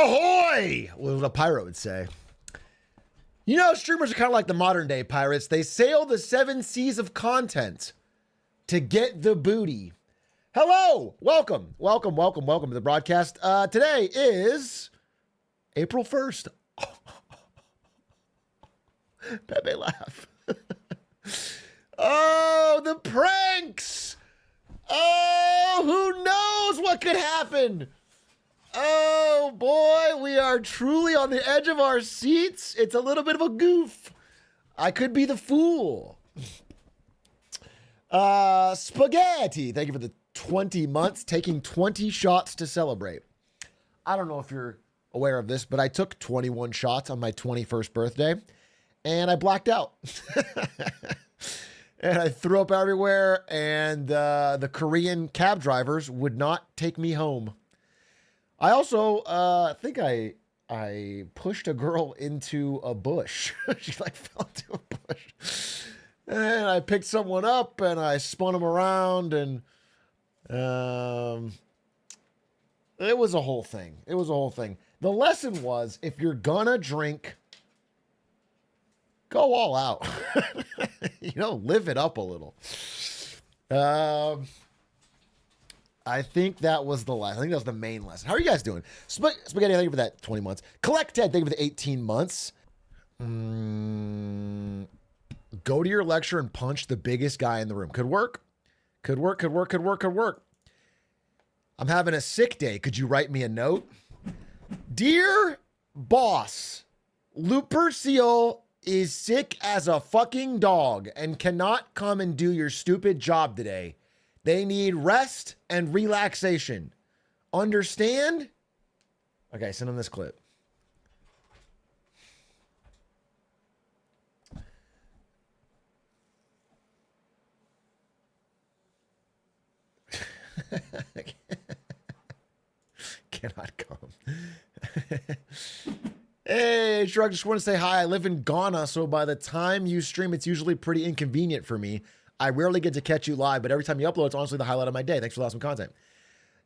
Ahoy! Was what a pirate would say. You know, streamers are kind of like the modern day pirates. They sail the 7 seas of content to get the booty. Hello, welcome to the broadcast. Today is April 1st. Pepe laugh. Oh, the pranks. Oh, who knows what could happen? Oh boy, we are truly on the edge of our seats. It's a little bit of a goof. I could be the fool. Spaghetti, thank you for the 20 months, taking 20 shots to celebrate. I don't know if you're aware of this, but I took 21 shots on my 21st birthday and I blacked out. And I threw up everywhere, and the Korean cab drivers would not take me home. I also think I pushed a girl into a bush. She like fell into a bush. And I picked someone up and I spun them around, and it was a whole thing. It was a whole thing. The lesson was, if you're gonna drink, go all out. You know, live it up a little. I think that was the lesson. I think that was the main lesson. How are you guys doing? Spaghetti, thank you for that 20 months. Collect Ted, thank you for the 18 months. Go to your lecture and punch the biggest guy in the room. Could work. Could work. I'm having a sick day. Could you write me a note? Dear boss, Lupercio is sick as a fucking dog and cannot come and do your stupid job today. They need rest and relaxation. Understand? Okay, send them this clip. Cannot come. Hey, Shrug, just want to say hi. I live in Ghana, so by the time you stream, it's usually pretty inconvenient for me. I rarely get to catch you live, but every time you upload, it's honestly the highlight of my day. Thanks for the awesome content.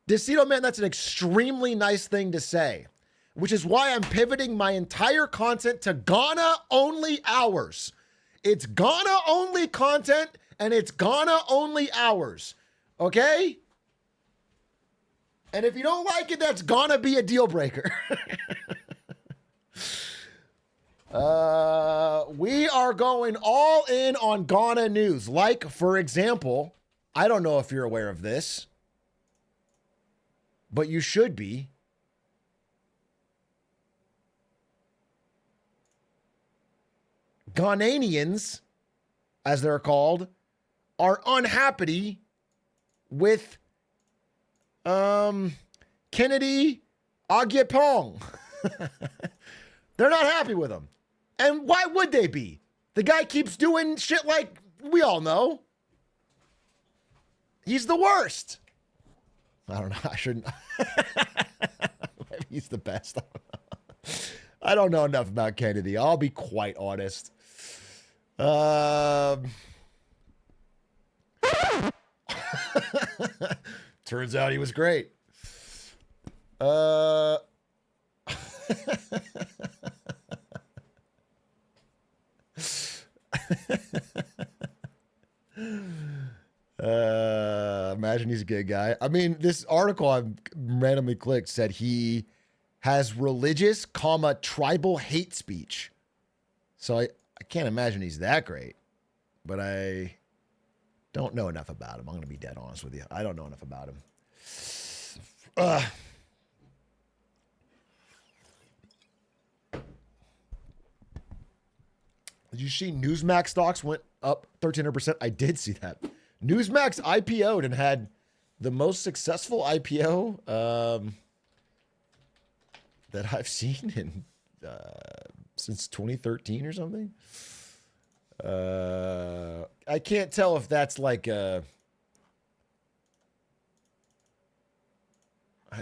Decito, man, that's an extremely nice thing to say, which is why I'm pivoting my entire content to Ghana-only hours. It's Ghana-only content, and it's Ghana-only hours. Okay? And if you don't like it, that's gonna be a deal breaker. We are going all in on Ghana news. Like, for example, I don't know if you're aware of this, but you should be. Ghanaians, as they're called, are unhappy with Kennedy Agyapong. They're not happy with him. And why would they be? The guy keeps doing shit like we all know. He's the worst. I don't know. I shouldn't. Maybe he's the best. I don't know enough about Kennedy. I'll be quite honest. Turns out he was great. Imagine he's a good guy. I mean, this article I randomly clicked said he has religious, tribal hate speech. So I can't imagine he's that great, but I don't know enough about him. I'm going to be dead honest with you. I don't know enough about him. Did you see Newsmax stocks went up 1,300%? I did see that. Newsmax IPO'd and had the most successful IPO that I've seen in since 2013 or something. I can't tell if that's like a...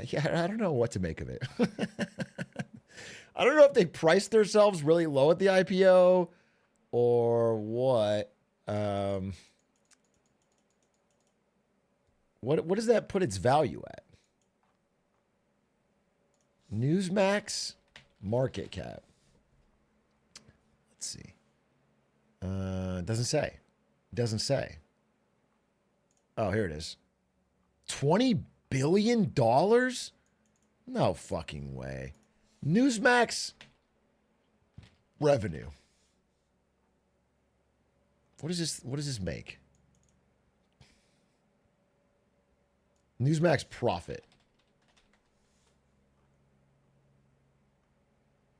Yeah, I don't know what to make of it. I don't know if they priced themselves really low at the IPO or what. What does that put its value at? Newsmax market cap. Let's see. Doesn't say. Doesn't say. Oh, here it is. $20 billion? No fucking way. Newsmax revenue. What is this? What does this make? Newsmax profit.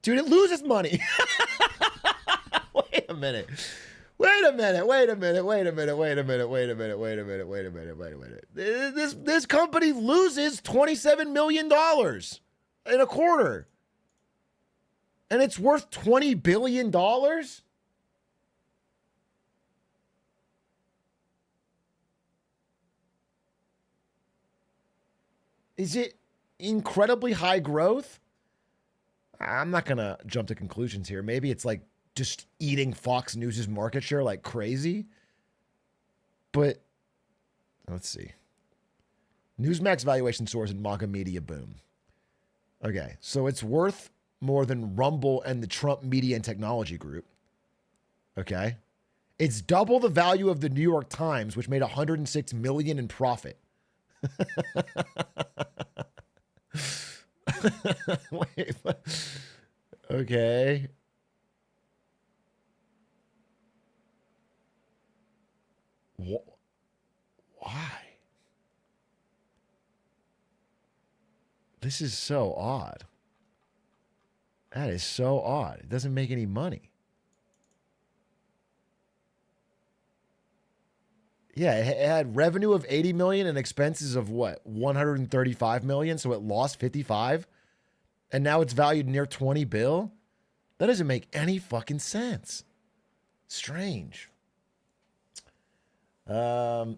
Dude, it loses money. Wait a minute. This company loses $27 million in a quarter. And it's worth $20 billion? Is it incredibly high growth? I'm not going to jump to conclusions here. Maybe it's like just eating Fox News' market share like crazy. But let's see. Newsmax valuation soars in MAGA media boom. Okay, so it's worth more than Rumble and the Trump Media and Technology Group. Okay. It's double the value of the New York Times, which made $106 million in profit. Wait, okay. Why? This is so odd. That is so odd. It doesn't make any money. Yeah, it had revenue of 80 million and expenses of what? 135 million, so it lost 55. And now it's valued near 20 bill? That doesn't make any fucking sense. Strange. Isn't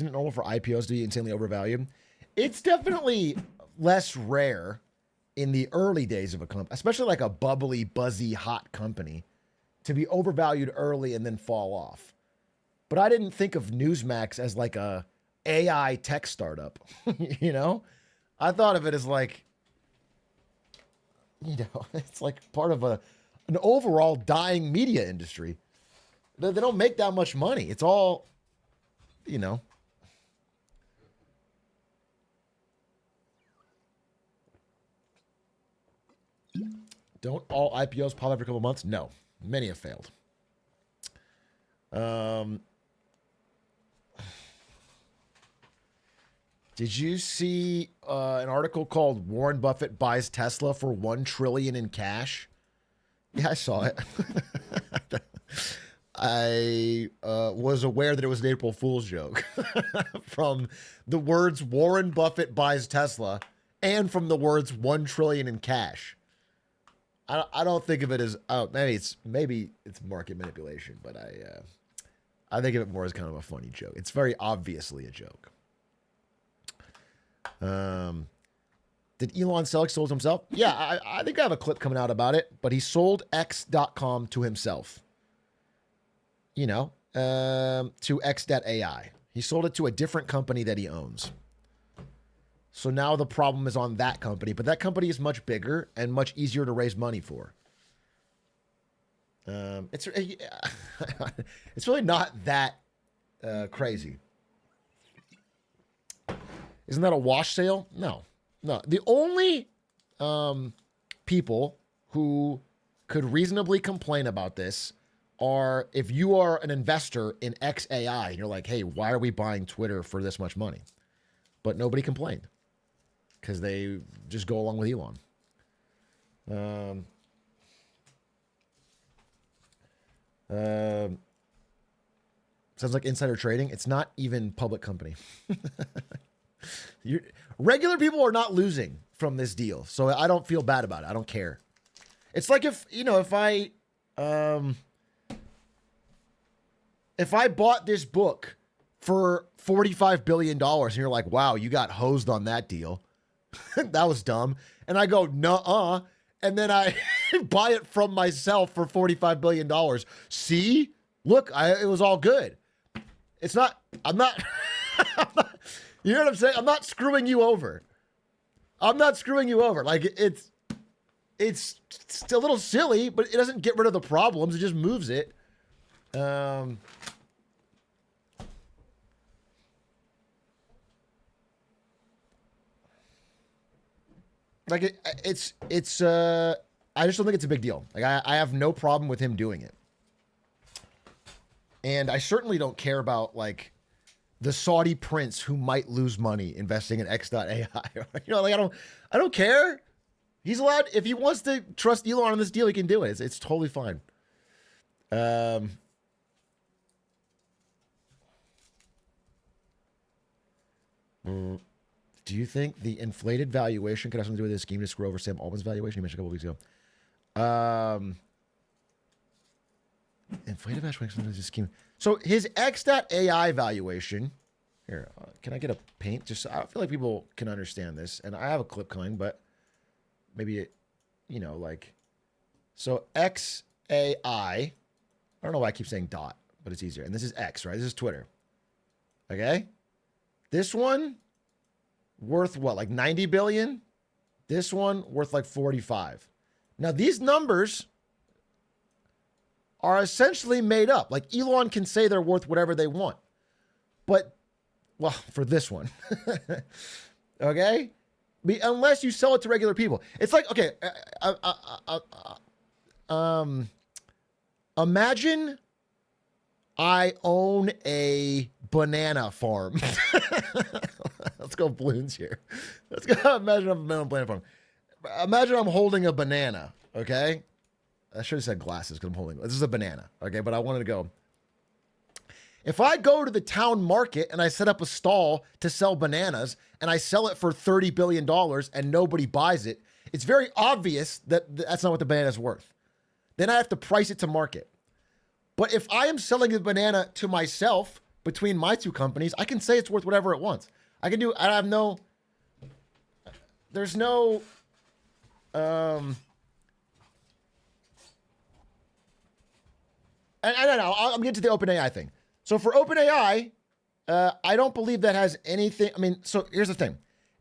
it normal for IPOs to be insanely overvalued? It's definitely less rare in the early days of a company, especially like a bubbly, buzzy, hot company, to be overvalued early and then fall off. But I didn't think of Newsmax as like a AI tech startup, you know? I thought of it as like, you know, it's like part of an overall dying media industry. They don't make that much money. It's all, you know. Don't all IPOs pop every couple months? No. Many have failed. Did you see an article called Warren Buffett buys Tesla for $1 trillion in cash? Yeah, I saw it. I was aware that it was an April Fool's joke from the words Warren Buffett buys Tesla and from the words $1 trillion in cash. I don't think of it as, oh, maybe it's market manipulation, but I think of it more as kind of a funny joke. It's very obviously a joke. Did Elon sell X to himself? Yeah, I think I have a clip coming out about it, but he sold X.com to himself. You know, to X.ai. He sold it to a different company that he owns. So now the problem is on that company, but that company is much bigger and much easier to raise money for. It's really not that crazy. Isn't that a wash sale? No. The only people who could reasonably complain about this are if you are an investor in XAI and you're like, hey, why are we buying Twitter for this much money? But nobody complained because they just go along with Elon. Sounds like insider trading. It's not even public company. Regular people are not losing from this deal, so I don't feel bad about it. I don't care. It's like if I bought this book for $45 billion and you're like, wow, you got hosed on that deal. That was dumb. And I go, nuh-uh. And then I buy it from myself for $45 billion. See? Look, it was all good. It's not I'm not, you know what I'm saying? I'm not screwing you over. I'm not screwing you over. Like it's a little silly, but it doesn't get rid of the problems. It just moves it. Like it's I just don't think it's a big deal. Like I have no problem with him doing it. And I certainly don't care about like the Saudi prince who might lose money investing in X.AI. You know, like I don't care. He's allowed, if he wants to trust Elon on this deal, he can do it. It's totally fine. Do you think the inflated valuation could have something to do with this scheme to screw over Sam Altman's valuation? You mentioned a couple weeks ago. Inflated valuation is a scheme. So his X.AI valuation. Here, can I get a paint? Just I feel like people can understand this, and I have a clip coming, but maybe it, you know, like, so XAI. I don't know why I keep saying dot, but it's easier. And this is X, right? This is Twitter. Okay, this one worth what, like 90 billion? This one worth like 45. Now these numbers are essentially made up. Like Elon can say they're worth whatever they want. But, well, for this one, okay? Unless you sell it to regular people. It's like, okay, imagine I own a banana farm. Let's go balloons here. Let's go. Imagine I'm a banana farm. Imagine I'm holding a banana, okay? I should have said glasses because I'm holding. This is a banana, okay? But I wanted to go. If I go to the town market and I set up a stall to sell bananas and I sell it for $30 billion and nobody buys it, it's very obvious that that's not what the banana is worth. Then I have to price it to market. But if I am selling the banana to myself between my two companies, I can say it's worth whatever it wants. I can do, I have no, there's no, and I don't know, I'm getting to the OpenAI thing. So for OpenAI, I don't believe that has anything. I mean, so here's the thing.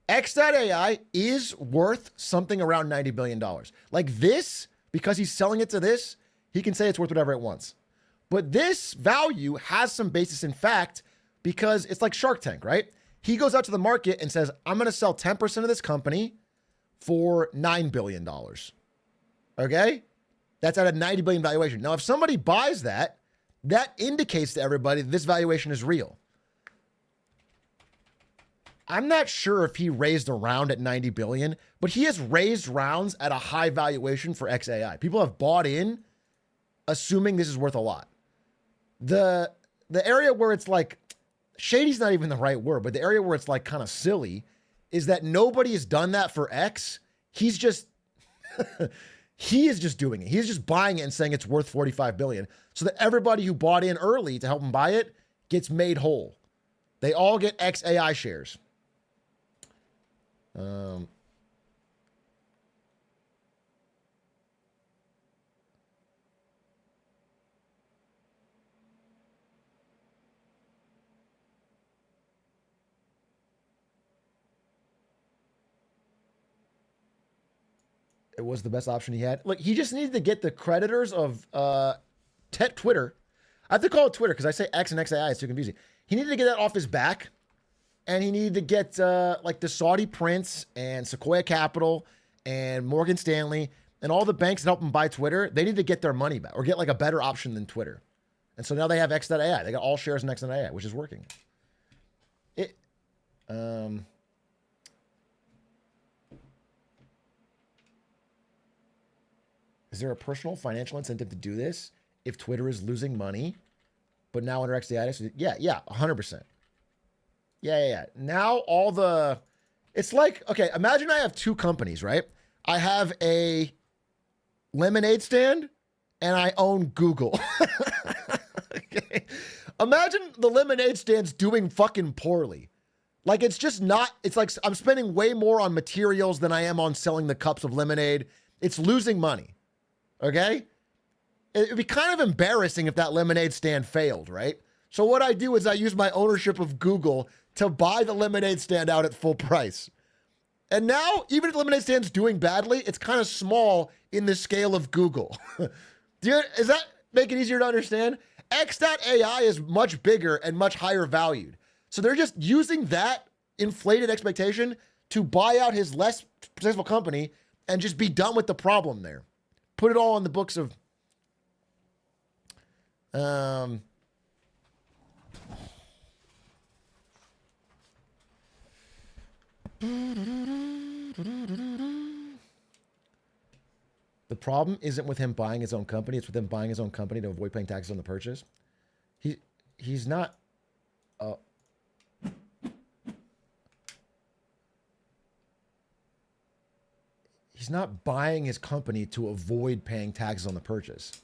X.AI is worth something around $90 billion. Like this, because he's selling it to this, he can say it's worth whatever it wants. But this value has some basis in fact, because it's like Shark Tank, right? He goes out to the market and says, I'm going to sell 10% of this company for $9 billion. Okay? That's at a $90 billion valuation. Now, if somebody buys that, that indicates to everybody that this valuation is real. I'm not sure if he raised a round at 90 billion, but he has raised rounds at a high valuation for XAI. People have bought in, assuming this is worth a lot. The area where it's like, shady's not even the right word, but the area where it's like kind of silly is that nobody has done that for X. He's just, he is just doing it. He's just buying it and saying it's worth 45 billion so that everybody who bought in early to help him buy it gets made whole. They all get XAI shares. It was the best option he had. Look, he just needed to get the creditors of Twitter. I have to call it Twitter because I say X and XAI. It's too confusing. He needed to get that off his back. And he needed to get like the Saudi Prince and Sequoia Capital and Morgan Stanley and all the banks that help him buy Twitter. They need to get their money back or get like a better option than Twitter. And so now they have X.AI. They got all shares in X.AI, which is working. Is there a personal financial incentive to do this if Twitter is losing money, but now under X.AI? Yeah, 100%. Yeah. Now it's like, okay, imagine I have two companies, right? I have a lemonade stand and I own Google. Okay. Imagine the lemonade stand's doing fucking poorly. Like it's just not, it's like I'm spending way more on materials than I am on selling the cups of lemonade. It's losing money. Okay. It'd be kind of embarrassing if that lemonade stand failed, right? So what I do is I use my ownership of Google to buy the lemonade stand out at full price. And now, even if the lemonade stand's doing badly, it's kind of small in the scale of Google. Does that make it easier to understand? X.AI is much bigger and much higher valued. So they're just using that inflated expectation to buy out his less successful company and just be done with the problem there. Put it all in the books of... The problem isn't with him buying his own company. It's with him buying his own company to avoid paying taxes on the purchase. He's not... He's not buying his company to avoid paying taxes on the purchase.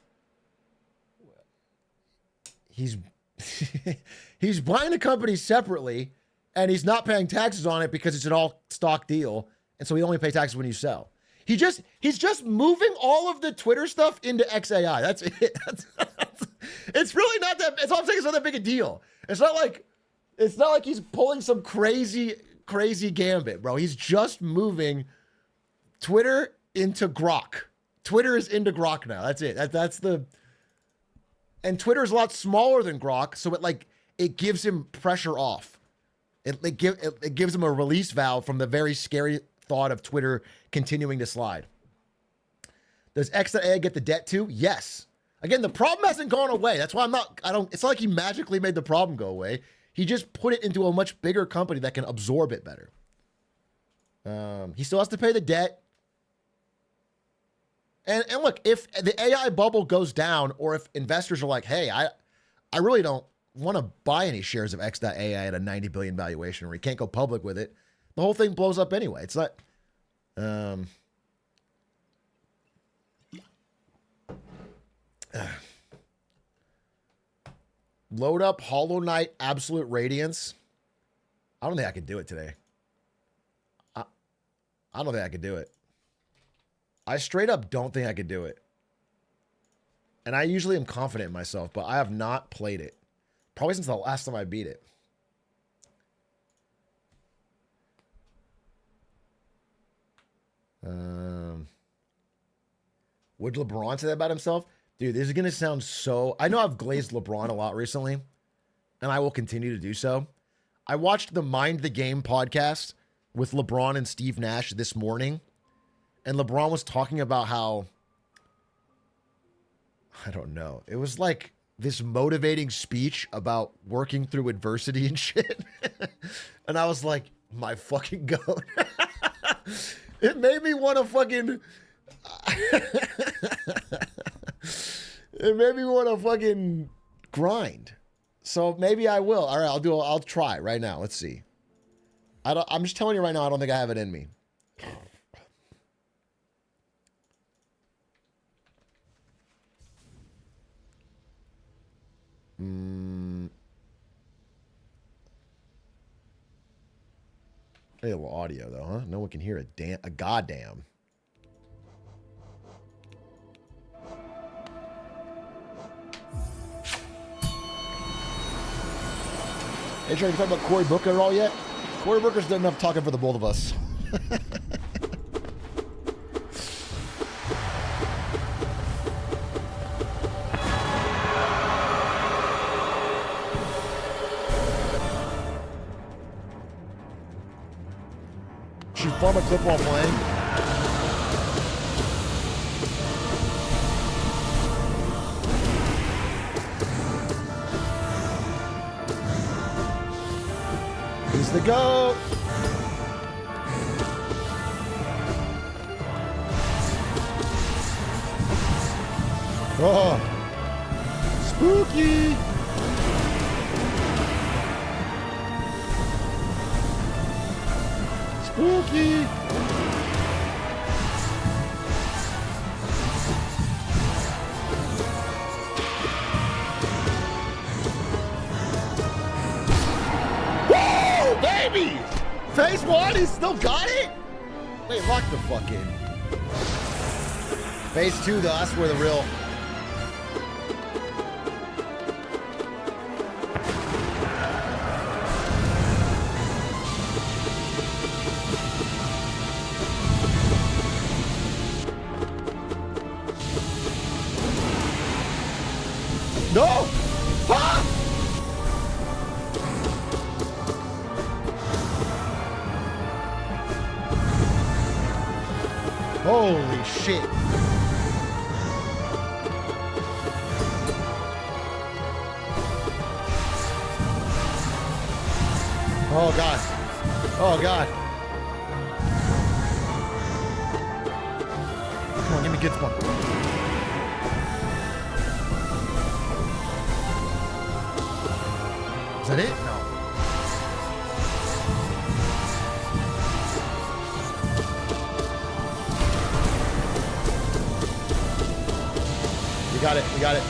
He's he's buying the company separately, and he's not paying taxes on it because it's an all stock deal, and so he only pays taxes when you sell. He's just moving all of the Twitter stuff into XAI. That's it. It's really not that. It's all I'm saying. It's not that big a deal. It's not like he's pulling some crazy gambit, bro. He's just moving Twitter into Grok. Twitter is into Grok now. That's it. That's the. And Twitter is a lot smaller than Grok, so it gives him pressure off. It gives him a release valve from the very scary thought of Twitter continuing to slide. Does X.AI get the debt too? Yes. Again, the problem hasn't gone away. That's why it's not like he magically made the problem go away. He just put it into a much bigger company that can absorb it better. He still has to pay the debt. And look, if the AI bubble goes down, or if investors are like, hey, I really don't want to buy any shares of X.AI at a 90 billion valuation, or he can't go public with it, the whole thing blows up anyway. It's not... Load up Hollow Knight Absolute Radiance. I don't think I could do it today. I don't think I could do it. I straight up don't think I could do it. And I usually am confident in myself, but I have not played it. Probably since the last time I beat it. Would LeBron say that about himself? Dude, this is going to sound so... I know I've glazed LeBron a lot recently, and I will continue to do so. I watched the Mind the Game podcast with LeBron and Steve Nash this morning, and LeBron was talking about how... I don't know. It was like this motivating speech about working through adversity and shit. And I was like, my fucking goat. It made me want to fucking... It made me want to fucking grind. So maybe I will. All right, I'll try right now. Let's see. I'm just telling you right now, I don't think I have it in me. A little audio though, huh? No one can hear a goddamn. Hey, Trey, you talking about Cory Booker at all yet? Cory Booker's done enough talking for the both of us. Should farm a clip while playing? He's the GOAT. Oh, spooky. Spooky. Woo, baby! Phase one, he still got it? Wait, lock the fuck in. Phase two, though, that's where the real... Holy shit. Oh, God. Oh, God. Come on, give me good spawn. Is that it? No. We got it. We got it.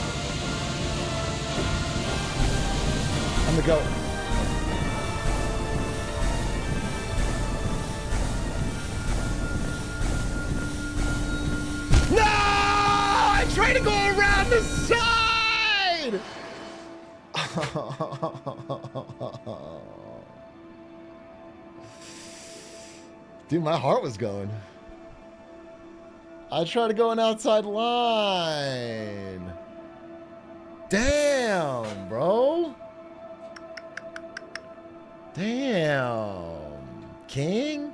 I'm gonna go. No! I tried to go around the side! Dude, my heart was going. I tried to go an outside line. Damn, bro. Damn. King?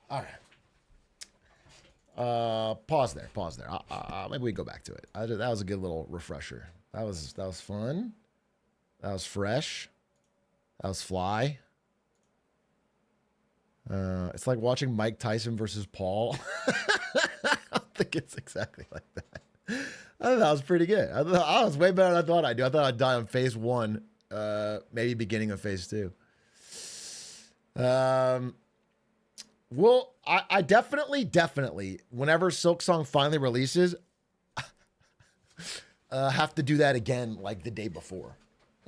All right. Pause there. Pause there. Maybe we can go back to it. That was a good little refresher. That was fun. That was fresh. That was fly. It's like watching Mike Tyson versus Paul. I don't think it's exactly like that. I thought that was pretty good. I was way better than I thought I'd do. I thought I'd die on phase 1, maybe beginning of phase 2. Well, I definitely, whenever Silksong finally releases, have to do that again like the day before.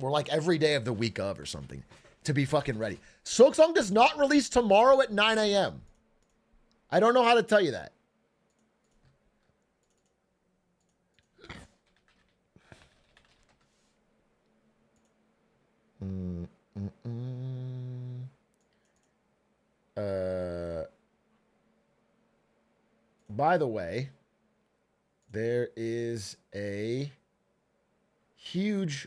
Or like every day of the week of or something to be fucking ready. Silksong does not release tomorrow at 9 a.m. I don't know how to tell you that. By the way, there is a huge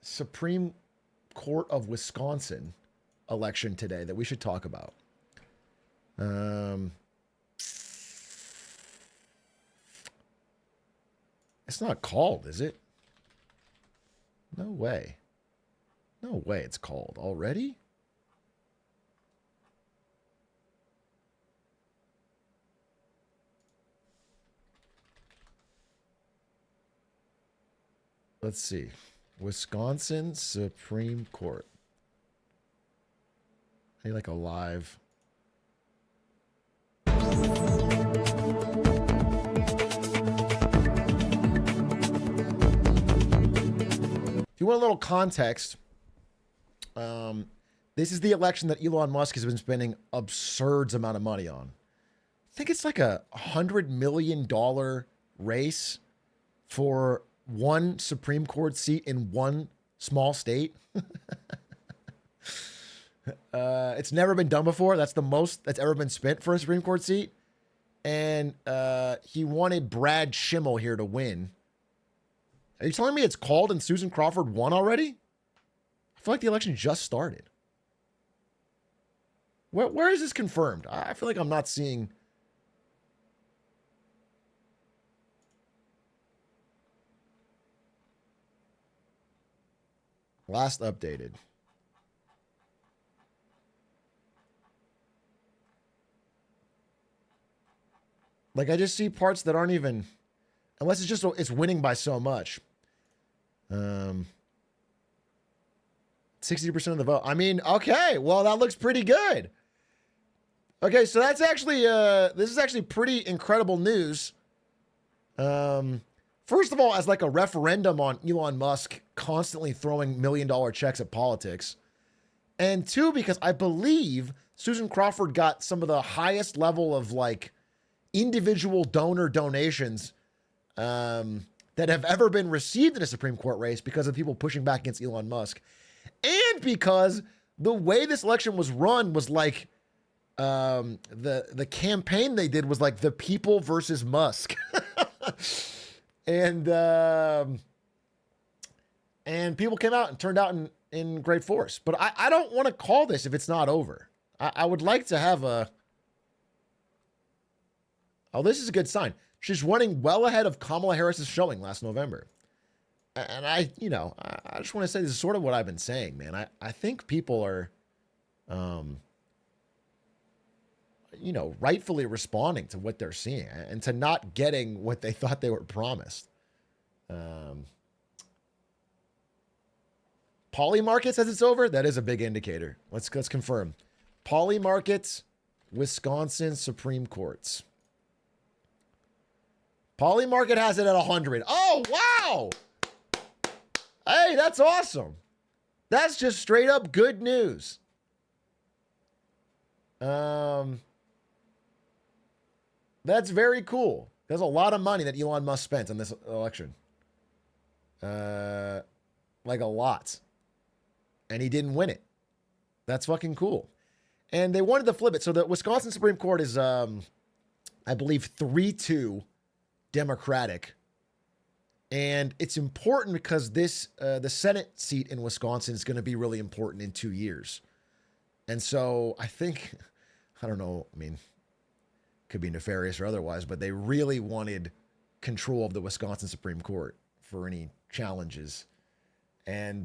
Supreme Court of Wisconsin election today that we should talk about. It's not called, is it? No way. No way it's called already. Let's see. Wisconsin Supreme Court. I need like a live. If you want a little context, this is the election that Elon Musk has been spending absurd amount of money on. I think it's like a $100 million race for one Supreme Court seat in one small state. It's never been done before. That's the most that's ever been spent for a Supreme Court seat. And he wanted Brad Schimmel here to win. Are you telling me it's called and Susan Crawford won already? I feel like the election just started. Where is this confirmed? I feel like I'm not seeing. Last updated. Like, I just see parts that aren't even, unless it's just, it's winning by so much. 60% of the vote. I mean, okay, well, that looks pretty good. Okay, so that's actually, this is actually pretty incredible news. First of all, as like a referendum on Elon Musk constantly throwing $1 million checks at politics. And two, because I believe Susan Crawford got some of the highest level of like individual donor donations that have ever been received in a Supreme Court race because of people pushing back against Elon Musk. And because the way this election was run was like, the campaign they did was like the people versus Musk. And people came out and turned out in great force. But I don't want to call this if it's not over. I would like to have a... Oh, this is a good sign. She's running well ahead of Kamala Harris's showing last November. And I just want to say this is sort of what I've been saying, man. I think people are, rightfully responding to what they're seeing and to not getting what they thought they were promised. Polymarket says it's over. That is a big indicator. Let's confirm. Polymarket, Wisconsin Supreme Courts. Polymarket has it at 100. Oh, wow. Hey, that's awesome. That's just straight up good news. That's very cool. There's a lot of money that Elon Musk spent on this election. Like a lot. And he didn't win it. That's fucking cool. And they wanted to flip it. So the Wisconsin Supreme Court is, I believe, 3-2 Democratic. And it's important because the Senate seat in Wisconsin is going to be really important in 2 years. And so I think, I don't know, I mean, could be nefarious or otherwise, but they really wanted control of the Wisconsin Supreme Court for any challenges. And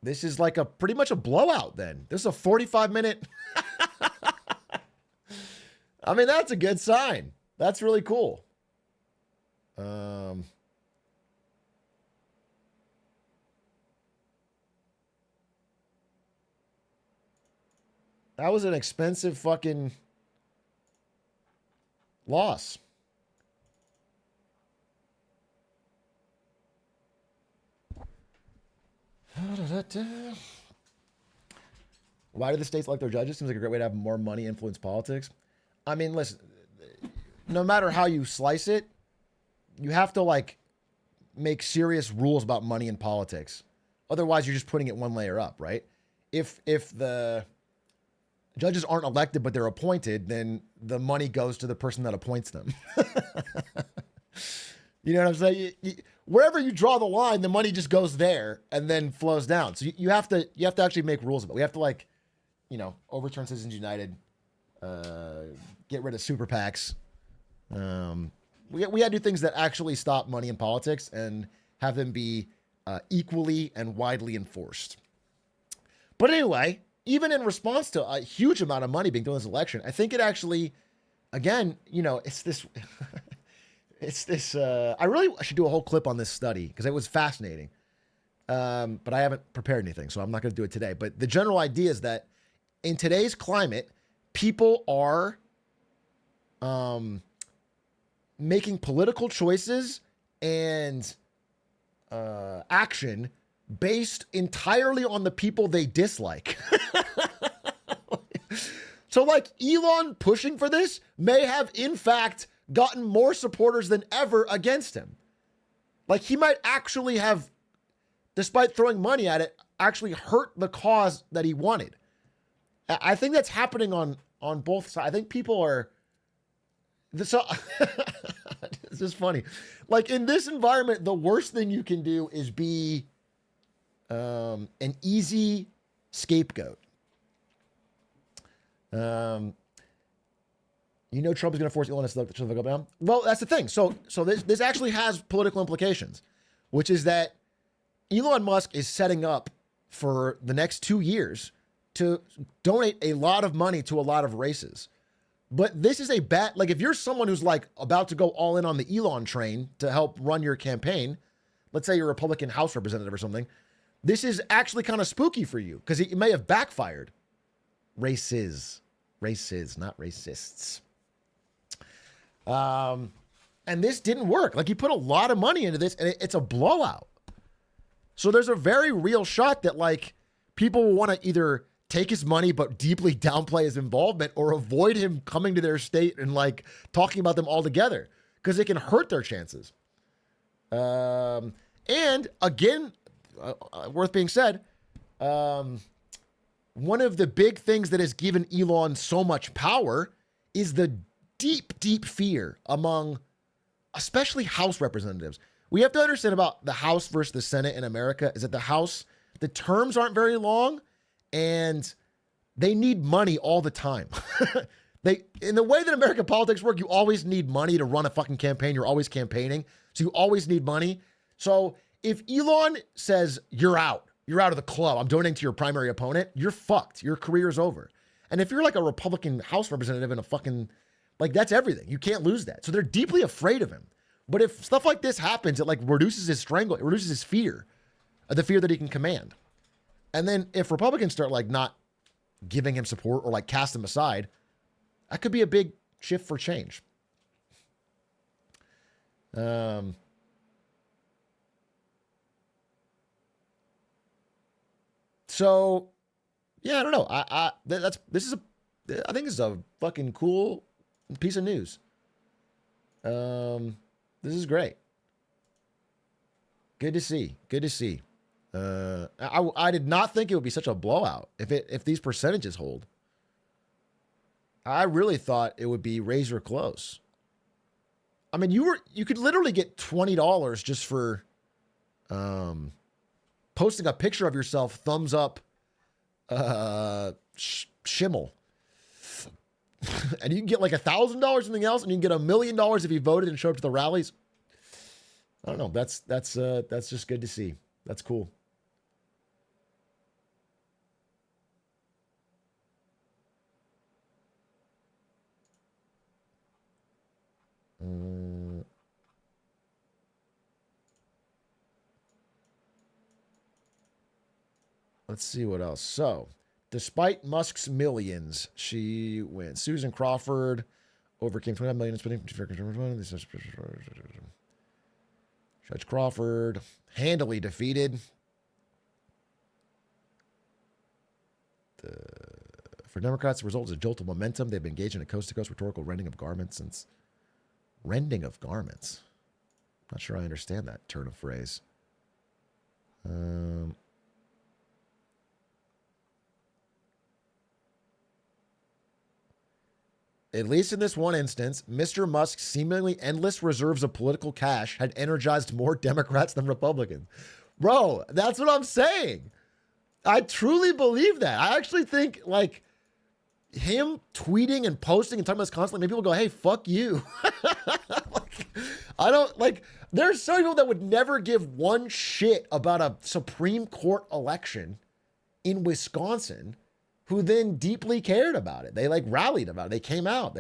this is like pretty much a blowout then. This is a 45-minute. I mean, that's a good sign. That's really cool. That was an expensive fucking loss. Why do the states elect their judges? Seems like a great way to have more money influence politics. I mean, listen, no matter how you slice it, you have to like make serious rules about money in politics. Otherwise, you're just putting it one layer up, right? If the judges aren't elected but they're appointed, then the money goes to the person that appoints them. You know what I'm saying? Wherever you draw the line, the money just goes there and then flows down. So you have to actually make rules about it. We have to like, overturn Citizens United, get rid of super PACs. We had to do things that actually stop money in politics and have them be equally and widely enforced. But anyway, even in response to a huge amount of money being thrown in this election, I think it actually, again, it's this, I should do a whole clip on this study because it was fascinating. But I haven't prepared anything, so I'm not going to do it today. But the general idea is that in today's climate, people are making political choices and action based entirely on the people they dislike. So like Elon pushing for this may have in fact gotten more supporters than ever against him. Like he might actually have, despite throwing money at it, actually hurt the cause that he wanted. I think that's happening on both sides. I think people are, this is funny. Like in this environment, the worst thing you can do is be an easy scapegoat. Trump is going to force Elon to go down. Well, that's the thing. So this actually has political implications, which is that Elon Musk is setting up for the next 2 years to donate a lot of money to a lot of races. But this is a bet. Like if you're someone who's like about to go all in on the Elon train to help run your campaign, let's say you're a Republican House representative or something, this is actually kind of spooky for you because it may have backfired. Races, not racists. And this didn't work. Like he put a lot of money into this and it's a blowout. So there's a very real shot that like people will want to either take his money but deeply downplay his involvement or avoid him coming to their state and like talking about them all together because it can hurt their chances. And again, worth being said, one of the big things that has given Elon so much power is the deep, deep fear among especially House representatives. We have to understand about the House versus the Senate in America is that the House the terms aren't very long, and they need money all the time. In the way that American politics work, you always need money to run a fucking campaign. You're always campaigning. So you always need money. So if Elon says, you're out of the club, I'm donating to your primary opponent, you're fucked. Your career is over. And if you're like a Republican House representative in a fucking, like, that's everything. You can't lose that. So they're deeply afraid of him. But if stuff like this happens, it like reduces his it reduces his fear, the fear that he can command. And then if Republicans start like not giving him support or like cast him aside, that could be a big shift for change. So yeah, I don't know. I think this is a fucking cool piece of news. This is great. Good to see. Good to see. I did not think it would be such a blowout if these percentages hold. I really thought it would be razor close. I mean, you could literally get $20 just for posting a picture of yourself, thumbs up, shimmel. And you can get like $1,000 something else, and you can get $1 million if you voted and showed up to the rallies. I don't know. That's just good to see. That's cool. Let's see what else. So, despite Musk's millions, she wins. Susan Crawford overcame 29 million spending. Judge Crawford handily defeated. For Democrats, the result is a jolt of momentum. They've been engaged in a coast-to-coast rhetorical rending of garments since... Rending of garments? Not sure I understand that turn of phrase. At least in this one instance, Mr. Musk's seemingly endless reserves of political cash had energized more Democrats than Republicans. Bro, that's what I'm saying. I truly believe that. I actually think, like, him tweeting and posting and talking about this constantly, maybe people go, hey, fuck you. There's some people that would never give one shit about a Supreme Court election in Wisconsin who then deeply cared about it. They like rallied about it. They came out.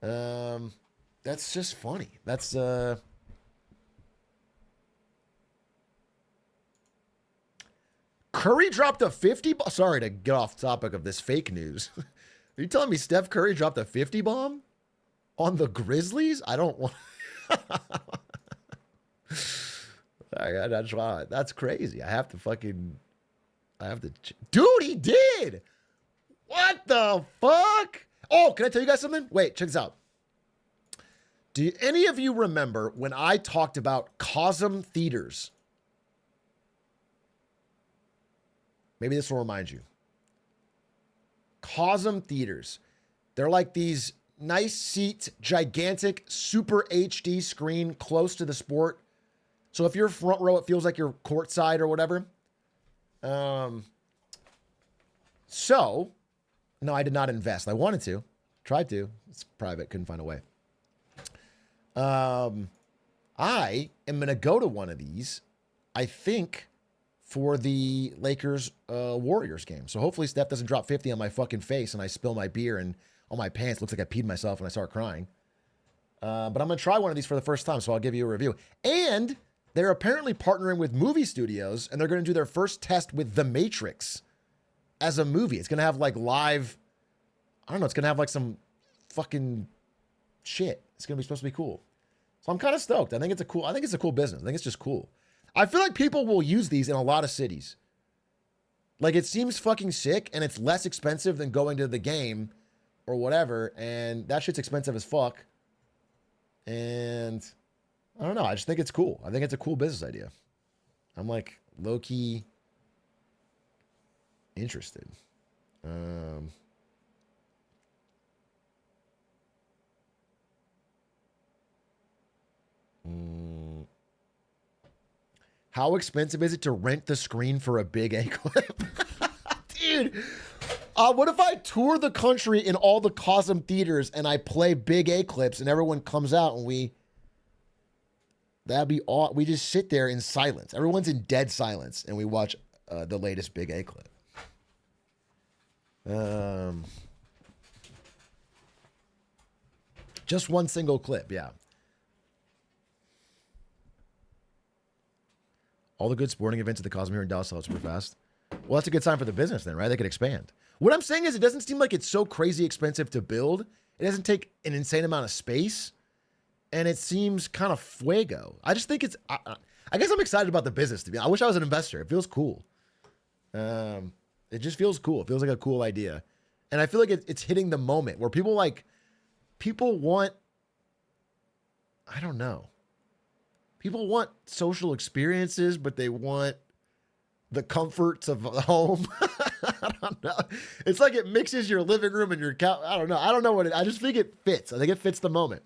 That's just funny. That's, Curry dropped a 50. Sorry to get off topic of this fake news. Are you telling me Steph Curry dropped a 50 bomb on the Grizzlies? I don't want. That's crazy. I have to. Dude, he did. What the fuck? Oh, can I tell you guys something? Wait, check this out. Do any of you remember when I talked about Cosm Theaters? Maybe this will remind you. Cosm Theaters. They're like these nice seat, gigantic, super HD screen close to the sport. So if you're front row, it feels like you're courtside or whatever. So, no, I did not invest. I wanted to. Tried to. It's private. Couldn't find a way. I am going to go to one of these, I think, for the Lakers Warriors game. So hopefully Steph doesn't drop 50 on my fucking face and I spill my beer and on my pants. Looks like I peed myself and I start crying. But I'm going to try one of these for the first time, so I'll give you a review. And they're apparently partnering with movie studios, and they're going to do their first test with The Matrix as a movie. It's going to have like live, I don't know, it's going to have like some fucking shit. It's going to be supposed to be cool. So I'm kind of stoked. I think it's a cool business. I think it's just cool. I feel like people will use these in a lot of cities. Like, it seems fucking sick, and it's less expensive than going to the game or whatever, and that shit's expensive as fuck. And I don't know. I just think it's cool. I think it's a cool business idea. I'm like low-key interested. How expensive is it to rent the screen for a big A clip? Dude, what if I tour the country in all the Cosm theaters and I play big A clips and everyone comes out and that'd be all. We just sit there in silence. Everyone's in dead silence and we watch the latest big A clip. Just one single clip, yeah. All the good sporting events at the Cosmo here in Dallas sell out super fast. Well, that's a good sign for the business then, right? They could expand. What I'm saying is it doesn't seem like it's so crazy expensive to build. It doesn't take an insane amount of space. And it seems kind of fuego. I just think I guess I'm excited about the business. I wish I was an investor. It feels cool. It just feels cool. It feels like a cool idea. And I feel like it's hitting the moment where people want, I don't know. People want social experiences, but they want the comforts of a home. I don't know. It's like it mixes your living room and your couch. I don't know. I don't know what I just think it fits. I think it fits the moment.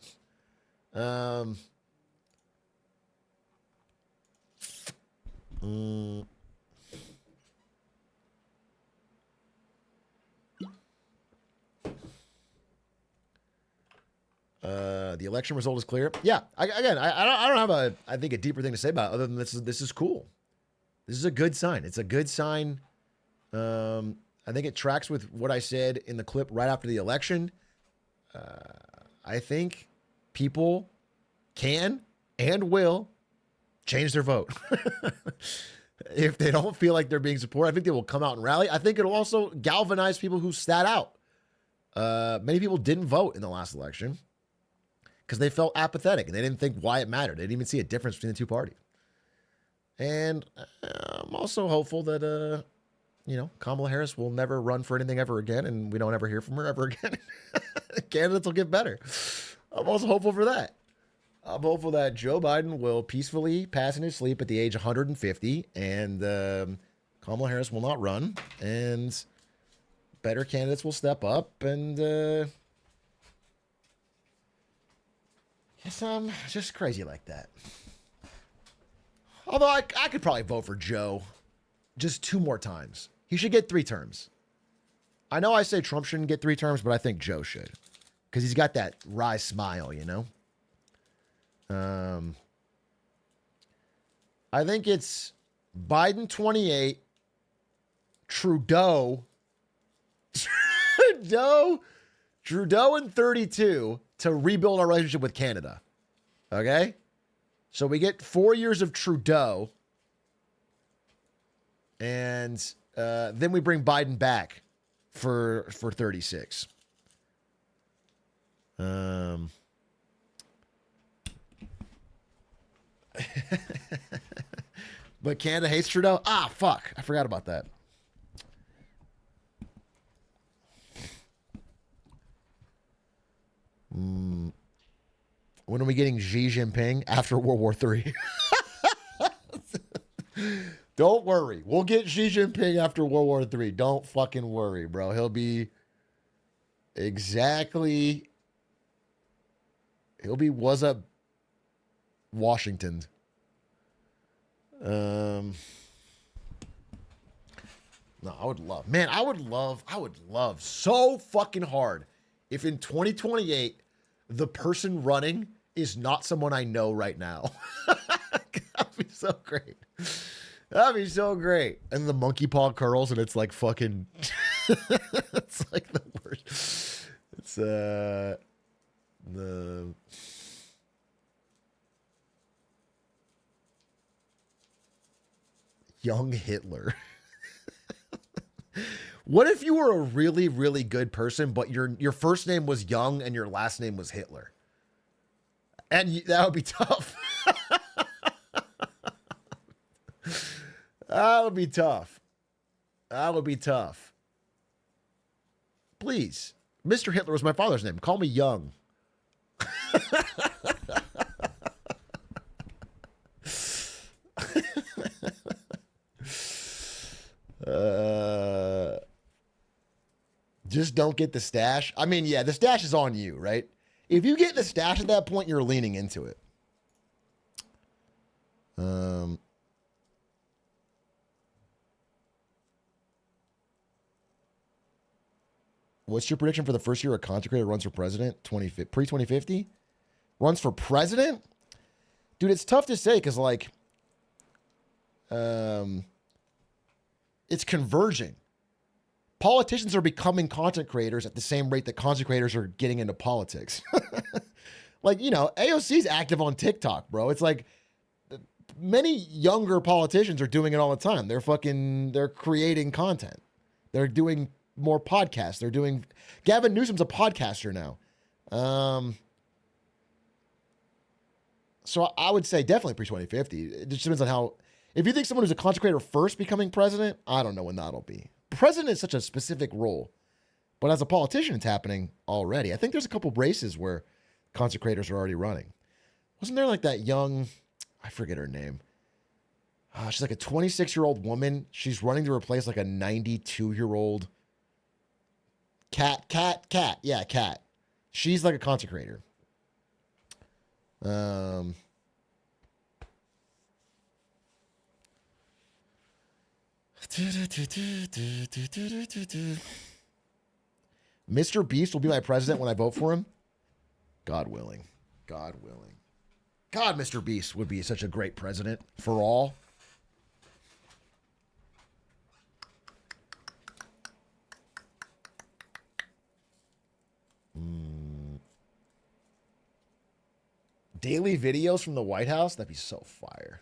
The election result is clear. Yeah. I don't have I think a deeper thing to say about it other than this is cool. This is a good sign. It's a good sign. I think it tracks with what I said in the clip right after the election. I think people can and will change their vote. If they don't feel like they're being supported, I think they will come out and rally. I think it'll also galvanize people who sat out. Many people didn't vote in the last election because they felt apathetic and they didn't think why it mattered. They didn't even see a difference between the two parties. And I'm also hopeful that, Kamala Harris will never run for anything ever again, and we don't ever hear from her ever again. Candidates will get better. I'm also hopeful for that. I'm hopeful that Joe Biden will peacefully pass in his sleep at the age of 150, and Kamala Harris will not run, and better candidates will step up, and guess I'm just crazy like that. Although I could probably vote for Joe just 2 more times. He should get 3 terms. I know I say Trump shouldn't get 3 terms, but I think Joe should. Because he's got that wry smile, you know? I think it's Biden 28, Trudeau in 32 to rebuild our relationship with Canada. Okay? So we get 4 years of Trudeau, and then we bring Biden back for 36. But Canada hates Trudeau? Ah, fuck. I forgot about that. When are we getting Xi Jinping? After World War III. Don't worry. We'll get Xi Jinping after World War III. Don't fucking worry, bro. He'll be was up Washington. No, I would love so fucking hard if in 2028 the person running is not someone I know right now. That'd be so great. That'd be so great. And the monkey paw curls and it's like fucking it's like the worst. It's the young Hitler. What if you were a really, really good person, but your first name was Young and your last name was Hitler? And that would be tough. That would be tough. That would be tough. Please. Mr. Hitler was my father's name. Call me Young. Just don't get the stash. I mean, yeah, the stash is on you, right? If you get the stash at that point, you're leaning into it. What's your prediction for the first year a content creator runs for president? Pre-2050? Runs for president? Dude, it's tough to say because, like, it's converging. Politicians are becoming content creators at the same rate that content creators are getting into politics. Like, you know, AOC's active on TikTok, bro. It's like many younger politicians are doing it all the time. They're creating content. They're doing more podcasts. Gavin Newsom's a podcaster now. So I would say definitely pre-2050. It just depends on how, if you think someone who's a content creator first becoming president, I don't know when that'll be. President is such a specific role, but as a politician, it's happening already. I think there's a couple races where content creators are already running. Wasn't there like that young, I forget her name. She's like a 26-year-old woman. She's running to replace like a 92-year-old Cat. Yeah, Cat. She's like a content creator. Mr. Beast will be my president when I vote for him. God willing. God willing. God, Mr. Beast would be such a great president for all. Daily videos from the White House? That'd be so fire.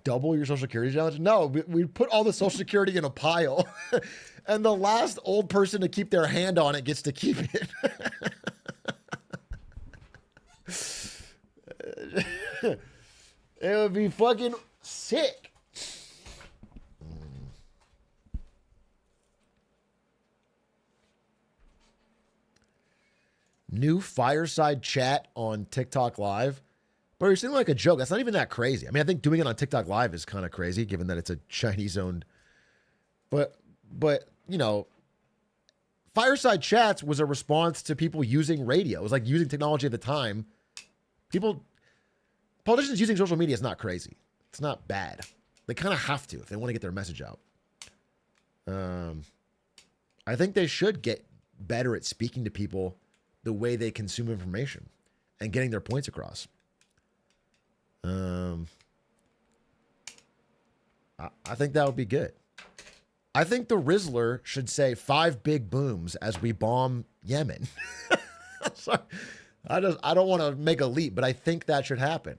Double your Social Security challenge? No, we put all the Social Security in a pile. And the last old person to keep their hand on it gets to keep it. It would be fucking sick. New fireside chat on TikTok Live. But you're saying like a joke. That's not even that crazy. I mean, I think doing it on TikTok Live is kind of crazy, given that it's a Chinese-owned. But you know, fireside chats was a response to people using radio. It was like using technology at the time. Politicians using social media is not crazy. It's not bad. They kind of have to if they want to get their message out. I think they should get better at speaking to people the way they consume information and getting their points across. I think that would be good. I think the Rizzler should say 5 big booms as we bomb Yemen. Sorry. I don't want to make a leap, but I think that should happen.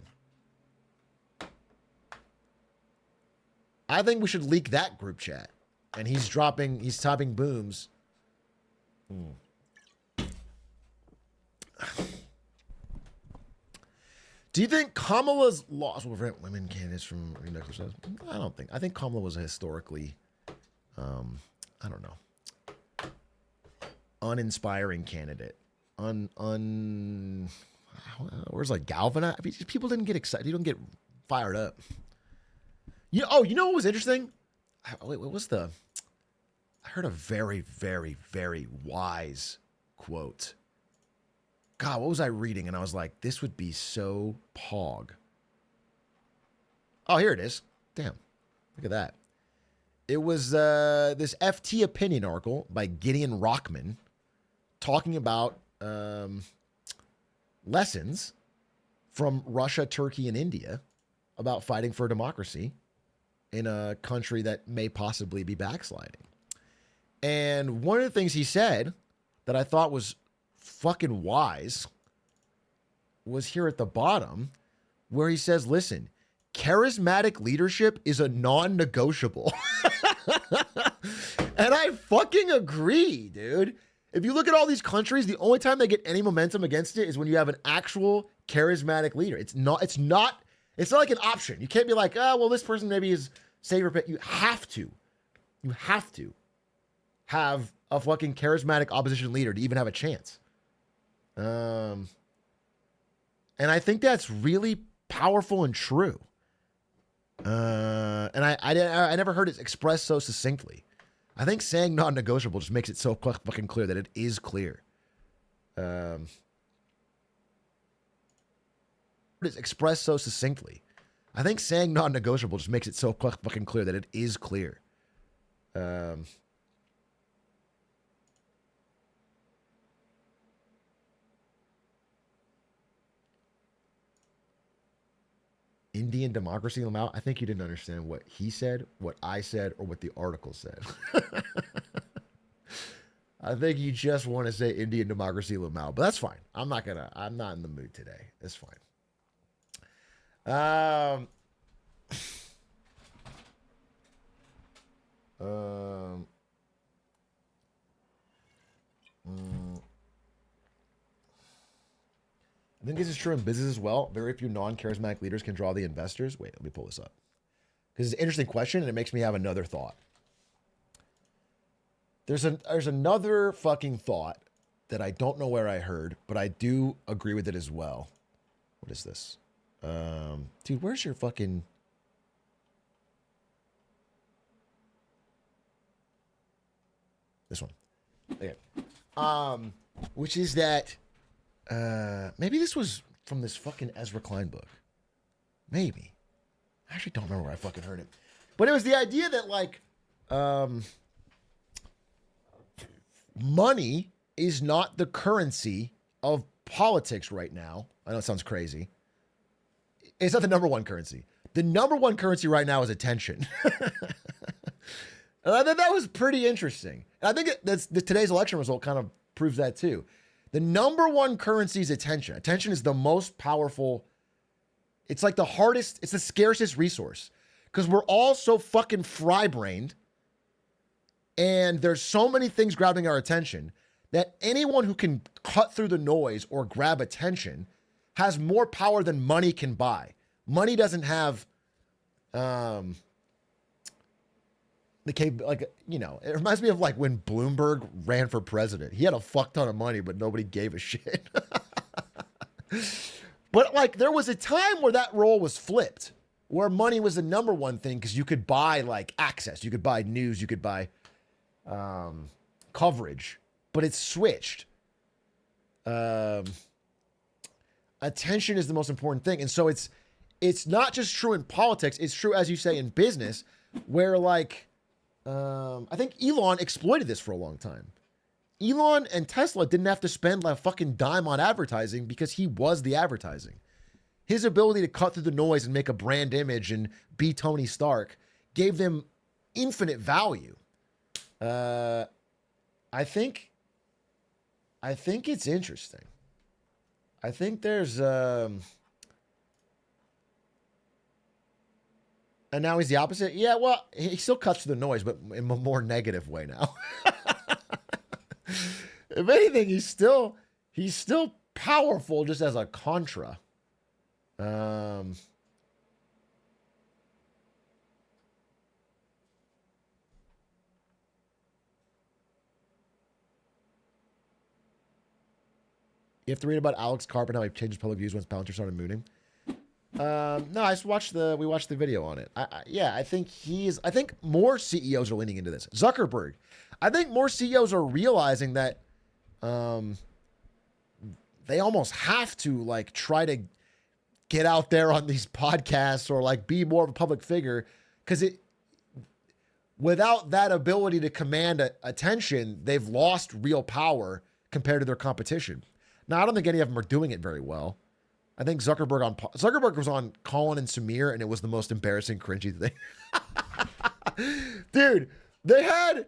I think we should leak that group chat. And he's typing booms. Do you think Kamala's loss will prevent women candidates from reproductive cells? I don't think. I think Kamala was a historically, I don't know, uninspiring candidate. Where's like galvanized? I mean, people didn't get excited. You don't get fired up. You know what was interesting? Wait, what was I heard a very, very, very wise quote. God, what was I reading? And I was like, this would be so pog. Oh, here it is. Damn. Look at that. It was this FT opinion article by Gideon Rockman talking about lessons from Russia, Turkey, and India about fighting for democracy in a country that may possibly be backsliding. And one of the things he said that I thought was fucking wise was here at the bottom where he says, listen, charismatic leadership is a non-negotiable. And I fucking agree, dude. If you look at all these countries, the only time they get any momentum against it is when you have an actual charismatic leader. It's not like an option. You can't be like, oh, well, this person maybe is safer. You have to have a fucking charismatic opposition leader to even have a chance. And I think that's really powerful and true. And I never heard it expressed so succinctly. I think saying non-negotiable just makes it so fucking clear that it is clear. It's expressed so succinctly. I think saying non-negotiable just makes it so fucking clear that it is clear. Um, Indian democracy Lamau. I think you didn't understand what he said, what I said, or what the article said. I think you just want to say Indian democracy Lamau, but that's fine. I'm not in the mood today. It's fine. Um, um, I think this is true in business as well. Very few non-charismatic leaders can draw the investors. Wait, let me pull this up. Because it's an interesting question, and it makes me have another thought. There's another fucking thought that I don't know where I heard, but I do agree with it as well. What is this? Dude, where's your fucking... This one. Okay. Which is that maybe this was from this fucking Ezra Klein book. Maybe. I actually don't remember where I fucking heard it. But it was the idea that, like, money is not the currency of politics right now. I know it sounds crazy. It's not the number one currency. The number one currency right now is attention. And I thought that was pretty interesting. And I think today's election result kind of proves that too. The number one currency is attention. Attention is the most powerful. It's like the hardest, it's the scarcest resource. Because we're all so fucking fry-brained. And there's so many things grabbing our attention that anyone who can cut through the noise or grab attention has more power than money can buy. Money doesn't have it reminds me of like when Bloomberg ran for president. He had a fuck ton of money, but nobody gave a shit. But like there was a time where that role was flipped, where money was the number one thing because you could buy like access, you could buy news, you could buy coverage, but it's switched. Attention is the most important thing. And so it's not just true in politics. It's true, as you say, in business, where like, I think Elon exploited this for a long time. Elon and Tesla didn't have to spend like a fucking dime on advertising because he was the advertising. His ability to cut through the noise and make a brand image and be Tony Stark gave them infinite value. I think it's interesting. I think there's and now he's the opposite. Yeah, well, he still cuts through the noise, but in a more negative way now. If anything, he's still powerful just as a contra. You have to read about Alex Karp and how he changed public views once Palantir started mooning. No, I just watched we watched the video on it. I think more CEOs are leaning into this. Zuckerberg. I think more CEOs are realizing that they almost have to like try to get out there on these podcasts or like be more of a public figure because without that ability to command attention, they've lost real power compared to their competition. Now, I don't think any of them are doing it very well. I think Zuckerberg was on Colin and Samir, and it was the most embarrassing, cringy thing. Dude, they had...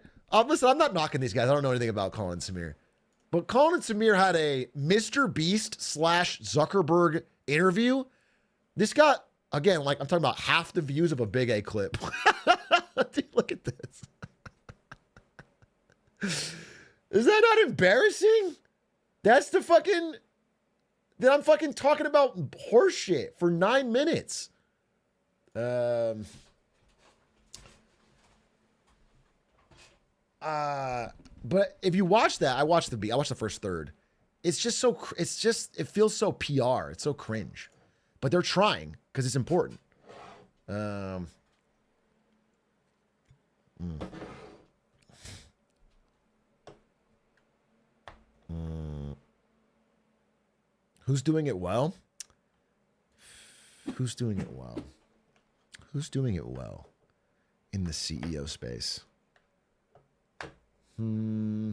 listen, I'm not knocking these guys. I don't know anything about Colin and Samir. But Colin and Samir had a Mr. Beast / Zuckerberg interview. This got, again, like I'm talking about half the views of a Big A clip. Dude, look at this. Is that not embarrassing? That's the fucking... Then I'm fucking talking about horse shit for 9 minutes. But if you watch that, I watched the first third. It's just so, it feels so PR. It's so cringe. But they're trying because it's important. Who's doing it well? Who's doing it well? Who's doing it well in the CEO space? Hmm.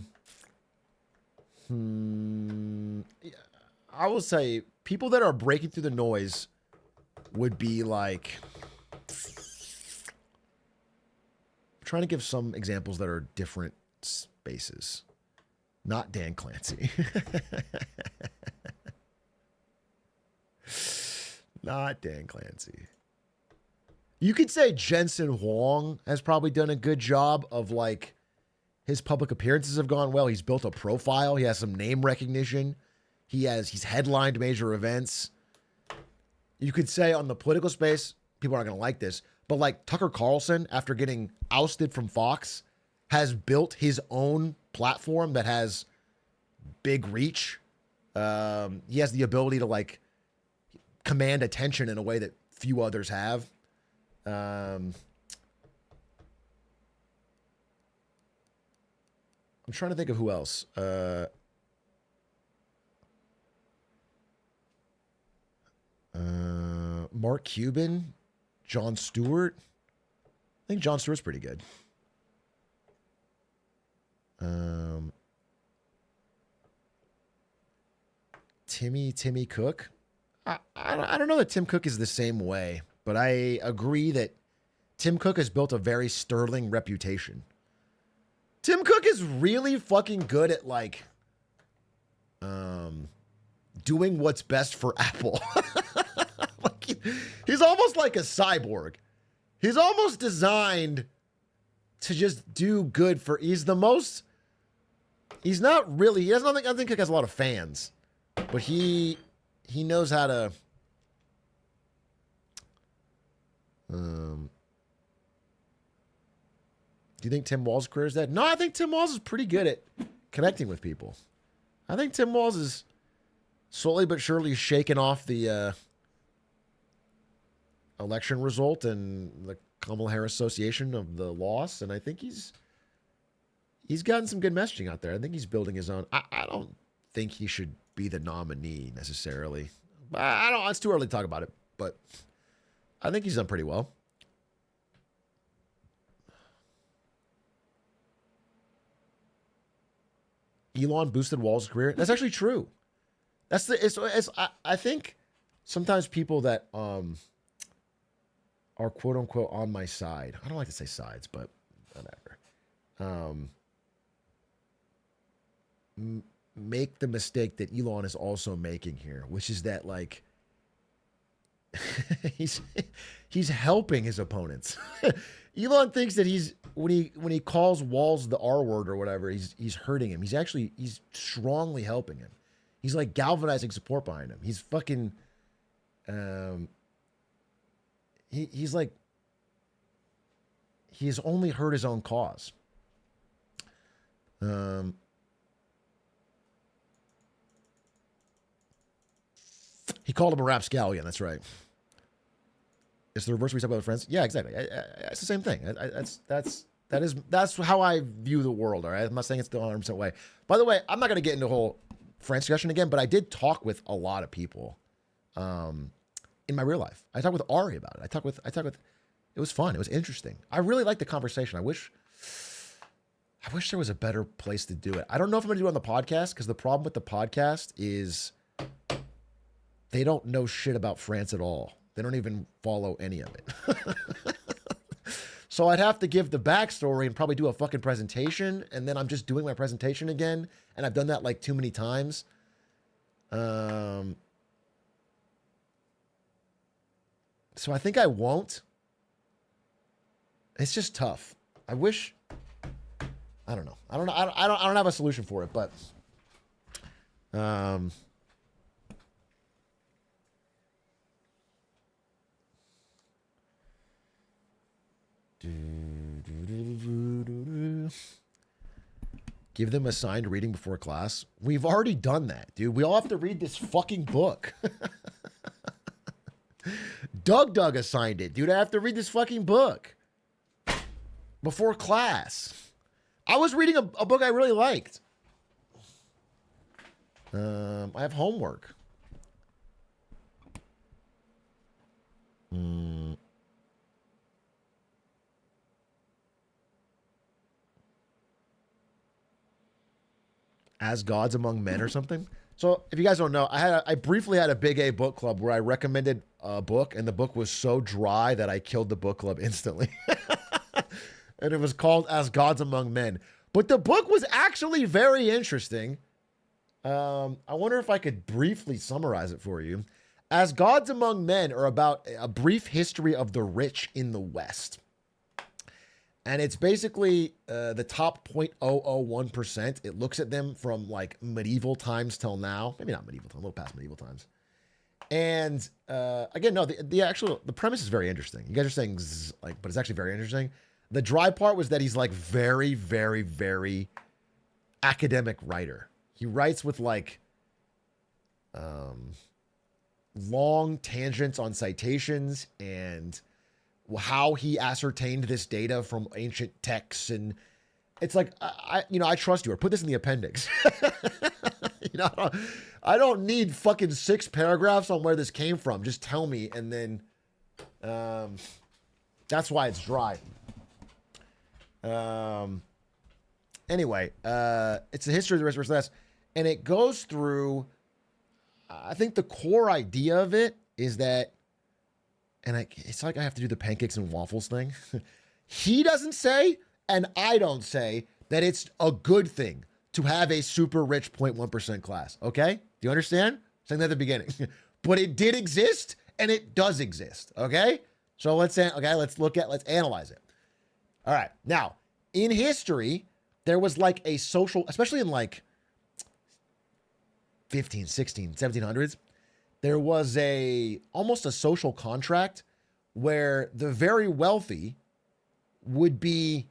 Yeah, I will say people that are breaking through the noise would be like. I'm trying to give some examples that are different spaces. Not Dan Clancy. Not Dan Clancy. You could say Jensen Huang has probably done a good job of like his public appearances have gone well. He's built a profile. He has some name recognition. He's headlined major events. You could say on the political space, people aren't going to like this, but like Tucker Carlson, after getting ousted from Fox, has built his own platform that has big reach. He has the ability to like command attention in a way that few others have. I'm trying to think of who else. Mark Cuban, Jon Stewart. I think Jon Stewart's pretty good. Timmy Cook. I don't know that Tim Cook is the same way, but I agree that Tim Cook has built a very sterling reputation. Tim Cook is really fucking good at like doing what's best for Apple. Like he's almost like a cyborg. He's almost designed to just do good for. He's not really. He doesn't. I don't think Cook has a lot of fans, but he knows how to. Do you think Tim Walz' career is dead? No, I think Tim Walz is pretty good at connecting with people. I think Tim Walz is slowly but surely shaking off the election result and the Kamala Harris Association of the loss, and I think he's gotten some good messaging out there. I think he's building his own. I don't think he should be the nominee necessarily. I don't. It's too early to talk about it, but I think he's done pretty well. Elon boosted Walz's career. That's actually true. That's I think sometimes people that are quote unquote on my side. I don't like to say sides, but whatever. Make the mistake that Elon is also making here, which is that like he's helping his opponents. Elon thinks that when he calls Walz the R word or whatever, he's hurting him. He's strongly helping him. He's like galvanizing support behind him. He's fucking he's like he's only hurt his own cause. He called him a rapscallion. That's right. It's the reverse we talk about with friends. Yeah, exactly. It's the same thing. That's how I view the world. All right. I'm not saying it's the 100% way. By the way, I'm not going to get into a whole France discussion again, but I did talk with a lot of people, in my real life. I talked with Ari about it. I talked with. It was fun. It was interesting. I really liked the conversation. I wish there was a better place to do it. I don't know if I'm going to do it on the podcast because the problem with the podcast is they don't know shit about France at all. They don't even follow any of it. So I'd have to give the backstory and probably do a fucking presentation. And then I'm just doing my presentation again. And I've done that like too many times. So I think I won't. It's just tough. I wish. I don't know. I don't have a solution for it, but give them assigned reading before class. We've already done that, dude. We all have to read this fucking book. Doug assigned it, dude. I have to read this fucking book before class. I was reading a book I really liked. I have homework. As Gods Among Men or something. So if you guys don't know, I briefly had a Big A book club where I recommended a book, and the book was so dry that I killed the book club instantly. And it was called As Gods Among Men. But the book was actually very interesting. I wonder if I could briefly summarize it for you. As Gods Among Men are about a brief history of the rich in the West. And it's basically the top 0.001%. It looks at them from like medieval times till now. Maybe not medieval times, a little past medieval times. And again, no, the premise is very interesting. You guys are saying but it's actually very interesting. The dry part was that he's like very, very, very academic writer. He writes with like long tangents on citations and how he ascertained this data from ancient texts. And it's like, I trust you, or put this in the appendix. I don't need fucking 6 paragraphs on where this came from. Just tell me. And then that's why it's dry. Anyway, it's the history of the rich versus less, and it goes through, I think the core idea of it is that, and it's like I have to do the pancakes and waffles thing. He doesn't say, and I don't say, that it's a good thing to have a super rich 0.1% class. Okay? Do you understand? Saying that at the beginning. But it did exist, and it does exist. Okay? So let's analyze it. All right. Now, in history, there was like a social, especially in like 15, 16, 1700s, there was almost a social contract where the very wealthy would be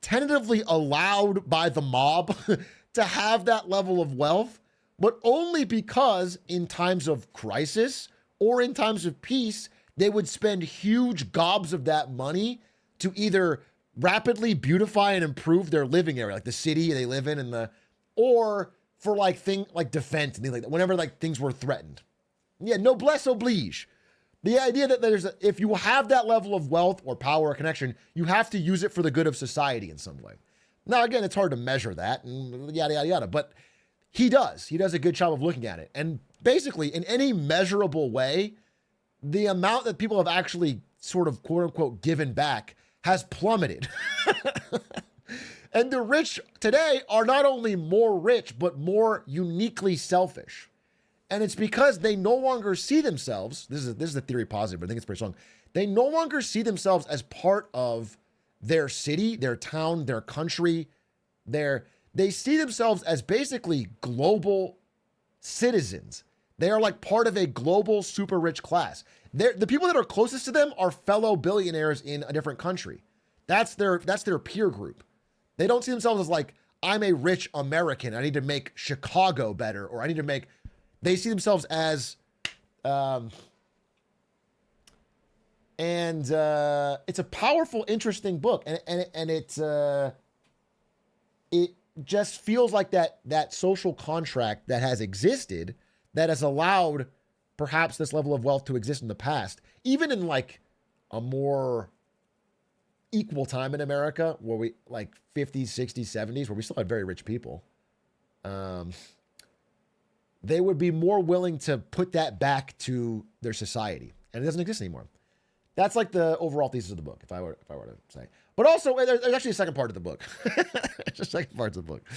tentatively allowed by the mob to have that level of wealth, but only because in times of crisis or in times of peace, they would spend huge gobs of that money to either rapidly beautify and improve their living area, like the city they live in, or for like defense and things like that, whenever like things were threatened. Yeah, noblesse oblige. The idea that if you have that level of wealth or power or connection, you have to use it for the good of society in some way. Now, again, it's hard to measure that and yada, yada, yada, but he does. He does a good job of looking at it. And basically, in any measurable way, the amount that people have actually sort of quote unquote given back has plummeted. And the rich today are not only more rich, but more uniquely selfish. And it's because they no longer see themselves, this is the theory positive, but I think it's pretty strong. They no longer see themselves as part of their city, their town, their country. They see themselves as basically global citizens. They are like part of a global super rich class. The people that are closest to them are fellow billionaires in a different country. That's their peer group. They don't see themselves as like, I'm a rich American. I need to make Chicago better, or they see themselves as, it's a powerful, interesting book. And it just feels like that social contract that has existed, that has allowed perhaps this level of wealth to exist in the past, even in like a more equal time in America, where we like 50s, 60s, 70s, where we still had very rich people. They would be more willing to put that back to their society, and it doesn't exist anymore. That's like the overall thesis of the book, if I were to say. But also, there's actually a second part of the book. There's a second part of the book.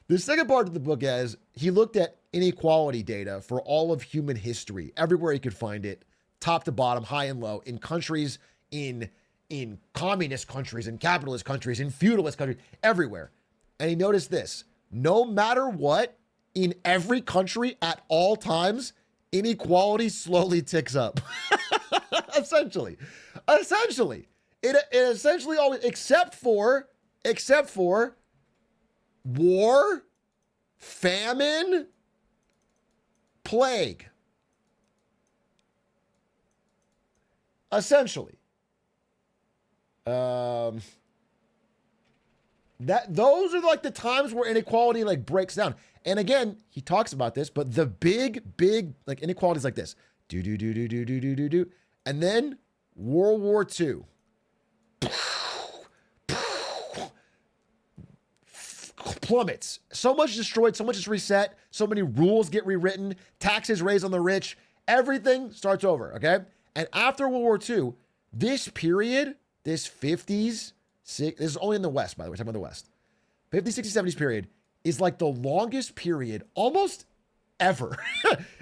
The second part of the book is he looked at inequality data for all of human history, everywhere he could find it, top to bottom, high and low, in countries, in communist countries, in capitalist countries, in feudalist countries, everywhere. And he noticed this: no matter what, in every country at all times, inequality slowly ticks up. Essentially, it essentially always, except for war, famine, plague. Essentially, those are like the times where inequality like breaks down. And again, he talks about this, but the big like inequalities like this, do, and then World War II, plummets. So much destroyed, so much is reset, so many rules get rewritten, taxes raised on the rich, everything starts over, okay? And after World War II, this period, this 50s, this is only in the West, by the way, we're talking about the West. 50s, 60s, 70s period is like the longest period almost ever,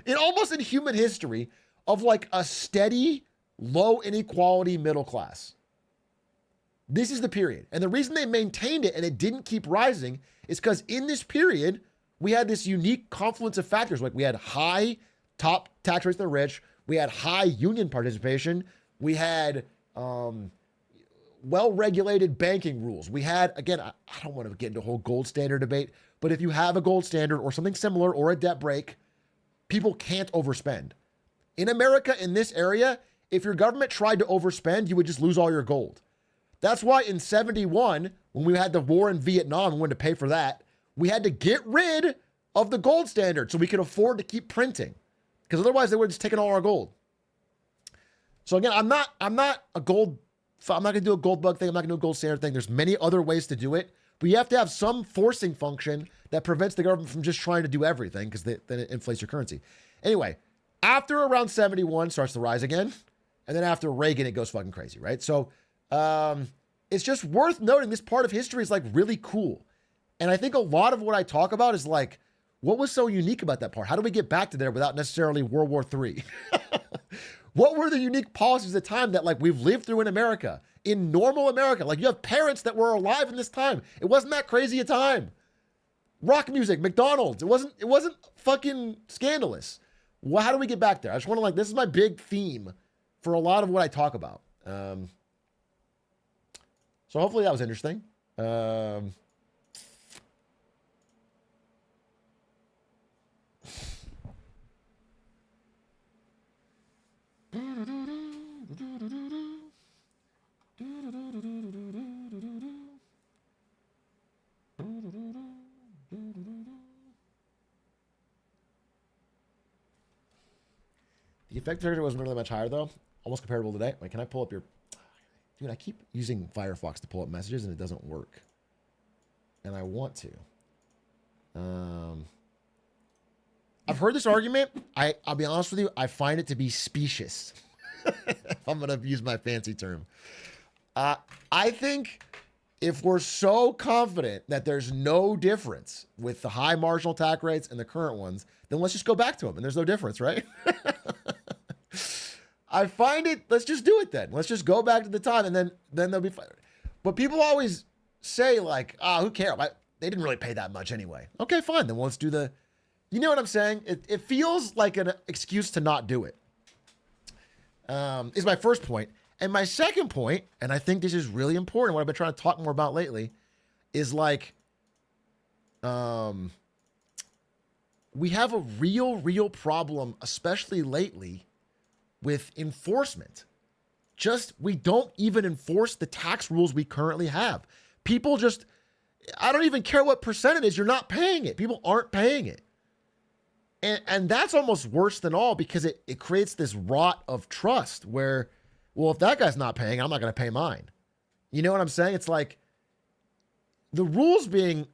in human history, of like a steady, low inequality middle class. This is the period. And the reason they maintained it and it didn't keep rising is because in this period, we had this unique confluence of factors. Like we had high top tax rates for the rich. We had high union participation. We had well-regulated banking rules. We had, again, I don't want to get into a whole gold standard debate, but if you have a gold standard or something similar or a debt break, people can't overspend. In America, in this area, if your government tried to overspend, you would just lose all your gold. That's why in 71, when we had the war in Vietnam and wanted to pay for that, we had to get rid of the gold standard so we could afford to keep printing. Because otherwise they would have just taken all our gold. So again, I'm not going to do a gold bug thing. I'm not going to do a gold standard thing. There's many other ways to do it, but you have to have some forcing function that prevents the government from just trying to do everything because then it inflates your currency. Anyway, after around 71 starts to rise again. And then after Reagan, it goes fucking crazy, right? So it's just worth noting this part of history is like really cool. And I think a lot of what I talk about is like, what was so unique about that part? How do we get back to there without necessarily World War III? What were the unique policies at the time that like we've lived through in America, in normal America? Like you have parents that were alive in this time. It wasn't that crazy a time. Rock music, McDonald's. It wasn't fucking scandalous. Well, how do we get back there? I just want to like, this is my big theme for a lot of what I talk about. So hopefully that was interesting. The effective factor wasn't really much higher though. Almost comparable today. Wait, can I pull up your... Dude, I keep using Firefox to pull up messages and it doesn't work. And I want to. I've heard this argument. I'll be honest with you. I find it to be specious. If I'm going to use my fancy term. I think if we're so confident that there's no difference with the high marginal tax rates and the current ones, then let's just go back to them and there's no difference, right? I find it, let's just do it then. Let's just go back to the time and then they'll be fine. But people always say like, who cares? They didn't really pay that much anyway. Okay, fine. Then let's do the, you know what I'm saying? It feels like an excuse to not do it. Is my first point. And my second point, and I think this is really important, what I've been trying to talk more about lately, is like, we have a real problem, especially lately, with enforcement. We don't even enforce the tax rules we currently have. People just, I don't even care what percent it is, you're not paying it. People aren't paying it. And that's almost worse than all because it creates this rot of trust where, well, if that guy's not paying, I'm not going to pay mine. You know what I'm saying? It's like the rules being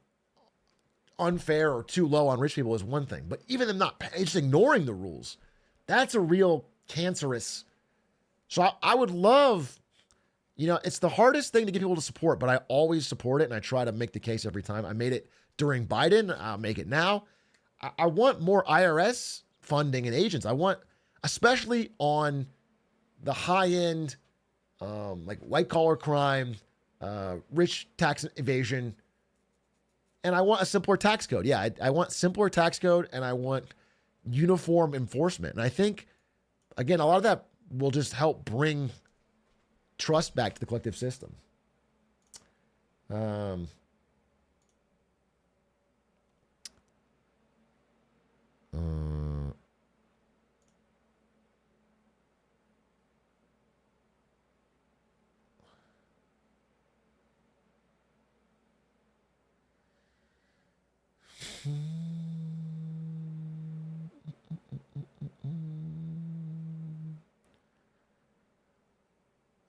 unfair or too low on rich people is one thing, but even them not paying, just ignoring the rules, that's a real cancerous. So I would love, it's the hardest thing to get people to support, but I always support it and I try to make the case every time. I made it during Biden. I'll make it now. I want more IRS funding and agents. I want, especially on the high end, like white collar crime, rich tax evasion. And I want a simpler tax code. Yeah, I want simpler tax code and I want uniform enforcement. And I think, again, a lot of that will just help bring trust back to the collective system.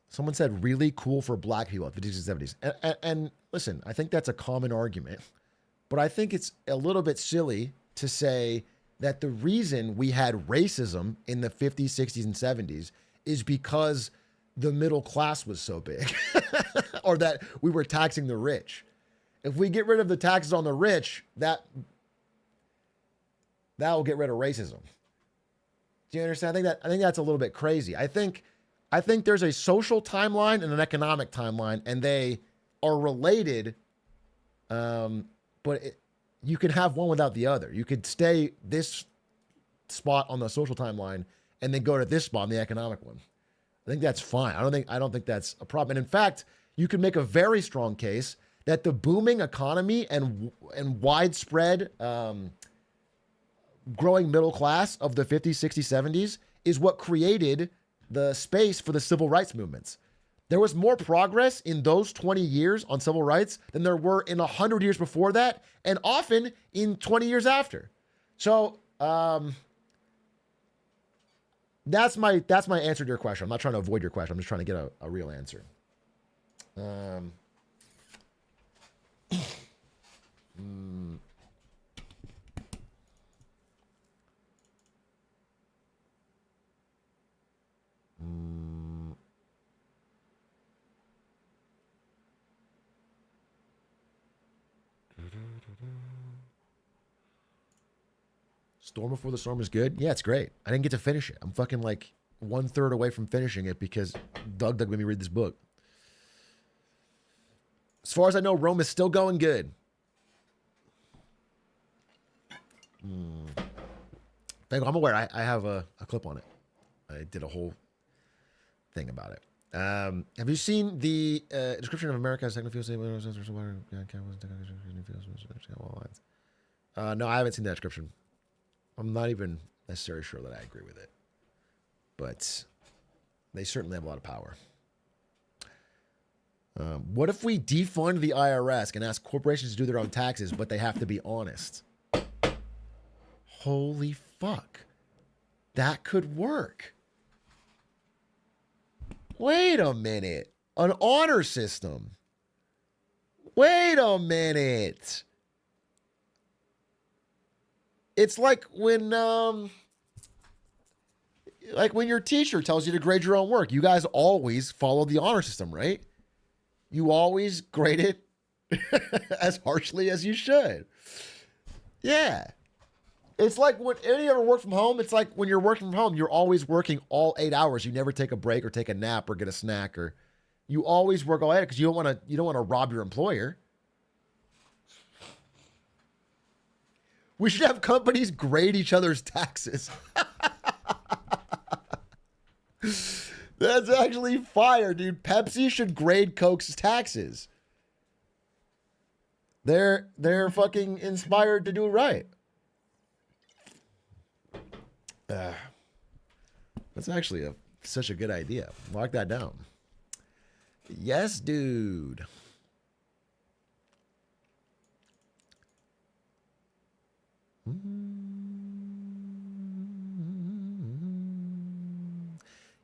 Someone said really cool for black people at 50s and 70s. And listen, I think that's a common argument. But I think it's a little bit silly to say that the reason we had racism in the 50s, 60s, and 70s is because the middle class was so big or that we were taxing the rich. If we get rid of the taxes on the rich, that will get rid of racism. Do you understand? I think that's a little bit crazy. I think there's a social timeline and an economic timeline, and they are related. But you can have one without the other. You could stay this spot on the social timeline and then go to this spot on the economic one. I think that's fine. I don't think that's a problem. And in fact, you could make a very strong case that the booming economy and widespread growing middle class of the 50s, 60s, 70s is what created the space for the civil rights movements. There was more progress in those 20 years on civil rights than there were in 100 years before that, and often in 20 years after. So that's my answer to your question. I'm not trying to avoid your question. I'm just trying to get a real answer. Storm Before the Storm is good. Yeah, it's great. I didn't get to finish it. I'm fucking like 1/3 away from finishing it because Doug made me read this book. As far as I know, Rome is still going good. I'm aware. I have a clip on it. I did a whole thing about it. Have you seen the description of America as technical fuel? No, I haven't seen that description. I'm not even necessarily sure that I agree with it. But they certainly have a lot of power. What if we defund the IRS and ask corporations to do their own taxes, but they have to be honest? Holy fuck. That could work. Wait a minute. An honor system. Wait a minute. It's like when your teacher tells you to grade your own work. You guys always follow the honor system, right? You always grade it as harshly as you should. Yeah. It's like when any ever work from home, it's like when you're working from home, you're always working all 8 hours. You never take a break or take a nap or get a snack, or you always work all 8 because you don't want to rob your employer. We should have companies grade each other's taxes. That's actually fire, dude. Pepsi should grade Coke's taxes. They're fucking inspired to do it right. That's actually such a good idea. Lock that down. Yes, dude.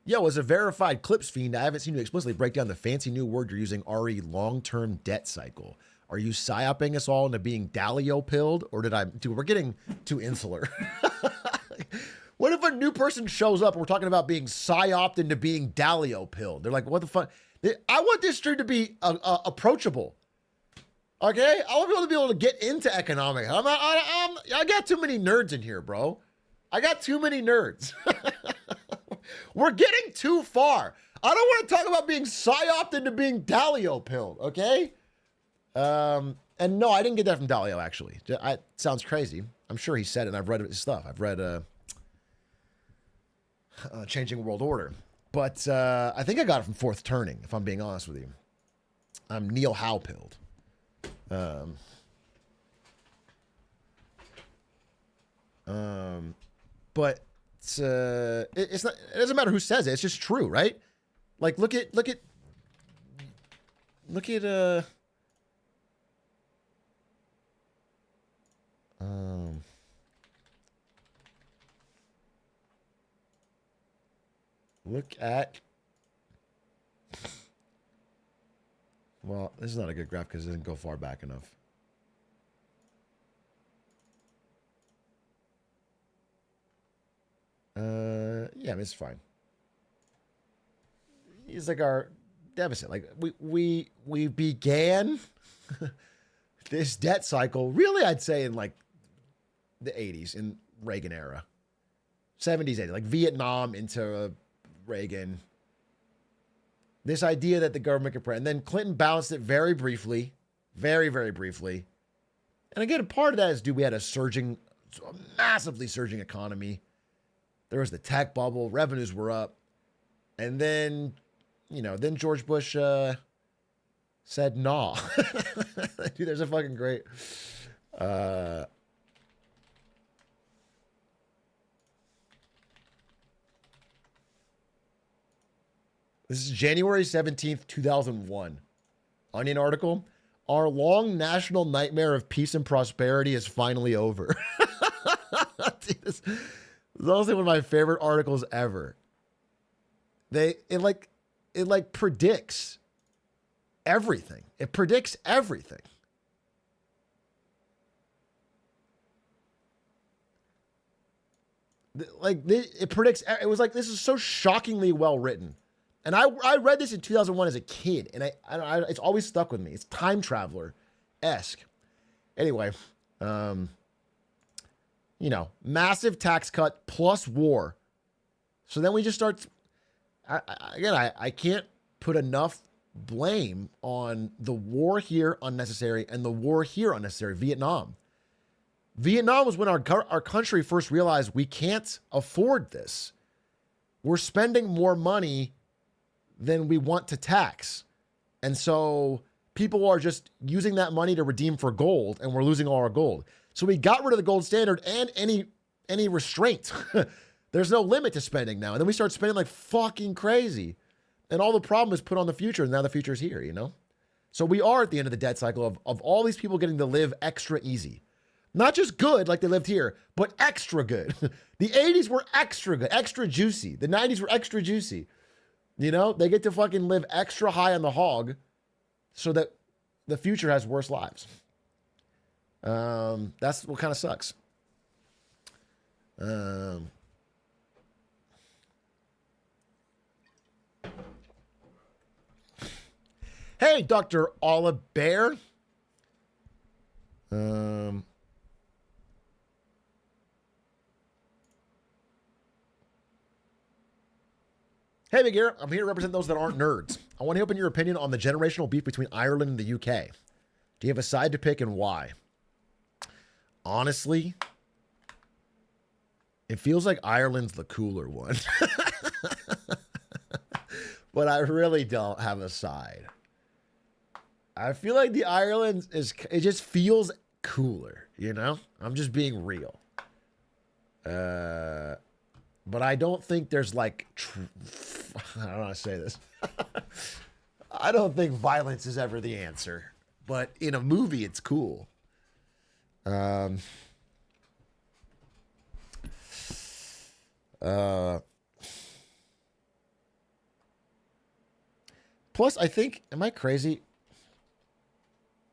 Yo, as a verified clips fiend, I haven't seen you explicitly break down the fancy new word you're using, RE, long-term debt cycle. Are you psyoping us all into being Dalio-pilled, or dude, we're getting too insular. What if a new person shows up and we're talking about being psyoped into being Dalio-pilled? They're like, what the fuck? I want this stream to be approachable. Okay? I want people to be able to get into economics. I got too many nerds in here, bro. I got too many nerds. We're getting too far. I don't want to talk about being psyoped into being Dalio-pilled, okay? And no, I didn't get that from Dalio, actually. It sounds crazy. I'm sure he said it, and I've read his stuff. I've read Changing World Order. But I think I got it from Fourth Turning, if I'm being honest with you. I'm Neil Howe-pilled. But it's not. It doesn't matter who says it. It's just true, right? Like look at well, this is not a good graph because it doesn't go far back enough. Yeah, I mean, it's fine. He's like our deficit. Like we began this debt cycle. Really, I'd say in like the 80s, in Reagan era, 70s, 80s, like Vietnam into Reagan. This idea that the government could print, and then Clinton balanced it very briefly, very, very briefly. And again, a part of that is, we had a massively surging economy. There was the tech bubble, revenues were up. And then, then George Bush said, nah. Dude, there's a fucking great. This is January 17th, 2001. Onion article. Our long national nightmare of peace and prosperity is finally over. Dude, this is honestly one of my favorite articles ever. It predicts everything. It predicts everything. It predicts. It was like, this is so shockingly well written. And I read this in 2001 as a kid, and I it's always stuck with me. It's time traveler-esque. Anyway, massive tax cut plus war. So then we just start. I can't put enough blame on the war here unnecessary and the war here unnecessary. Vietnam was when our country first realized we can't afford this. We're spending more money than we want to tax. And so people are just using that money to redeem for gold, and we're losing all our gold. So we got rid of the gold standard and any restraint. There's no limit to spending now. And then we start spending like fucking crazy. And all the problem is put on the future, and now the future is here, So we are at the end of the debt cycle of all these people getting to live extra easy. Not just good like they lived here, but extra good. The 80s were extra good, extra juicy. The 90s were extra juicy. They get to fucking live extra high on the hog so that the future has worse lives. That's what kind of sucks. Hey, Dr. Oliver. Hey, Big Ear, I'm here to represent those that aren't nerds. I want to open your opinion on the generational beef between Ireland and the UK. Do you have a side to pick and why? Honestly, it feels like Ireland's the cooler one. But I really don't have a side. I feel like the Ireland it just feels cooler, I'm just being real. But I don't think there's like, I don't know how to say this. I don't think violence is ever the answer. But in a movie, it's cool. Plus, I think, am I crazy?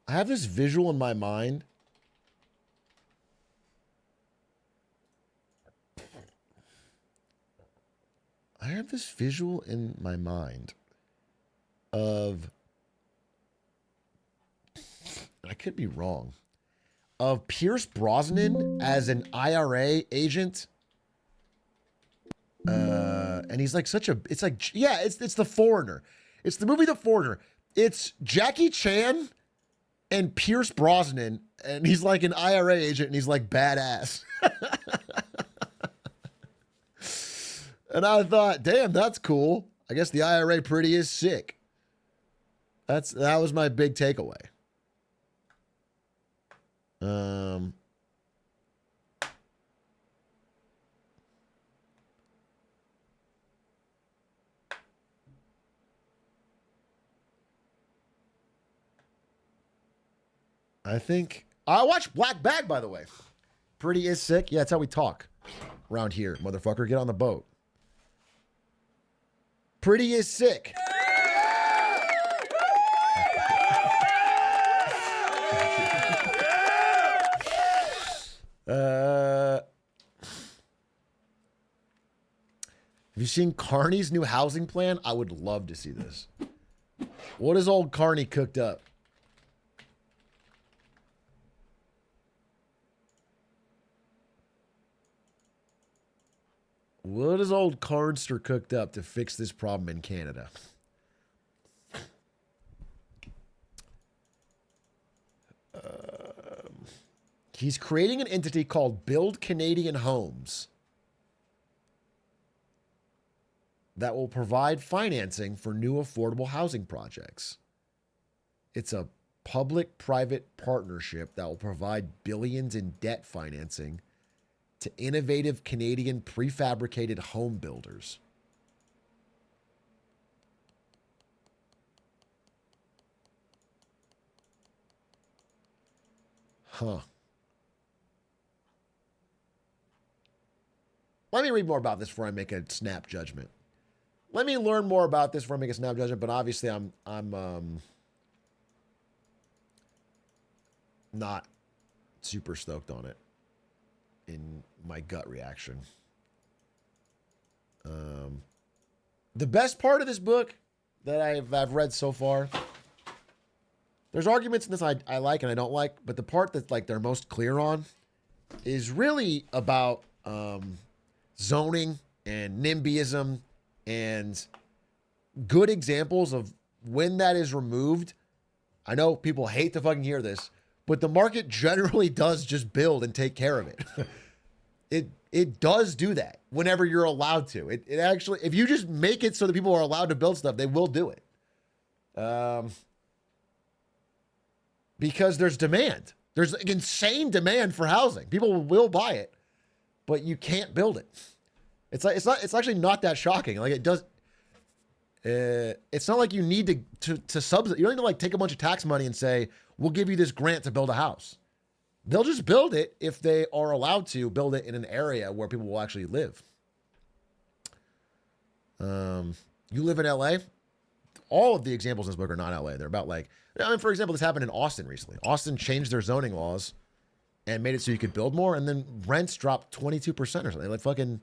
I have this visual in my mind. I have this visual in my mind of, I could be wrong, of Pierce Brosnan as an IRA agent. And he's like it's The Foreigner. It's the movie The Foreigner. It's Jackie Chan and Pierce Brosnan, and he's like an IRA agent, and he's like badass. And I thought, damn, that's cool. I guess the IRA pretty is sick. That was my big takeaway. I think I watched Black Bag, by the way. Pretty is sick. Yeah, that's how we talk around here, motherfucker. Get on the boat. Pretty is sick. Have you seen Carney's new housing plan? I would love to see this. What has old Carney cooked up? What has old Carnster cooked up to fix this problem in Canada? He's creating an entity called Build Canadian Homes that will provide financing for new affordable housing projects. It's a public-private partnership that will provide billions in debt financing to innovative Canadian prefabricated home builders. Huh. Let me read more about this before I make a snap judgment. Let me learn more about this before I make a snap judgment, but obviously I'm not super stoked on it in my gut reaction. The best part of this book that I've read so far, there's arguments in this I like and I don't like, but the part that like they're most clear on is really about zoning and NIMBYism and good examples of when that is removed. I know people hate to fucking hear this, but the market generally does just build and take care of it. It does do that whenever you're allowed to. It actually, if you just make it so that people are allowed to build stuff, they will do it. Because there's demand. There's an insane demand for housing. People will buy it, but you can't build it. It's actually not that shocking. Like it does. It's not like you need to subsidize. You don't need to like take a bunch of tax money and say, we'll give you this grant to build a house. They'll just build it if they are allowed to build it in an area where people will actually live. You live in LA? All of the examples in this book are not LA. They're about like, I mean, for example, this happened in Austin recently. Austin changed their zoning laws and made it so you could build more, and then rents dropped 22% or something. Like fucking,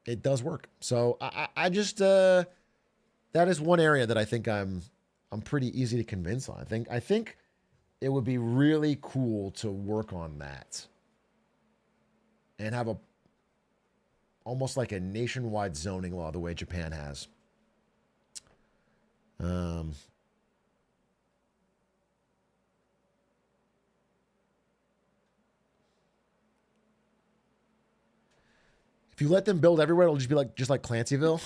it does work. So I just that is one area that I think I'm pretty easy to convince on. I think it would be really cool to work on that and have almost like a nationwide zoning law the way Japan has. If you let them build everywhere, it'll just be like Clancyville.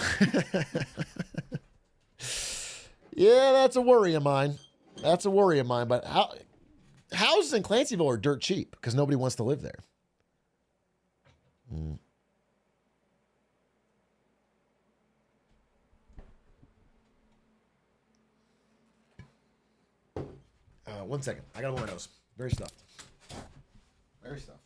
Yeah, that's a worry of mine. But houses in Clancyville are dirt cheap because nobody wants to live there. One second. I gotta blow my nose. Very stuffed. Very stuffed.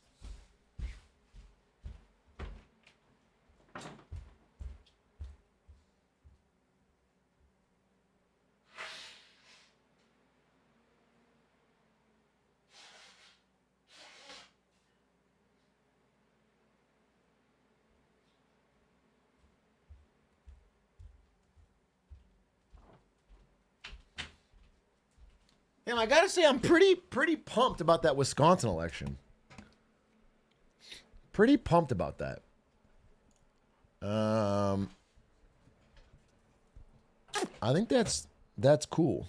Damn, I gotta say, I'm pretty pumped about that Wisconsin election. Pretty pumped about that. I think that's cool.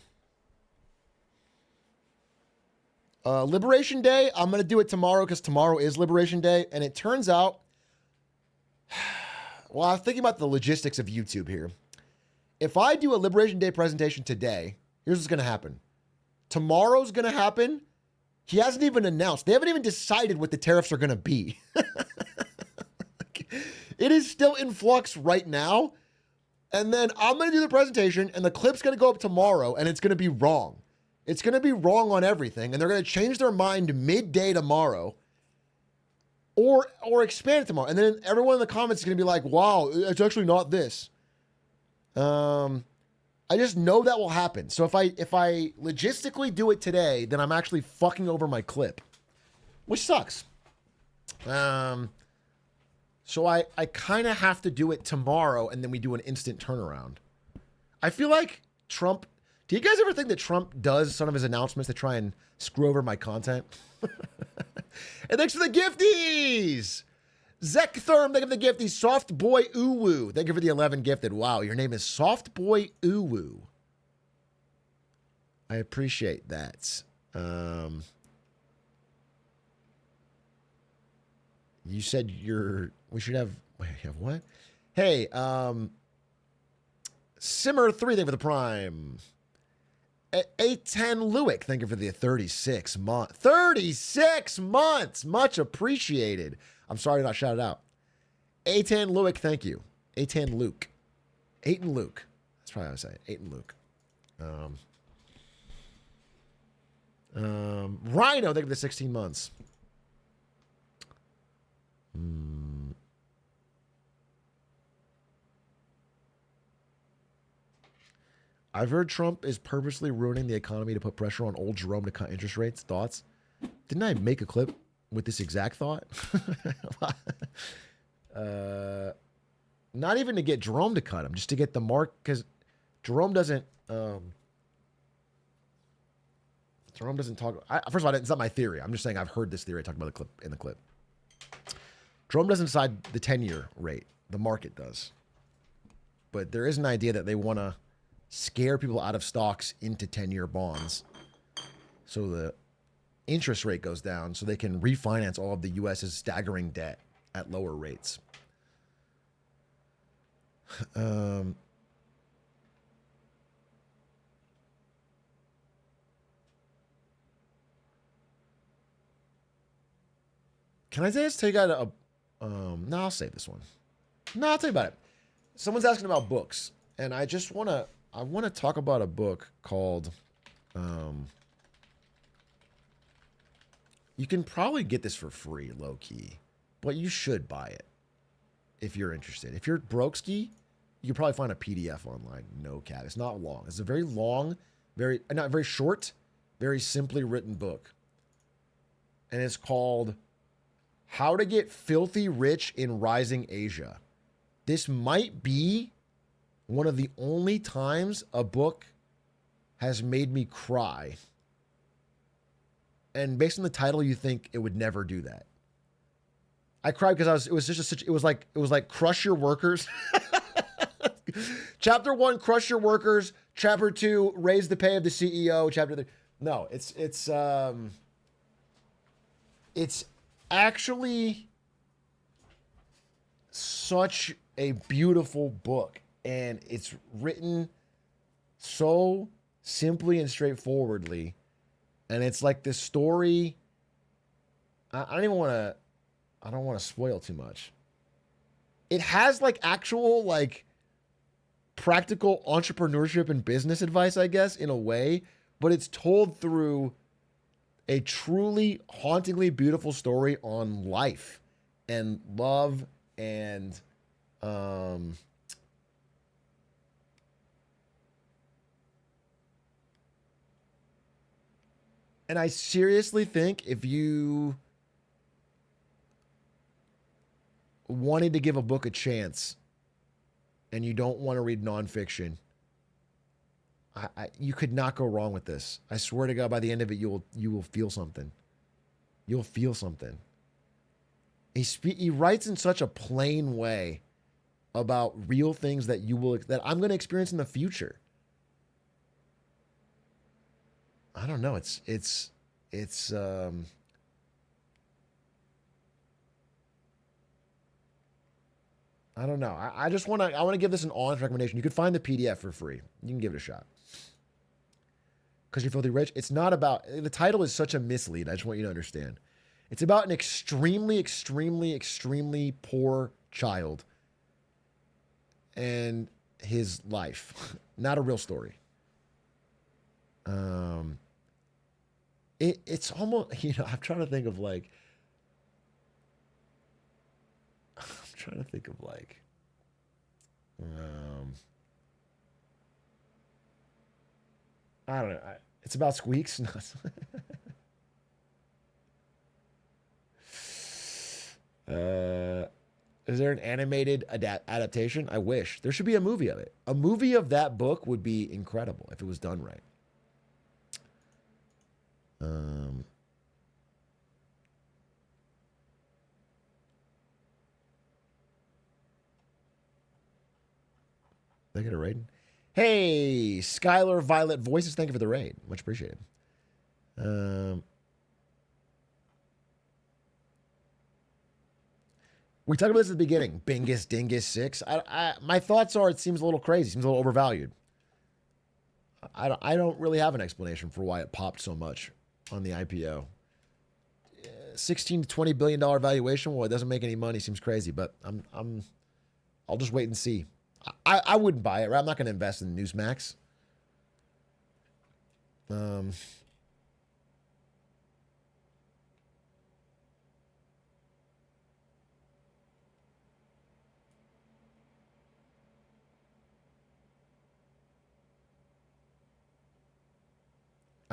Liberation Day, I'm gonna do it tomorrow because tomorrow is Liberation Day, and it turns out, well, I'm thinking about the logistics of YouTube here. If I do a Liberation Day presentation today, here's what's gonna happen. Tomorrow's going to happen. He hasn't even announced. They haven't even decided what the tariffs are going to be. It is still in flux right now. And then I'm going to do the presentation and the clip's going to go up tomorrow and it's going to be wrong. It's going to be wrong on everything. And they're going to change their mind midday tomorrow or expand it tomorrow. And then everyone in the comments is going to be like, wow, it's actually not this. I just know that will happen. So if I logistically do it today, then I'm actually fucking over my clip, which sucks. So I kind of have to do it tomorrow, and then we do an instant turnaround. I feel like Trump. Do you guys ever think that Trump does some of his announcements to try and screw over my content? And thanks for the gifties! Zektherm, thank you for the gifties. Soft Boy Uwu, thank you for the 11 gifted. Wow, your name is Soft Boy Uwu. I appreciate that. You said we should have, wait, have what? Hey, Simmer3, thank you for the prime. 810 Lewick, thank you for the 36 months. 36 months! Much appreciated. I'm sorry not shouted out. 810 Lewick, thank you. 810 Luke. 8 and Luke. That's probably how I say it. 8 and Luke. Rhino, thank you for the 16 months. I've heard Trump is purposely ruining the economy to put pressure on old Jerome to cut interest rates. Thoughts? Didn't I make a clip with this exact thought? Not even to get Jerome to cut him, just to get the mark, because Jerome doesn't talk. First of all, it's not my theory. I'm just saying I've heard this theory. I talked about in the clip. Jerome doesn't decide the 10-year rate. The market does. But there is an idea that they want to scare people out of stocks into 10-year bonds so the interest rate goes down so they can refinance all of the U.S.'s staggering debt at lower rates. Can I just take out a... no, I'll save this one. No, I'll tell you about it. Someone's asking about books, and I just want to... I want to talk about a book called... you can probably get this for free, low-key, but you should buy it if you're interested. If you're broke-ski, you can probably find a PDF online. No cap. It's not long. It's a very long, not very short, very simply written book. And it's called How to Get Filthy Rich in Rising Asia. This might be one of the only times a book has made me cry. And based on the title, you think it would never do that. I cried because it was like crush your workers. Chapter 1, crush your workers. Chapter 2, raise the pay of the CEO. Chapter 3, no, it's actually such a beautiful book, and it's written so simply and straightforwardly. And it's like this story. I don't want to spoil too much. It has like actual like practical entrepreneurship and business advice, I guess, in a way, but it's told through a truly hauntingly beautiful story on life and love and and I seriously think if you wanted to give a book a chance and you don't want to read nonfiction, you could not go wrong with this. I swear to God, by the end of it, you will feel something. You'll feel something. He writes in such a plain way about real things that I'm going to experience in the future. I don't know. It's I don't know. I want to give this an honest recommendation. You could find the PDF for free. You can give it a shot. Because You're Filthy Rich. It's not about, the title is such a mislead. I just want you to understand. It's about an extremely, extremely, extremely poor child and his life. Not a real story. It's almost, I'm trying to think of like, I don't know. It's about squeaks. uh, is there an animated adaptation? I wish. There should be a movie of it. A movie of that book would be incredible if it was done right. They get a raid. Hey, Skylar Violet Voices, thank you for the raid. Much appreciated. We talked about this at the beginning. Bingus Dingus 6. My thoughts are it seems a little crazy. Seems a little overvalued. I don't really have an explanation for why it popped so much on the IPO. 16 to 20 billion dollar valuation. Well, it doesn't make any money. Seems crazy, but I'll just wait and see. I wouldn't buy it, right? I'm not going to invest in Newsmax. I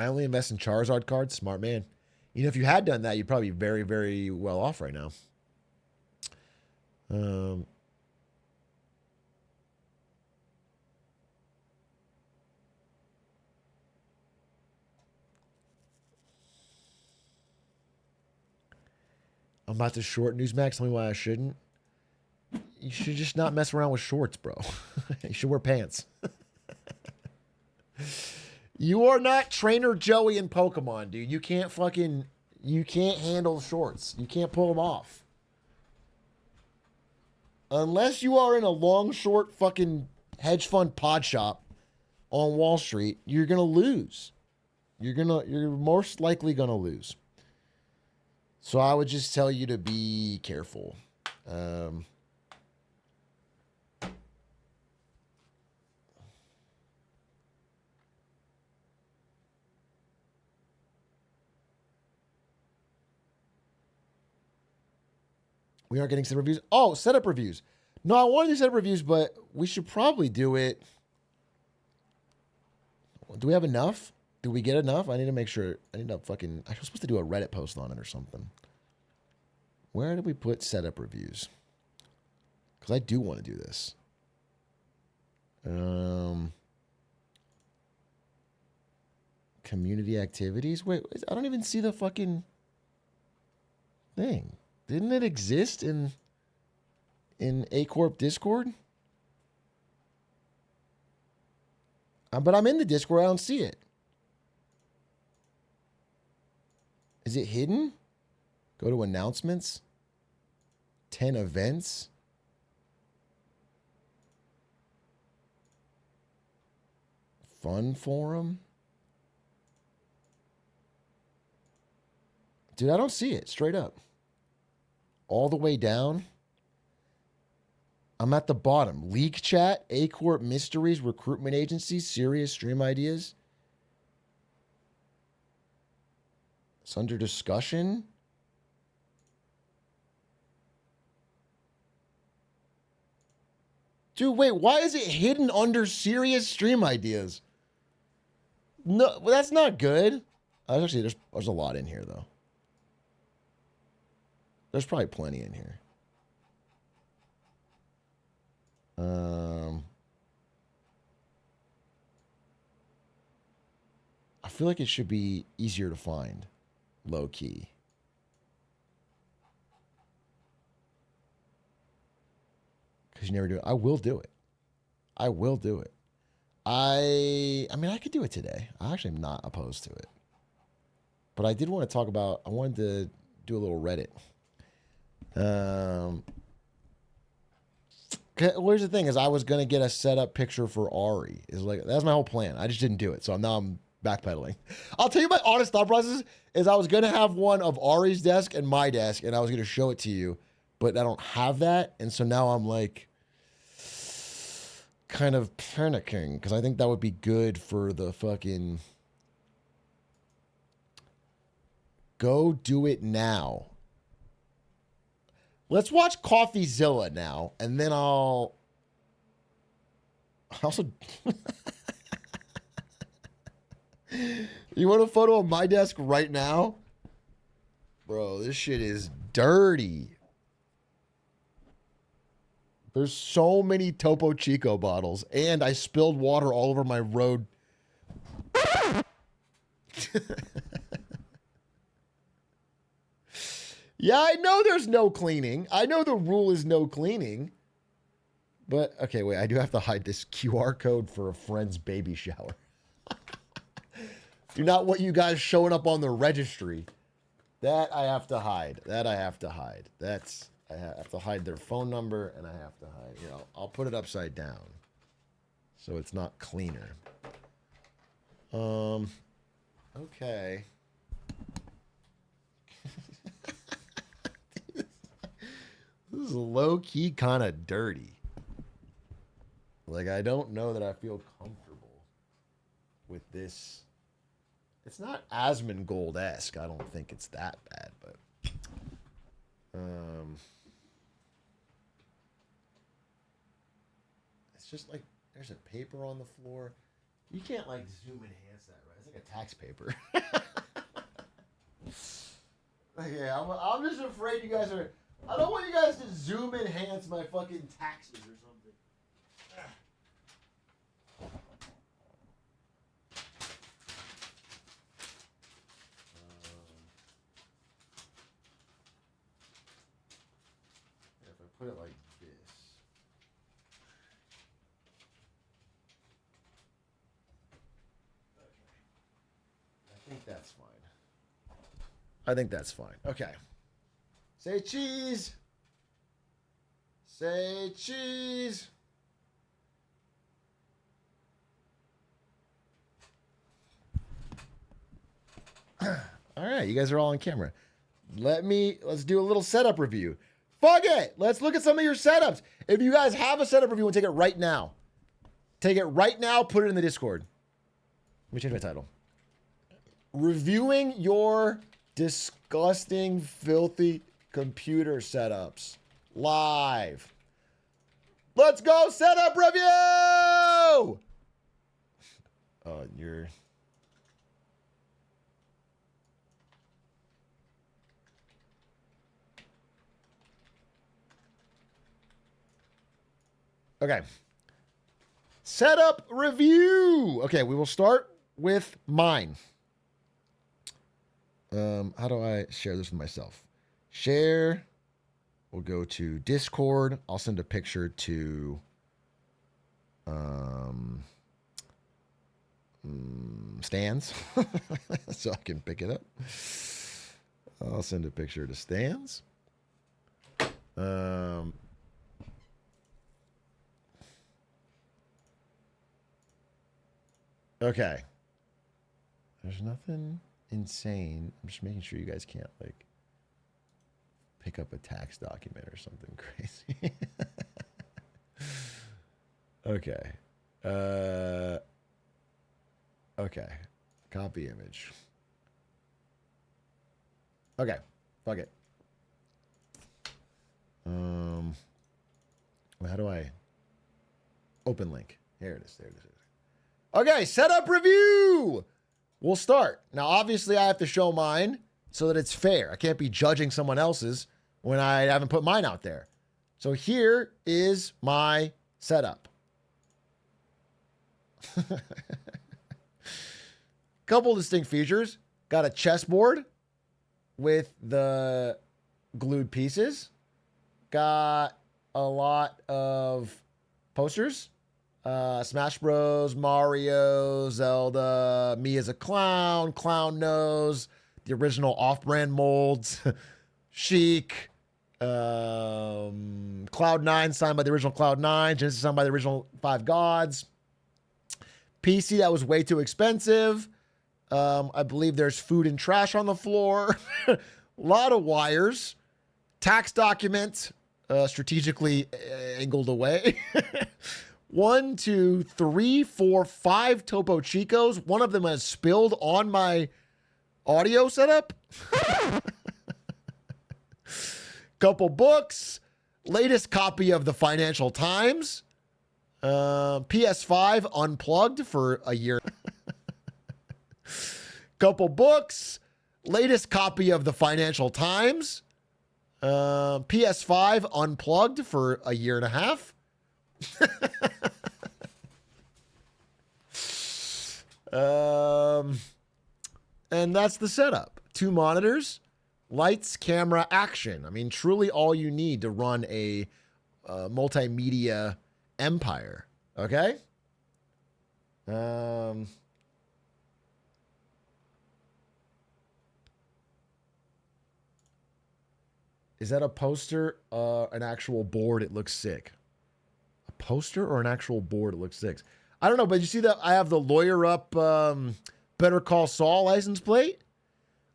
only invest in Charizard cards. Smart man. You know, if you had done that, you'd probably be very, very well off right now. I'm about to short Newsmax. Tell me why I shouldn't. You should just not mess around with shorts, bro. You should wear pants. You are not Trainer Joey in Pokemon, dude. You can't handle shorts. You can't pull them off. Unless you are in a long short fucking hedge fund pod shop on Wall Street, you're going to lose. You're most likely going to lose. So I would just tell you to be careful. We aren't getting setup reviews. Oh, setup reviews. No, I want to do setup reviews, but we should probably do it. Do we have enough? Do we get enough? I need to make sure. I was supposed to do a Reddit post on it or something. Where did we put setup reviews? Because I do want to do this. Community activities. Wait, I don't even see the fucking thing. Didn't it exist in A Corp Discord? But I'm in the Discord. I don't see it. Is it hidden? Go to announcements. 10 events. Fun forum. Dude, I don't see it. Straight up. All the way down. I'm at the bottom. League chat, A Corp Mysteries, recruitment agency, serious stream ideas. It's under discussion. Dude, wait, why is it hidden under serious stream ideas? No, that's not good. Actually, there's a lot in here, though. There's probably plenty in here. I feel like it should be easier to find, low key. Because you never do it. I will do it. I will do it. I mean, I could do it today. I actually am not opposed to it. But I did want to talk about, I wanted to do a little Reddit. Here's the thing: is I was gonna get a setup picture for Ari. That's my whole plan. I just didn't do it, so now I'm backpedaling. I'll tell you my honest thought process is I was gonna have one of Ari's desk and my desk, and I was gonna show it to you, but I don't have that, and so now I'm like kind of panicking because I think that would be good for the fucking go do it now. Let's watch CoffeeZilla now, and then I'll also. You want a photo of my desk right now? Bro, this shit is dirty. There's so many Topo Chico bottles, and I spilled water all over my road. Yeah, I know there's no cleaning. I know the rule is no cleaning. But, okay, wait, I do have to hide this QR code for a friend's baby shower. Do not want you guys showing up on the registry. That I have to hide. That I have to hide. That's, I have to hide their phone number, and I have to hide, you know, I'll put it upside down so it's not cleaner. Okay. This is low-key kind of dirty. Like, I don't know that I feel comfortable with this. It's not Asmongold-esque. I don't think it's that bad, but... it's just like, there's a paper on the floor. You can't, like, zoom enhance that, right? It's like a tax paper. Okay, I'm just afraid you guys are... I don't want you guys to zoom enhance my fucking taxes or something. If I put it like this. Okay. I think that's fine. I think that's fine. Okay. Say cheese. Say cheese. All right, you guys are all on camera. Let's do a little setup review. Fuck it. Let's look at some of your setups. If you guys have a setup review, we'll take it right now. Take it right now, put it in the Discord. Let me change my title. Reviewing your disgusting, filthy computer setups live. Let's go setup review. Oh, you're okay. Setup review. Okay, we will start with mine. How do I share this with myself? Share. We'll go to Discord. I'll send a picture to Stans so I can pick it up. I'll send a picture to Stans. Okay. There's nothing insane. I'm just making sure you guys can't, like, pick up a tax document or something crazy. Okay. Okay. Copy image. Okay. Fuck it. How do I open link? Here it is. There it is. Okay, setup review. We'll start. Now, obviously, I have to show mine so that it's fair. I can't be judging someone else's when I haven't put mine out there. So here is my setup. Couple distinct features. Got a chessboard with the glued pieces. Got a lot of posters. Smash Bros, Mario, Zelda, me as a clown, Clown Nose, the original off-brand molds, Chic, Cloud9 signed by the original Cloud9, Genesis signed by the original Five Gods, PC that was way too expensive. I believe there's food and trash on the floor. A lot of wires. Tax document, strategically angled away. 1, 2, 3, 4, 5 Topo Chicos. One of them has spilled on my audio setup. Couple books. Latest copy of the Financial Times. PS5 unplugged for a year. Couple books. Latest copy of the Financial Times. PS5 unplugged for a year and a half. And that's the setup. 2 monitors, lights, camera, action. I mean, truly all you need to run a multimedia empire. Okay? Is that a poster? An actual board? It looks sick. A poster or an actual board? It looks sick. I don't know, but you see that I have the Lawyer Up Better Call Saul license plate.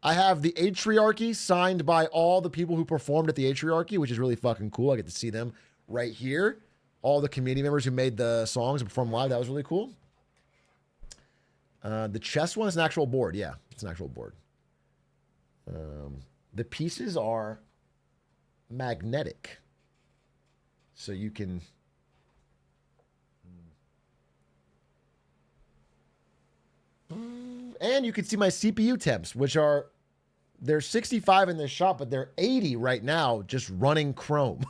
I have the Atriarchy signed by all the people who performed at the Atriarchy, which is really fucking cool. I get to see them right here. All the community members who made the songs and performed live. That was really cool. The chess one is an actual board. Yeah, it's an actual board. The pieces are magnetic. So you can... And you can see my CPU temps, which are, they're 65 in this shop, but they're 80 right now, just running Chrome.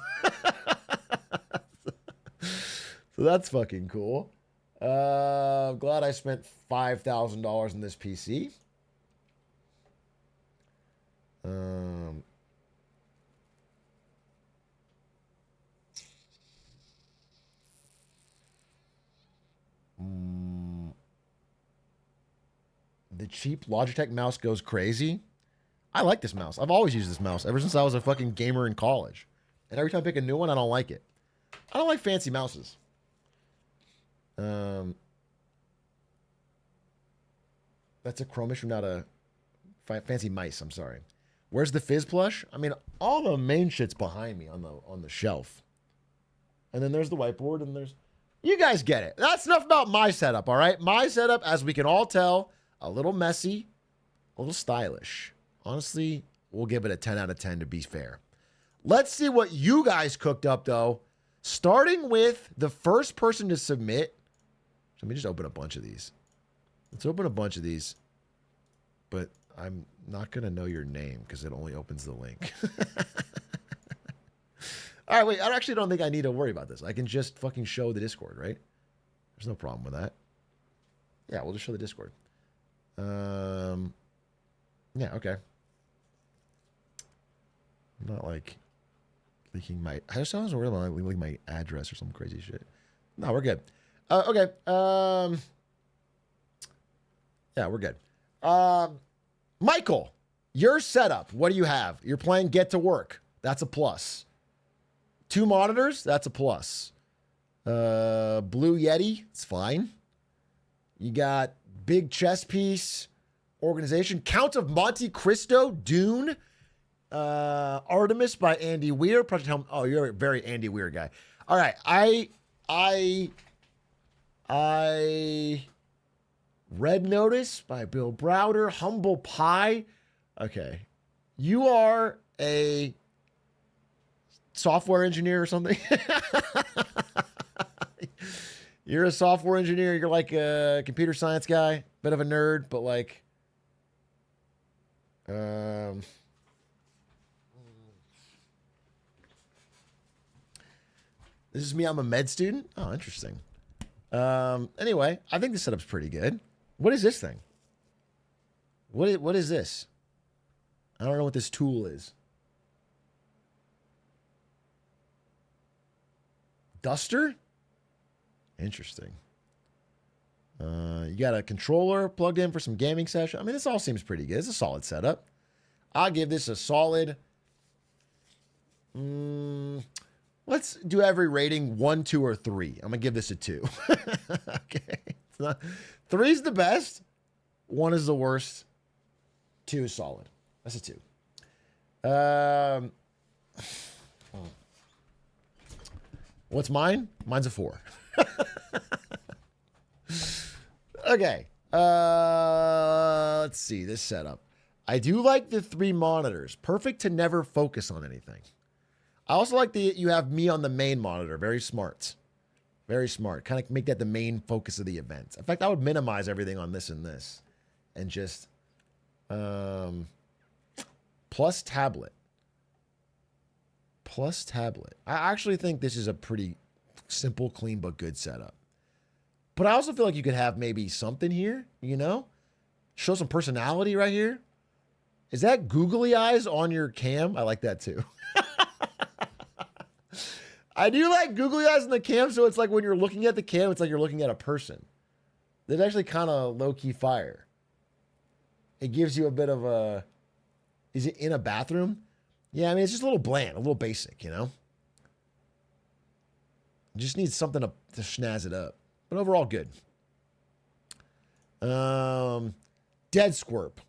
So that's fucking cool. Glad I spent $5,000 in this PC. The cheap Logitech mouse goes crazy. I like this mouse. I've always used this mouse ever since I was a fucking gamer in college. And every time I pick a new one, I don't like it. I don't like fancy mouses. That's a Chrome issue, not a fancy mice. I'm sorry. Where's the Fizz plush? I mean, all the main shit's behind me on the shelf. And then there's the whiteboard, and there's... You guys get it. That's enough about my setup, all right? My setup, as we can all tell, a little messy, a little stylish. Honestly, we'll give it a 10 out of 10 to be fair. Let's see what you guys cooked up, though. Starting with the first person to submit. Let me just open a bunch of these. Let's open a bunch of these. But I'm not going to know your name because it only opens the link. All right, wait. I actually don't think I need to worry about this. I can just fucking show the Discord, right? There's no problem with that. Yeah, we'll just show the Discord. Yeah, okay. I'm not like leaking my... I just was worried about leaking my address or some crazy shit. No, we're good. Okay. Yeah, we're good. Michael, your setup. What do you have? You're playing Get to Work. That's a plus. 2 monitors. That's a plus. Blue Yeti. It's fine. You got big chess piece. Organization. Count of Monte Cristo. Dune. Artemis by Andy Weir. Project Helm. Oh, you're a very Andy Weir guy. All right. Red Notice by Bill Browder. Humble Pie. Okay. You are a software engineer or something. You're a software engineer. You're like a computer science guy. Bit of a nerd, but like... This is me. I'm a med student. Oh, interesting. Anyway, I think the setup's pretty good. What is this thing? What is this? I don't know what this tool is. Duster? Interesting. You got a controller plugged in for some gaming session. I mean, this all seems pretty good. It's a solid setup. I'll give this a solid... let's do every rating 1, 2, or 3. I'm going to give this a 2. Okay. It's not, 3 is the best. 1 is the worst. 2 is solid. That's a 2. What's mine? Mine's a 4. Okay. Let's see this setup. I do like the 3 monitors. Perfect to never focus on anything. I also like that you have me on the main monitor. Very smart. Very smart. Kind of make that the main focus of the event. In fact, I would minimize everything on this and this and just plus tablet. Plus tablet. I actually think this is a pretty simple, clean, but good setup. But I also feel like you could have maybe something here, you know? Show some personality right here. Is that googly eyes on your cam? I like that too. I do like googly eyes in the cam, so it's like when you're looking at the cam, it's like you're looking at a person. That's actually kind of low-key fire. It gives you a bit of a... Is it in a bathroom? Yeah, I mean, it's just a little bland, a little basic, you know? Just needs something to snazz it up. But overall, good. Dead squirp.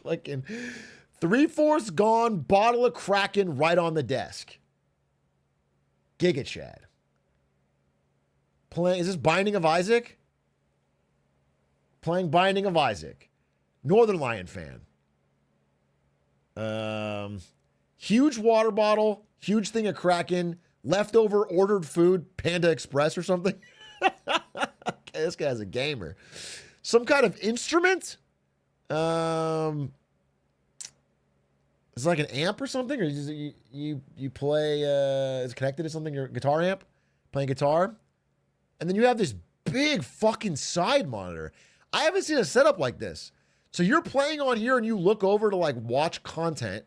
Fucking 3/4 gone, bottle of Kraken right on the desk. Giga Chad. Is this Binding of Isaac? Playing Binding of Isaac. Northern Lion fan. Huge water bottle, huge thing of Kraken, leftover ordered food, Panda Express or something. Okay, this guy's a gamer. Some kind of instrument? It's like an amp or something, or you play, it's connected to something, your guitar amp, playing guitar. And then you have this big fucking side monitor. I haven't seen a setup like this. So you're playing on here and you look over to like watch content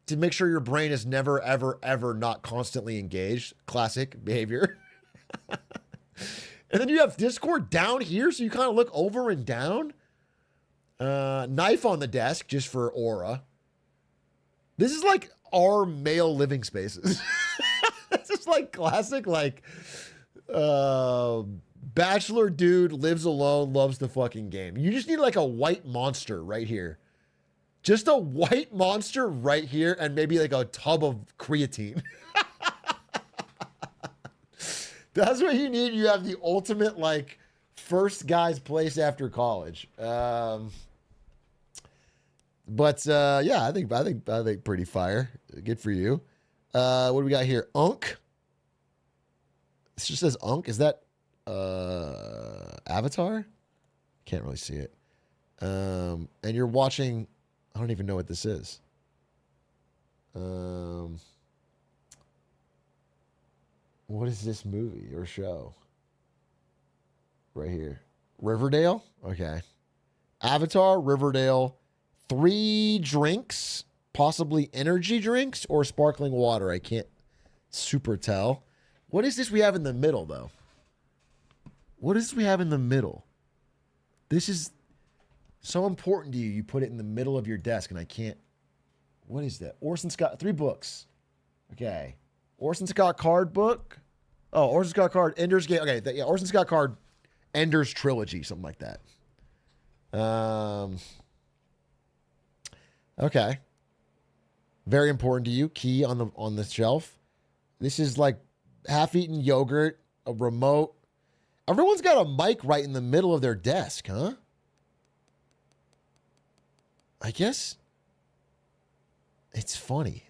to make sure your brain is never, ever, ever not constantly engaged. Classic behavior. And then you have Discord down here, so you kind of look over and down. Knife on the desk just for aura. This is like our male living spaces. This is like classic, like bachelor dude lives alone, loves the fucking game. You just need like a white monster right here. Just a white monster right here and maybe like a tub of creatine. That's what you need. You have the ultimate like first guy's place after college. Yeah, I think pretty fire. Good for you. What do we got here? Unk. This just says Unk. Is that Avatar? Can't really see it. And you're watching. I don't even know what this is. What is this movie or show? Right here. Riverdale? Okay. Avatar, Riverdale. 3 drinks, possibly energy drinks or sparkling water. I can't super tell. What is this we have in the middle, though? What is this we have in the middle? This is so important to you. You put it in the middle of your desk, and I can't. What is that? Orson Scott, 3 books. Okay. Orson Scott Card book. Oh, Orson Scott Card, Ender's Game. Okay, yeah, Orson Scott Card, Ender's Trilogy, something like that. Okay. Very important to you. Key on the shelf. This is like half-eaten yogurt, a remote. Everyone's got a mic right in the middle of their desk, huh? I guess it's funny.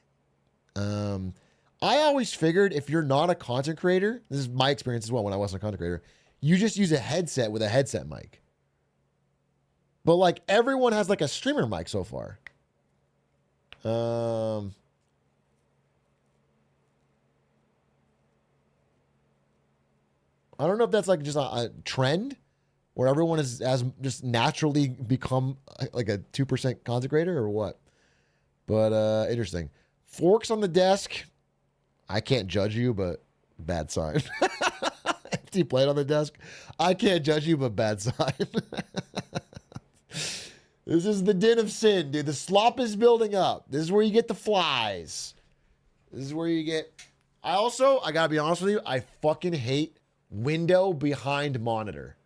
I always figured if you're not a content creator, this is my experience as well when I wasn't a content creator, you just use a headset with a headset mic. But like everyone has like a streamer mic so far. I don't know if that's like just a trend where everyone has just naturally become like a 2% content creator or what. But interesting. Forks on the desk. I can't judge you, but bad sign. Empty plate on the desk. I can't judge you, but bad sign. This is the den of sin, dude. The slop is building up. This is where you get the flies. This is where you get... I gotta be honest with you, I fucking hate window behind monitor.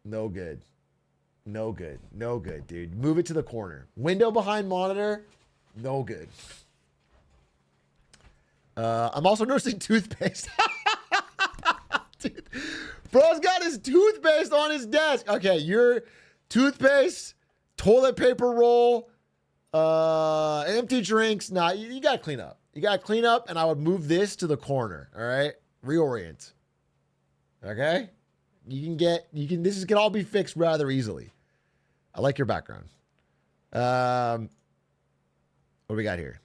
No good. No good. No good, dude. Move it to the corner. Window behind monitor, no good. I'm also noticing toothpaste. Dude, bro's got his toothpaste on his desk. Okay, your toothpaste, toilet paper roll, empty drinks. Nah, you gotta clean up. You gotta clean up, and I would move this to the corner. All right, reorient. Okay, This can all be fixed rather easily. I like your background. What do we got here?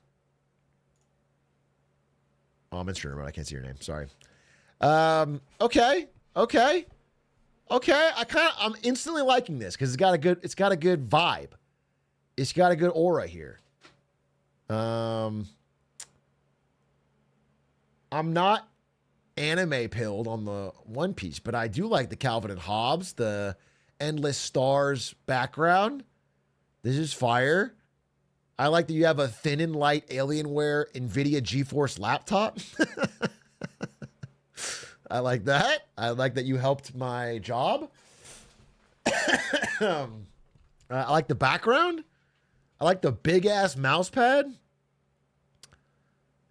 Oh, I'm in stream mode. I can't see your name. Sorry. Okay. I'm instantly liking this because it's got a good vibe. It's got a good aura here. I'm not anime pilled on the One Piece, but I do like the Calvin and Hobbes, the Endless Stars background. This is fire. I like that you have a thin and light Alienware NVIDIA GeForce laptop. I like that. I like that you helped my job. I like the background. I like the big ass mouse pad.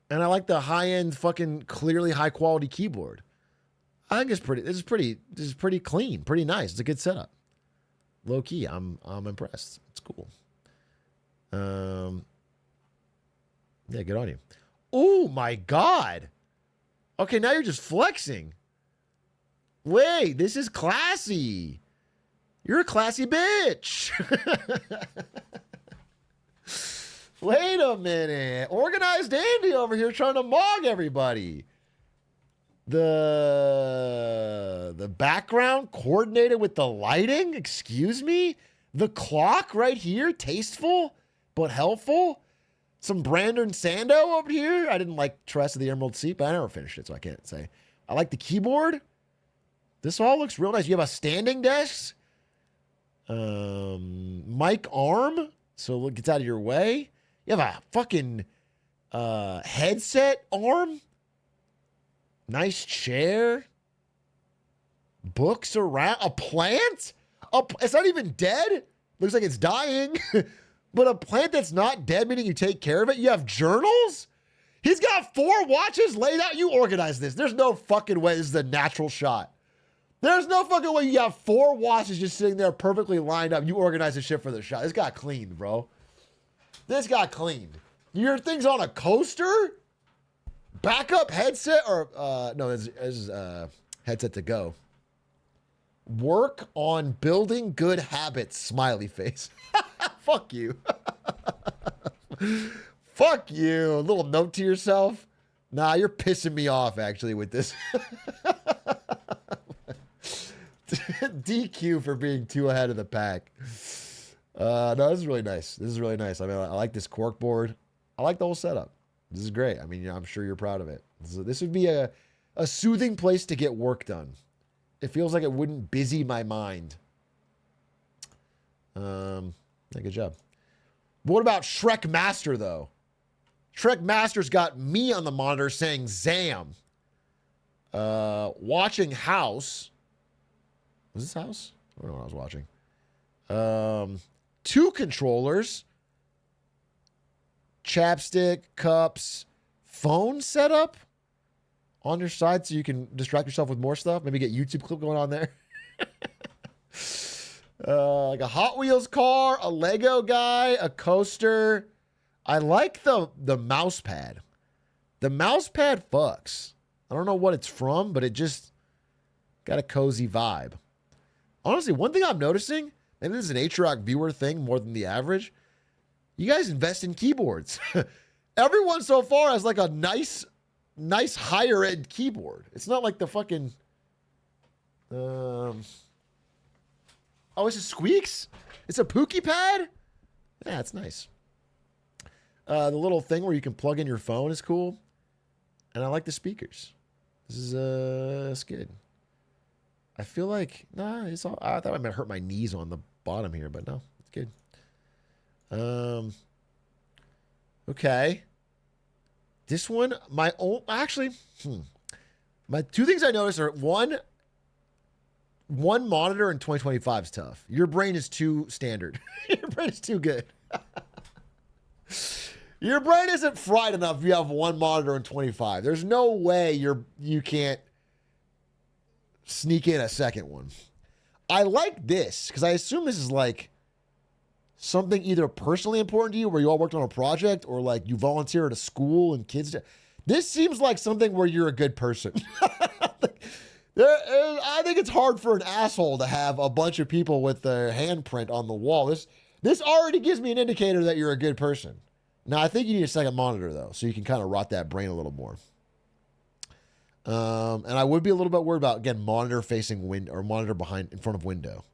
And I like the high-end fucking clearly high quality keyboard. I think it's pretty, this is pretty clean, pretty nice. It's a good setup. Low key, I'm impressed. It's cool. Yeah, good on you. Oh my God. Okay, now you're just flexing. Wait, this is classy. You're a classy bitch. Wait a minute. Organized Andy over here trying to mog everybody. The background coordinated with the lighting? Excuse me? The clock right here, tasteful but helpful. Some Brandon Sando over here. I didn't like Tress of the Emerald Sea, but I never finished it, so I can't say. I like the keyboard. This all looks real nice. You have a standing desk. Mic arm, so it gets out of your way. You have a fucking headset arm. Nice chair. Books around. A plant? It's not even dead. Looks like it's dying. But a plant that's not dead, meaning you take care of it. You have journals? He's got 4 watches laid out. You organize this. There's no fucking way this is a natural shot. There's no fucking way you have 4 watches just sitting there perfectly lined up. You organize the shit for the shot. This got cleaned, bro. This got cleaned. Your thing's on a coaster? Backup headset? Or, no, this is headset to go. Work on building good habits, smiley face. Fuck you. Fuck you. A little note to yourself. Nah, you're pissing me off, actually, with this. DQ for being too ahead of the pack. No, this is really nice. This is really nice. I mean, I like this cork board. I like the whole setup. This is great. I mean, I'm sure you're proud of it. This would be a soothing place to get work done. It feels like it wouldn't busy my mind. Yeah, good job. But what about Shrek Master, though? Shrek Master's got me on the monitor saying Zam. Watching House. Was this House? I don't know what I was watching. 2 controllers. Chapstick, cups, phone setup on your side so you can distract yourself with more stuff. Maybe get YouTube clip going on there. Like a Hot Wheels car, a Lego guy, a coaster. I like the mouse pad. The mouse pad fucks. I don't know what it's from, but it just got a cozy vibe. Honestly, one thing I'm noticing, maybe this is an Atrioc viewer thing more than the average. You guys invest in keyboards. Everyone so far has like a nice higher end keyboard. It's not like the fucking, oh, it's a Squeaks? It's a Pookie pad? Yeah, it's nice. The little thing where you can plug in your phone is cool. And I like the speakers. This is, it's good. I feel like, nah, it's all, I thought I might hurt my knees on the bottom here, but no, it's good. Okay. This one, my 2 things I noticed are one monitor in 2025 is tough. Your brain is too standard. Your brain is too good. Your brain isn't fried enough if you have 1 monitor in 25. There's no way you can't sneak in a second one. I like this because I assume this is like something either personally important to you where you all worked on a project or like you volunteer at a school and kids. This seems like something where you're a good person. I think it's hard for an asshole to have a bunch of people with their handprint on the wall. This already gives me an indicator that you're a good person. Now, I think you need a second monitor, though, so you can kind of rot that brain a little more. And I would be a little bit worried about, again, monitor facing window or monitor behind in front of window.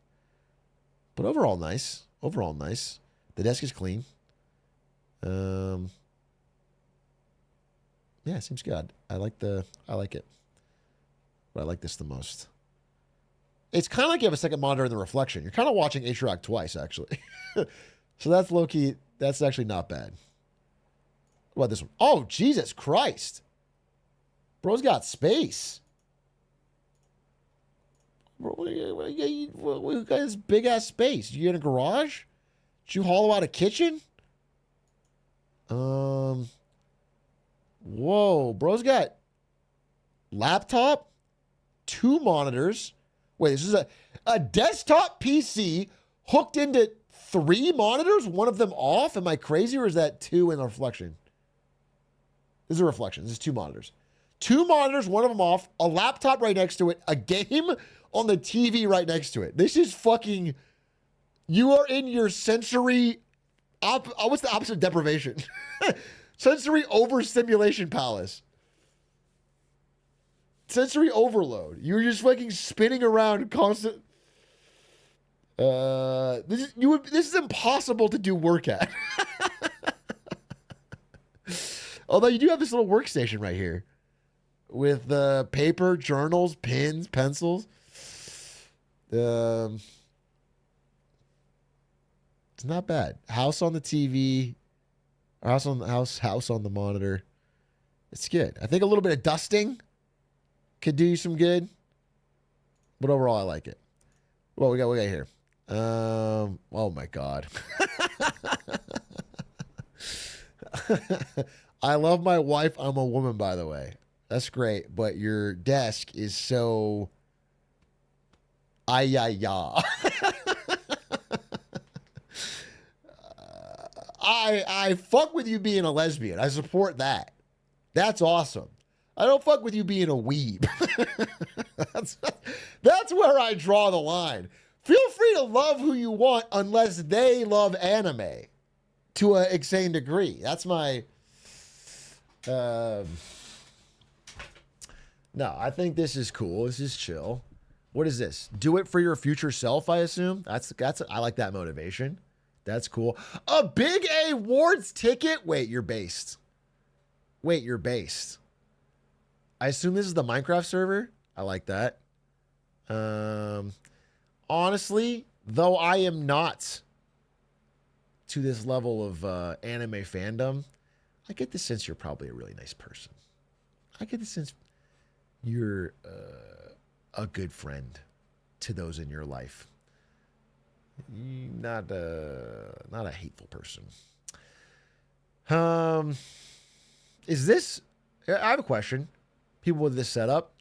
But overall, nice. Overall, nice. The desk is clean. Yeah, it seems good. I like it. But I like this the most. It's kind of like you have a second monitor in the reflection. You're kind of watching Atrioc twice, actually. So that's low-key. That's actually not bad. What about this one? Oh, Jesus Christ. Bro's got space. Bro, what got this big-ass space? You in a garage? Did you hollow out a kitchen? Whoa. Bro's got laptop, 2 monitors. Wait, this is a desktop PC hooked into 3 monitors, one of them off? Am I crazy, or is that 2 in a reflection? This is a reflection. This is 2 monitors. 2 monitors, one of them off, a laptop right next to it, a game on the TV right next to it. This is fucking... You are in your sensory... what's the opposite of deprivation? Sensory overstimulation palace. Sensory overload. You're just fucking spinning around constant... This is impossible to do work at. Although you do have this little workstation right here with paper, journals, pens, pencils. It's not bad. House on the TV, or house on the monitor. It's good. I think a little bit of dusting could do you some good, but overall I like it. What we got here? Oh my God. I love my wife. I'm a woman, by the way. That's great. But your desk is so... Ay-ya-ya. I fuck with you being a lesbian. I support that. That's awesome. I don't fuck with you being a weeb. That's where I draw the line. Feel free to love who you want unless they love anime to an insane degree. That's my... No, I think this is cool. This is chill. What is this? Do it for your future self, I assume. I like that motivation. That's cool. A big A awards ticket. Wait, you're based. I assume this is the Minecraft server. I like that. Honestly, though I am not to this level of anime fandom, I get the sense you're probably a really nice person. I get the sense you're a good friend to those in your life. Not a hateful person. Is this... I have a question. People with this setup.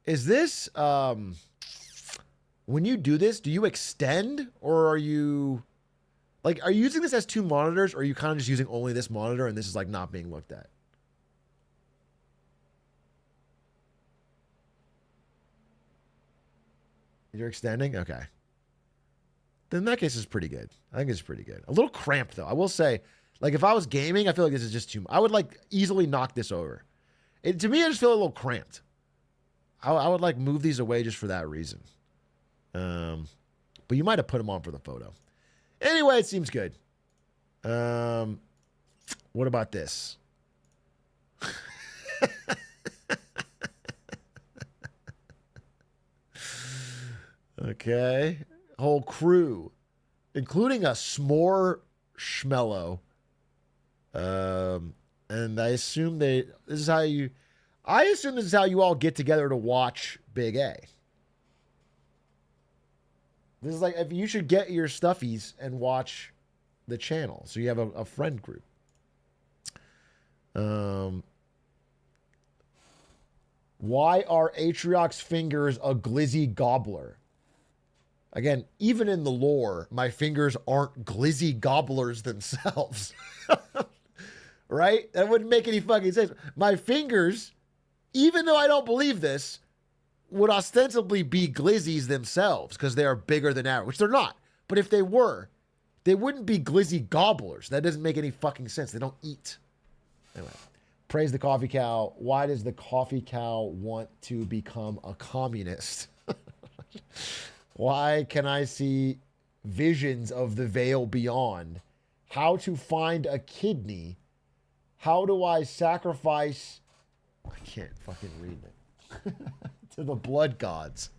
Is this... when you do this, do you extend, or are you... Like, are you using this as 2 monitors, or are you kind of just using only this monitor and this is like not being looked at? You're extending? Okay. Then in that case, it's pretty good. I think it's pretty good. A little cramped, though. I will say, like, if I was gaming, I feel like this is just too... I would, like, easily knock this over. To me, I just feel a little cramped. I would, like, move these away just for that reason. But you might have put them on for the photo. Anyway, it seems good. What about this? Okay. Whole crew, including a s'more schmello. And I assume this is how you all get together to watch Big A. This is like, if you should get your stuffies and watch the channel. So you have a friend group. Why are Atrioc's fingers a glizzy gobbler? Again, even in the lore, my fingers aren't glizzy gobblers themselves. Right? That wouldn't make any fucking sense. My fingers, even though I don't believe this, would ostensibly be glizzies themselves because they are bigger than average, which they're not. But if they were, they wouldn't be glizzy gobblers. That doesn't make any fucking sense. They don't eat. Anyway, praise the coffee cow. Why does the coffee cow want to become a communist? Why can I see visions of the veil beyond? How to find a kidney? How do I sacrifice? I can't fucking read it. To the blood gods.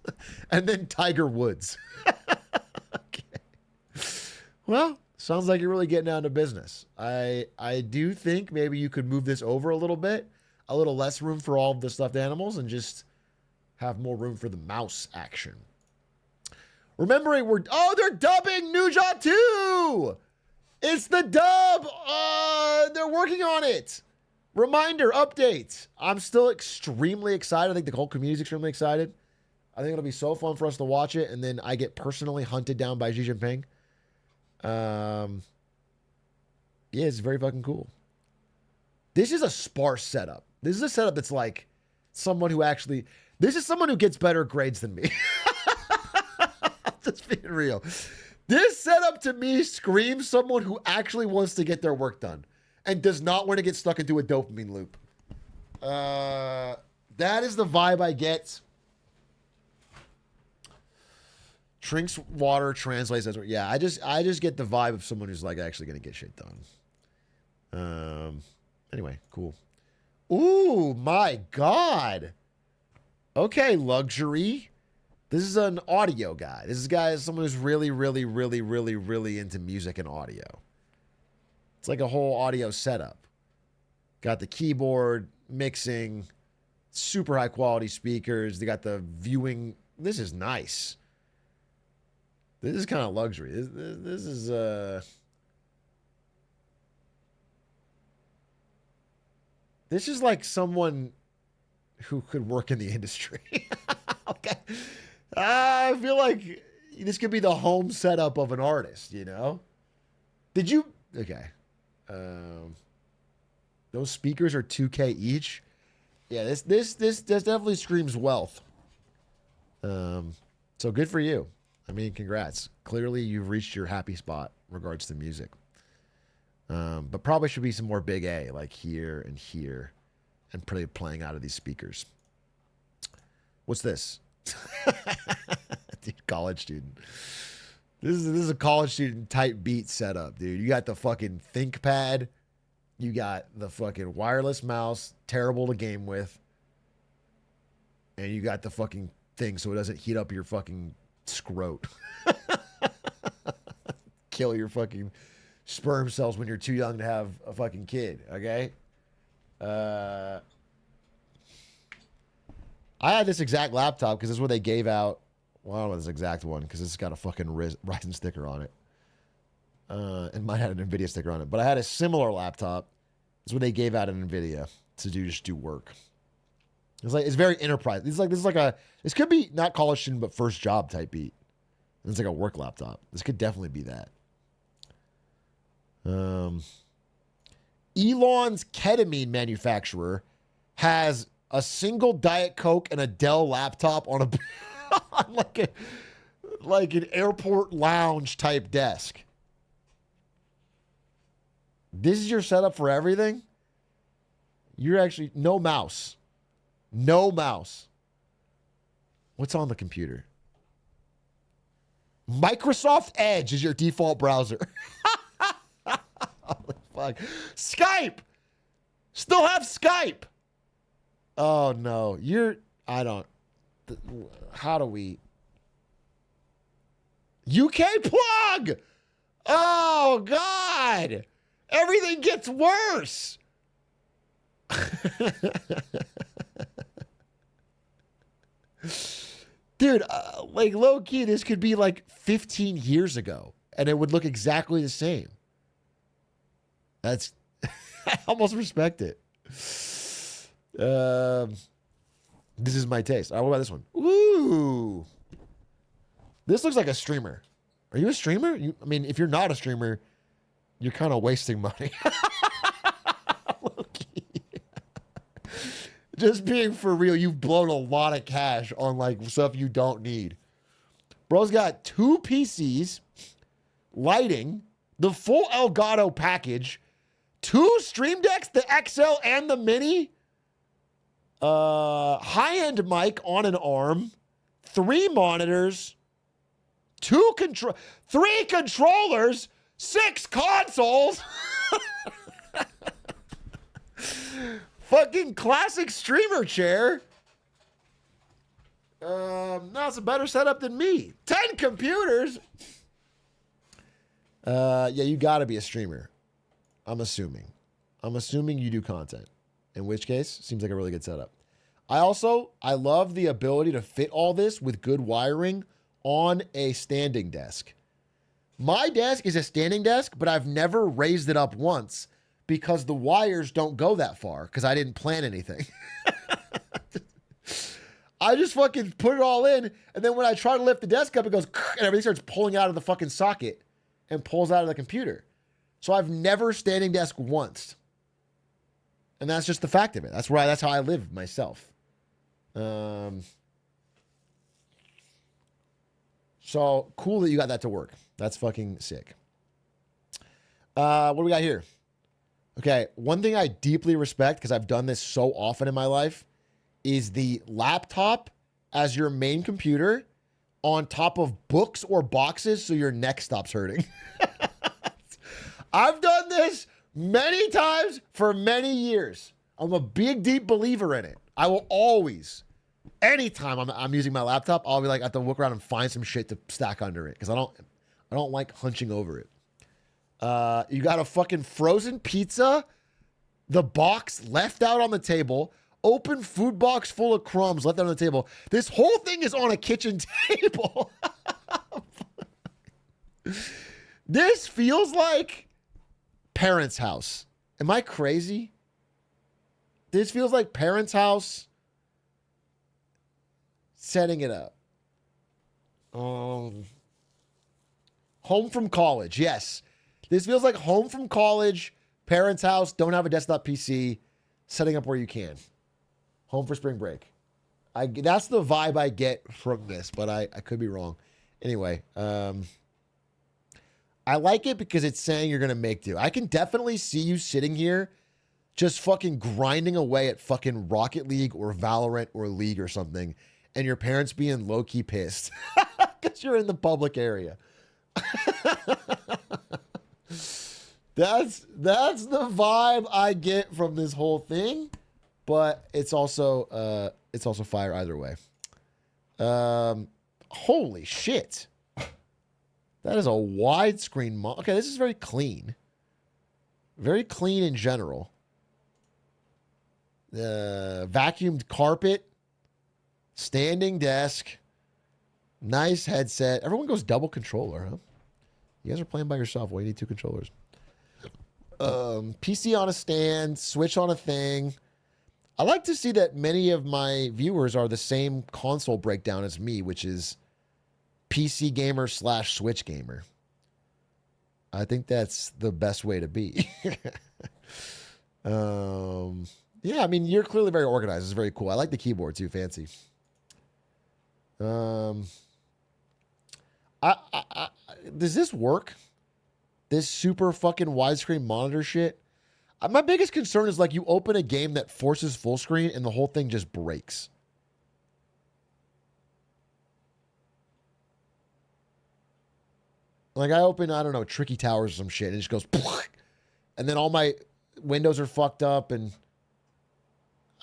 And then Tiger Woods. Okay. Well, sounds like you're really getting down to business. I do think maybe you could move this over a little bit. A little less room for all of the stuffed animals and just have more room for the mouse action. Remembering they're dubbing Nuja 2! It's the dub! They're working on it! Reminder, update. I'm still extremely excited. I think the whole community is extremely excited. I think it'll be so fun for us to watch it, and then I get personally hunted down by Xi Jinping. Yeah, it's very fucking cool. This is a sparse setup. This is a setup that's like someone who actually... This is someone who gets better grades than me. Just being real. This setup to me screams someone who actually wants to get their work done and does not want to get stuck into a dopamine loop. That is the vibe I get. Drinks water, translates as yeah. I just get the vibe of someone who's like actually gonna get shit done. Anyway, cool. Ooh, my God. Okay, luxury. This is an audio guy. This is someone who's really, really, really, really, really into music and audio. It's like a whole audio setup. Got the keyboard, mixing, super high quality speakers. They got the viewing. This is nice. This is kind of luxury. This is like someone who could work in the industry. Okay. I feel like this could be the home setup of an artist, you know? Did you? Okay. Those speakers are $2K each. Yeah, this definitely screams wealth. So good for you. I mean, congrats. Clearly you've reached your happy spot in regards to music. But probably should be some more big A, like here and here, and probably playing out of these speakers. What's this? Dude, college student. This is a college student type beat setup, dude. You got the fucking ThinkPad. You got the fucking wireless mouse, terrible to game with. And you got the fucking thing so it doesn't heat up your fucking scrot. Kill your fucking sperm cells when you're too young to have a fucking kid, okay? I had this exact laptop because this is what they gave out. Well, I don't know this exact one because this has got a fucking Ryzen sticker on it. And mine had an NVIDIA sticker on it. But I had a similar laptop. It's what they gave out an NVIDIA to just do work. It's very enterprise. This could be not college student, but first job type beat. It's like a work laptop. This could definitely be that. Elon's ketamine manufacturer has a single Diet Coke and a Dell laptop on on like an airport lounge type desk. This is your setup for everything? You're actually no mouse. No mouse. What's on the computer? Microsoft Edge is your default browser. Holy fuck. Skype! Still have Skype! Oh no. How do we... UK plug! Oh God! Everything gets worse! Dude, like low key, this could be like 15 years ago and it would look exactly the same. That's, I almost respect it. This is my taste. All right, what about this one? Ooh. This looks like a streamer. Are you a streamer? I mean, if you're not a streamer, you're kind of wasting money. Just being for real, you've blown a lot of cash on like stuff you don't need. Bro's got 2 PCs, lighting, the full Elgato package, 2 Stream Decks, the XL and the Mini, high-end mic on an arm, 3 monitors, 3 controllers, 6 consoles. Fucking classic streamer chair. No, it's a better setup than me. 10 computers. Yeah, you gotta be a streamer. I'm assuming you do content. In which case, seems like a really good setup. I love the ability to fit all this with good wiring on a standing desk. My desk is a standing desk, but I've never raised it up once because the wires don't go that far because I didn't plan anything. I just fucking put it all in, and then when I try to lift the desk up, it goes, and everything starts pulling out of the fucking socket and pulls out of the computer. So I've never standing desk once. And that's just the fact of it. That's how I live myself. So cool that you got that to work. That's fucking sick. What do we got here? Okay, one thing I deeply respect, because I've done this so often in my life, is the laptop as your main computer on top of books or boxes so your neck stops hurting. I've done this many times for many years. I'm a big, deep believer in it. I will always, anytime I'm using my laptop, I'll be like, I have to look around and find some shit to stack under it because I don't like hunching over it. You got a fucking frozen pizza, the box left out on the table, open food box full of crumbs left out on the table. This whole thing is on a kitchen table. This feels like parents' house. Am I crazy? This feels like parents' house setting it up. Home from college. Yes. This feels like home from college, parents' house, don't have a desktop PC, setting up where you can. Home for spring break. That's the vibe I get from this, but I could be wrong. Anyway, I like it because it's saying you're going to make do. I can definitely see you sitting here just fucking grinding away at fucking Rocket League or Valorant or League or something, and your parents being low-key pissed because you're in the public area. That's the vibe I get from this whole thing, but it's also fire either way. Holy shit. That is a widescreen okay, this is very clean. Very clean in general. Vacuumed carpet, standing desk, nice headset. Everyone goes double controller, huh? You guys are playing by yourself. Why do you need 2 controllers? PC on a stand, Switch on a thing. I like to see that many of my viewers are the same console breakdown as me, which is PC gamer / Switch gamer. I think that's the best way to be. Yeah, I mean, you're clearly very organized. It's very cool. I like the keyboard too. Fancy. Does this work? This super fucking widescreen monitor shit? My biggest concern is like you open a game that forces full screen and the whole thing just breaks. Like I open, I don't know, Tricky Towers or some shit and it just goes, and then all my windows are fucked up and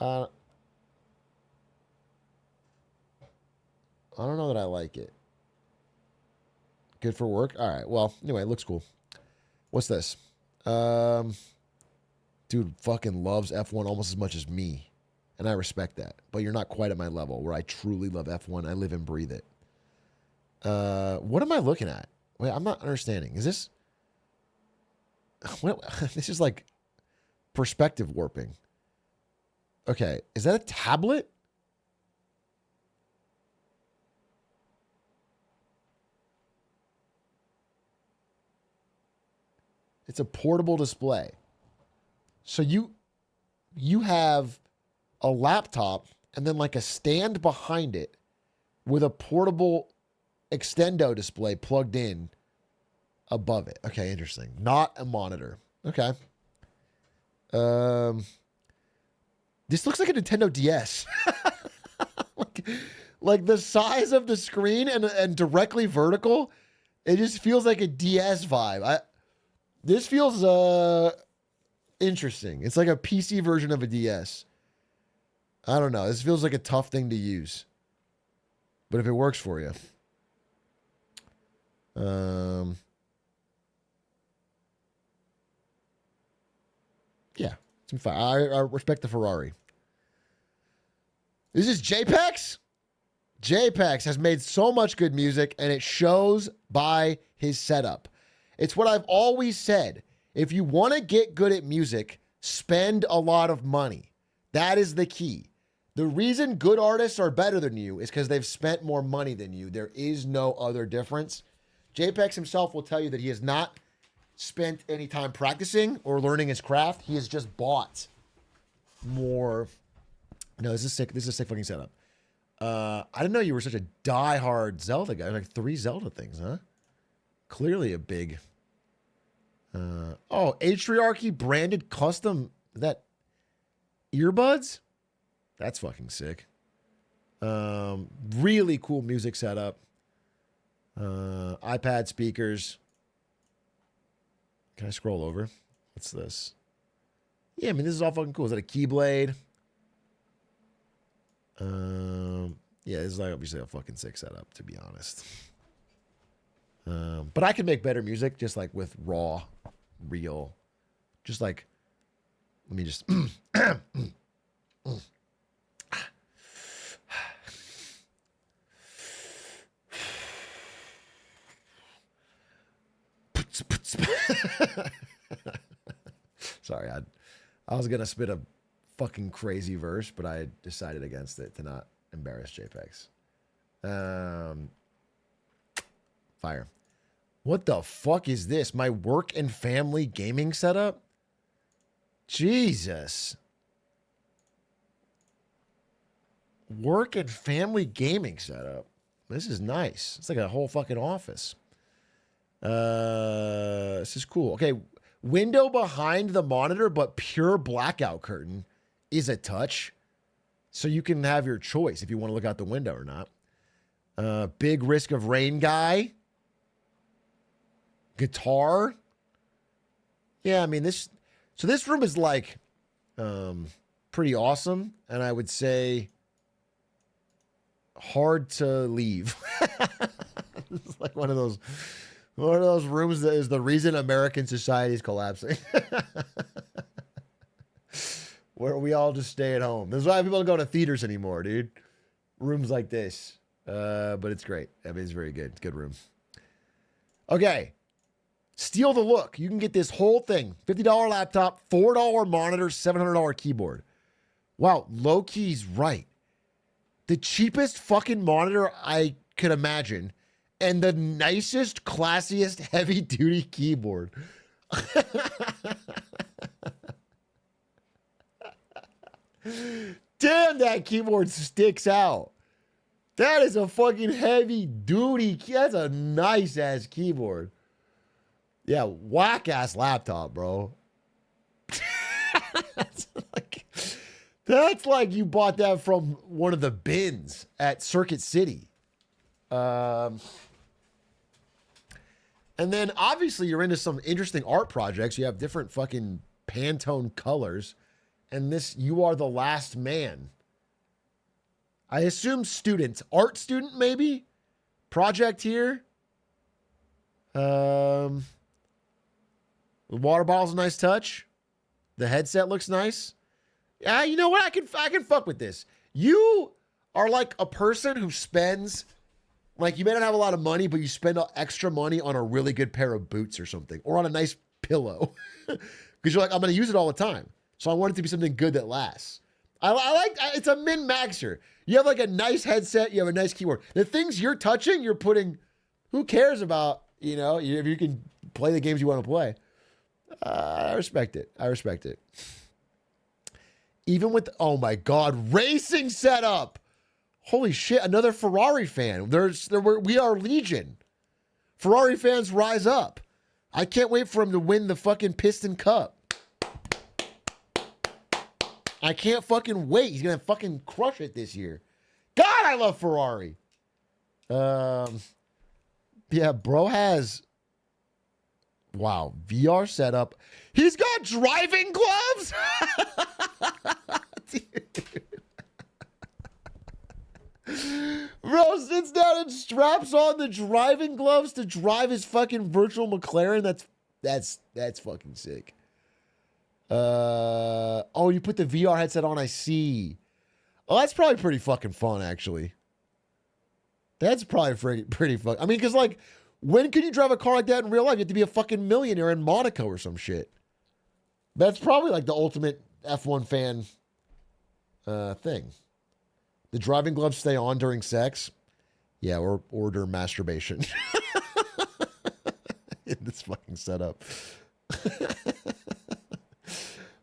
I don't know that I like it. Good for work? All right. Well, anyway, it looks cool. What's this? Dude fucking loves F1 almost as much as me. And I respect that. But you're not quite at my level where I truly love F1. I live and breathe it. What am I looking at? Wait, I'm not understanding. Is this... This is like perspective warping. Okay. Is that a tablet? It's a portable display. So you have a laptop, and then like a stand behind it with a portable extendo display plugged in above it. Okay, interesting. Not a monitor. Okay. This looks like a Nintendo DS. like the size of the screen and directly vertical, it just feels like a DS vibe. This feels interesting. It's like a PC version of a DS. I don't know. This feels like a tough thing to use. But if it works for you. Yeah, it's fine. I respect the Ferrari. This is JPEX. JPEX has made so much good music, and it shows by his setup. It's what I've always said. If you want to get good at music, spend a lot of money. That is the key. The reason good artists are better than you is because they've spent more money than you. There is no other difference. JPEX himself will tell you that he has not spent any time practicing or learning his craft. He has just bought more. No, this is sick. This is a sick fucking setup. I didn't know you were such a diehard Zelda guy. Like 3 Zelda things, huh? Clearly a big. Atrioc branded custom that earbuds. That's fucking sick. Really cool music setup. iPad speakers. Can I scroll over? What's this? Yeah, I mean, this is all fucking cool. Is that a Keyblade? Yeah, this is like obviously a fucking sick setup, to be honest. But I can make better music just like with raw, real, just like, let me just, sorry, I was going to spit a fucking crazy verse, but I decided against it to not embarrass JPEX. Fire. What the fuck is this? My work and family gaming setup? Jesus. Work and family gaming setup. This is nice. It's like a whole fucking office. This is cool. Okay. Window behind the monitor, but pure blackout curtain is a touch. So you can have your choice if you want to look out the window or not. Big risk of rain guy. Guitar. Yeah, I mean, this room is like pretty awesome. And I would say hard to leave. It's like one of those rooms that is the reason American society is collapsing. Where we all just stay at home. This is why people don't go to theaters anymore, dude. Rooms like this. But it's great. I mean, it's very good. It's a good room. Okay. Steal the look. You can get this whole thing. $50 laptop, $4 monitor, $700 keyboard. Wow, low key's right. The cheapest fucking monitor I could imagine. And the nicest, classiest, heavy-duty keyboard. Damn, that keyboard sticks out. That is a fucking heavy-duty. That's a nice-ass keyboard. Yeah, whack-ass laptop, bro. That's like you bought that from one of the bins at Circuit City. And then obviously you're into some interesting art projects. You have different fucking Pantone colors. And this, You Are the Last Man. I assume student. Art student, maybe? Project here. The water bottle's a nice touch. The headset looks nice. Yeah, you know what? I can fuck with this. You are like a person who spends, like, you may not have a lot of money, but you spend extra money on a really good pair of boots or something, or on a nice pillow. Because you're like, I'm going to use it all the time. So I want it to be something good that lasts. I like, it's a min-maxer. You have like a nice headset. You have a nice keyboard. The things you're touching, you're putting, who cares about, you know, if you can play the games you want to play. I respect it. I respect it. Even with, oh my God, racing setup. Holy shit, another Ferrari fan. We are legion. Ferrari fans rise up. I can't wait for him to win the fucking Piston Cup. I can't fucking wait. He's going to fucking crush it this year. God, I love Ferrari. Yeah, bro has, wow, VR setup. He's got driving gloves? Bro sits down and straps on the driving gloves to drive his fucking virtual McLaren. That's fucking sick. Oh, you put the VR headset on, I see. Oh, that's probably pretty fucking fun, actually. That's probably pretty fun. I mean, because, like, when can you drive a car like that in real life? You have to be a fucking millionaire in Monaco or some shit. That's probably, like, the ultimate F1 fan thing. The driving gloves stay on during sex. Yeah, or order masturbation. In this fucking setup.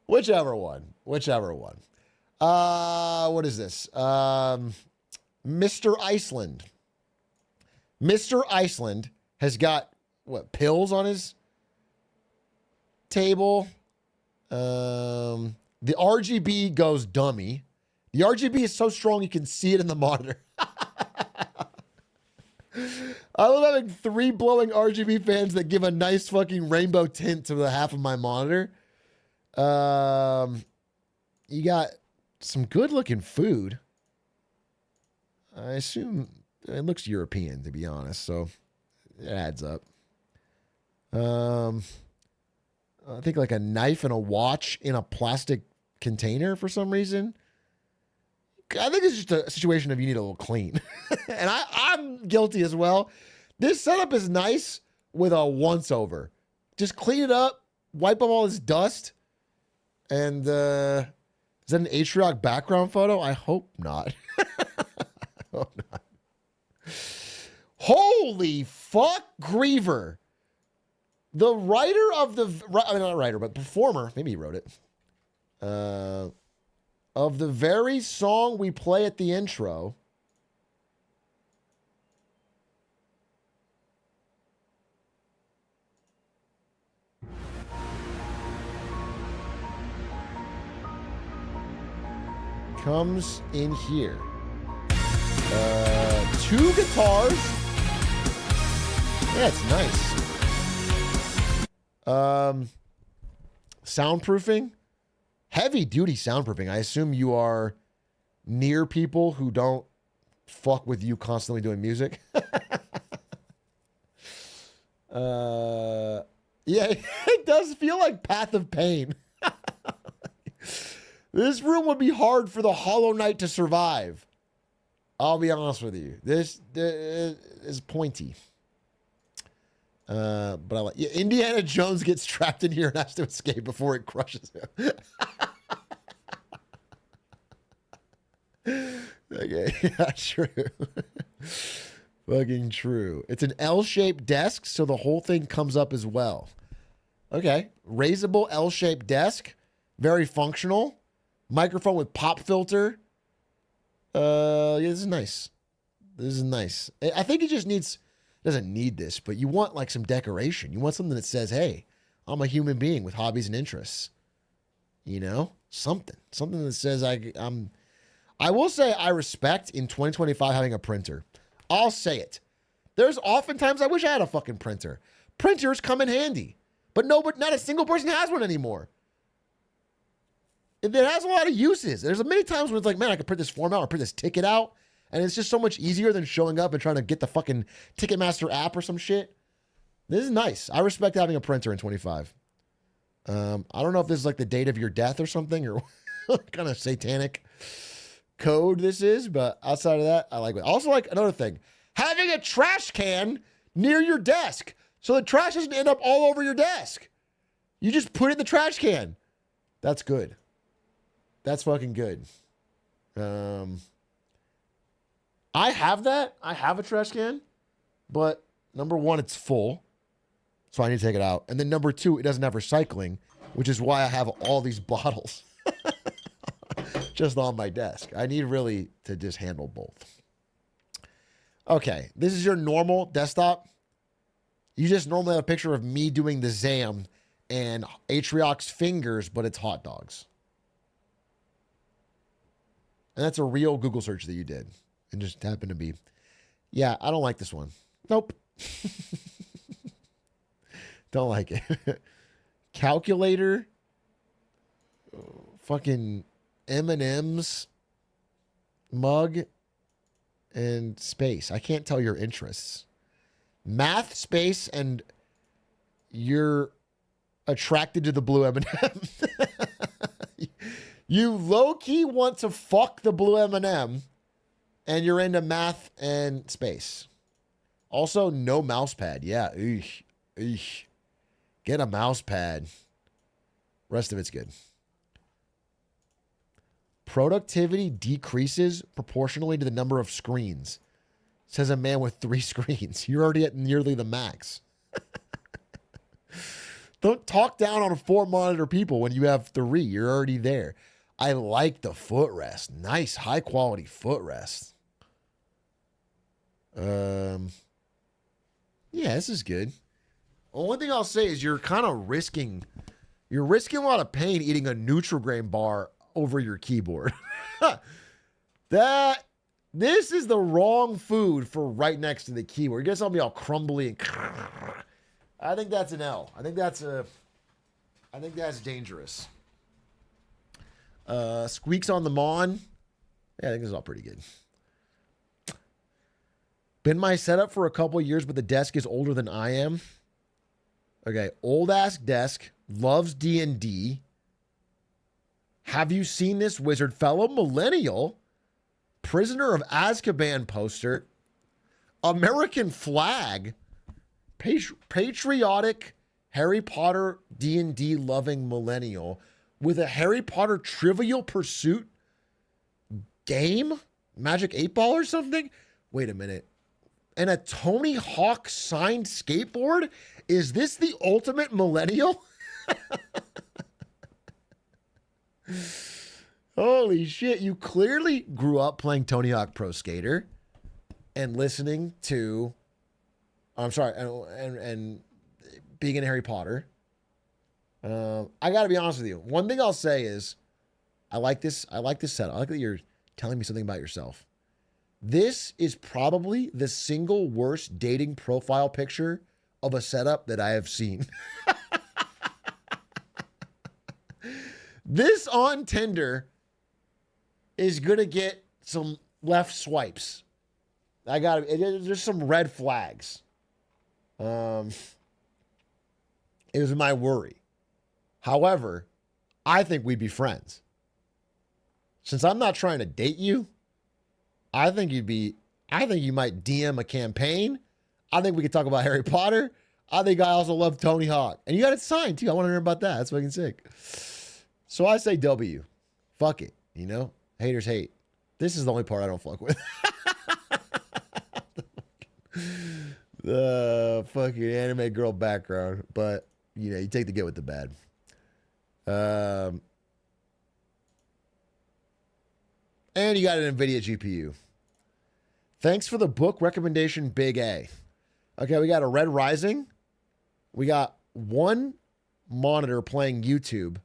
Whichever one. What is this? Mr. Iceland. Mr. Iceland has got, what, pills on his table? The RGB goes dummy. The RGB is so strong you can see it in the monitor. I love having 3 blowing RGB fans that give a nice fucking rainbow tint to the half of my monitor. You got some good looking food. I assume it looks European, to be honest, so it adds up. I think like a knife and a watch in a plastic container for some reason. I think it's just a situation of you need a little clean. And I'm guilty as well. This setup is nice with a once over. Just clean it up, wipe up all this dust. And is that an Atrioc background photo? I hope not. I hope not. Holy fuck, Griever. The writer of the, I mean, not writer, but performer, maybe he wrote it, of the very song we play at the intro, comes in here. 2 guitars. Yeah, it's nice. Soundproofing. Heavy duty soundproofing. I assume you are near people who don't fuck with you constantly doing music. Yeah, it does feel like Path of Pain. This room would be hard for the Hollow Knight to survive. I'll be honest with you. This is pointy. But I like, yeah, Indiana Jones gets trapped in here and has to escape before it crushes him. Okay, yeah, true. Fucking true. It's an L-shaped desk, so the whole thing comes up as well. Okay, raisable L-shaped desk, very functional. Microphone with pop filter. Yeah, this is nice. This is nice. I think he just needs, doesn't need this, but you want like some decoration. You want something that says, hey, I'm a human being with hobbies and interests. You know, something that says I will say I respect in 2025 having a printer. I'll say it. There's oftentimes I wish I had a fucking printer. Printers come in handy, but not a single person has one anymore. It has a lot of uses. There's many times when it's like, man, I could print this form out or print this ticket out, and it's just so much easier than showing up and trying to get the fucking Ticketmaster app or some shit. This is nice. I respect having a printer in 25. I don't know if this is like the date of your death or something, or what kind of satanic code this is, but outside of that, I like it. Also, like another thing, having a trash can near your desk so the trash doesn't end up all over your desk. You just put it in the trash can. That's good. That's fucking good. I have that. I have a trash can, but number one, it's full, so I need to take it out. And then number two, it doesn't have recycling, which is why I have all these bottles. just on my desk. I need really to just handle both. Okay, this is your normal desktop. You just normally have a picture of me doing the Zam and Atrioc's fingers, but it's hot dogs. And that's a real Google search that you did. And just happened to be. Yeah, I don't like this one. Nope. Don't like it. Calculator. Fucking M&M's. Mug. And space. I can't tell your interests. Math, space, and you're attracted to the blue M&M. You low-key want to fuck the blue M&M, and you're into math and space. Also, no mouse pad. Yeah, eesh, eesh. Get a mouse pad. Rest of it's good. Productivity decreases proportionally to the number of screens, says a man with 3 screens. You're already at nearly the max. Don't talk down on 4-monitor people when you have 3. You're already there. I like the footrest. Nice, high-quality footrest. Yeah, this is good. Only thing I'll say is you're kind of risking a lot of pain eating a Nutri-Grain bar over your keyboard. This is the wrong food for right next to the keyboard. You guys saw me all crumbly and I think that's an L. I think that's dangerous. Squeaks on the Mon. Yeah, I think this is all pretty good. Been my setup for a couple of years, but the desk is older than I am. Okay, old ass desk, loves D&D. Have you seen this wizard? Fellow millennial, Prisoner of Azkaban poster, American flag, patriotic Harry Potter D&D loving millennial with a Harry Potter Trivial Pursuit game, Magic 8-Ball or something. Wait a minute. And a Tony Hawk signed skateboard? Is this the ultimate millennial? Holy shit. You clearly grew up playing Tony Hawk Pro Skater and listening to, and being in Harry Potter. I got to be honest with you. One thing I'll say is I like this setup. I like that you're telling me something about yourself. This is probably the single worst dating profile picture of a setup that I have seen. This on Tinder is going to get some left swipes. There's some red flags. It was my worry. However, I think we'd be friends. Since I'm not trying to date you, I think you might DM a campaign. I think we could talk about Harry Potter. I think I also love Tony Hawk. And you got it signed too. I want to hear about that. That's fucking sick. So I say W. Fuck it. You know? Haters hate. This is the only part I don't fuck with. The fucking anime girl background. But, you know, you take the good with the bad. And you got an NVIDIA GPU. Thanks for the book recommendation, Big A. Okay, we got a Red Rising. We got one monitor playing YouTube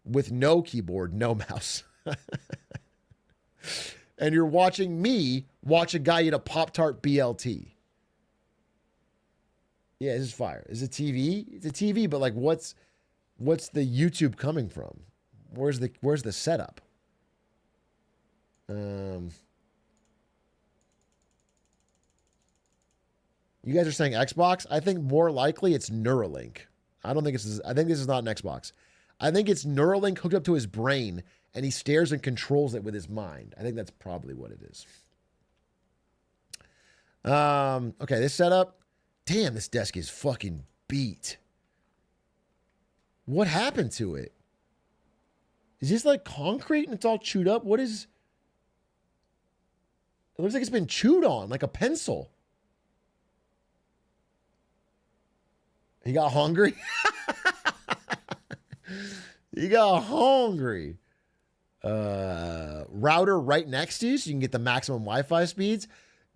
with no keyboard, no mouse. And you're watching me watch a guy eat a Pop-Tart BLT. Yeah, this is fire. Is it TV? It's a TV, but like what's the YouTube coming from? Where's the setup? You guys are saying Xbox? I think more likely it's Neuralink. I think this is not an Xbox. I think it's Neuralink hooked up to his brain and he stares and controls it with his mind. I think that's probably what it is. Okay, this setup. Damn, this desk is fucking beat. What happened to it? Is this like concrete and it's all chewed up? What is... It looks like it's been chewed on, like a pencil. He got hungry? He got hungry. Router right next to you so you can get the maximum Wi-Fi speeds.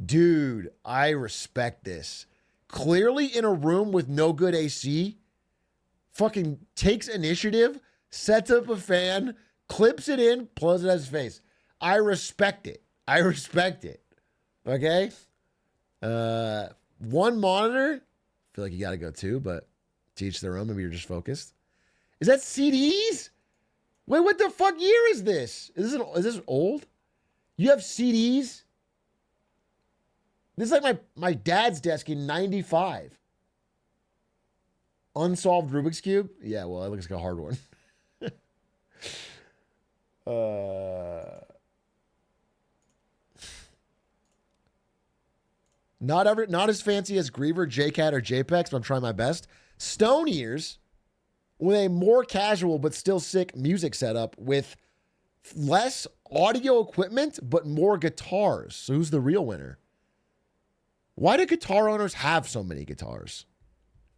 Dude, I respect this. Clearly in a room with no good AC, fucking takes initiative, sets up a fan, clips it in, plugs it at his face. I respect it. I respect it. Okay? One monitor. I feel like you got to go two, but to each their own. Maybe you're just focused. Is that CDs? Wait, what the fuck year is this? Is this old? You have CDs? This is like my dad's desk in 95. Unsolved Rubik's Cube? Yeah, well, it looks like a hard one. Not as fancy as Griever, JCat, or JPEX, but I'm trying my best. Stone Ears, with a more casual but still sick music setup with less audio equipment but more guitars. So who's the real winner? Why do guitar owners have so many guitars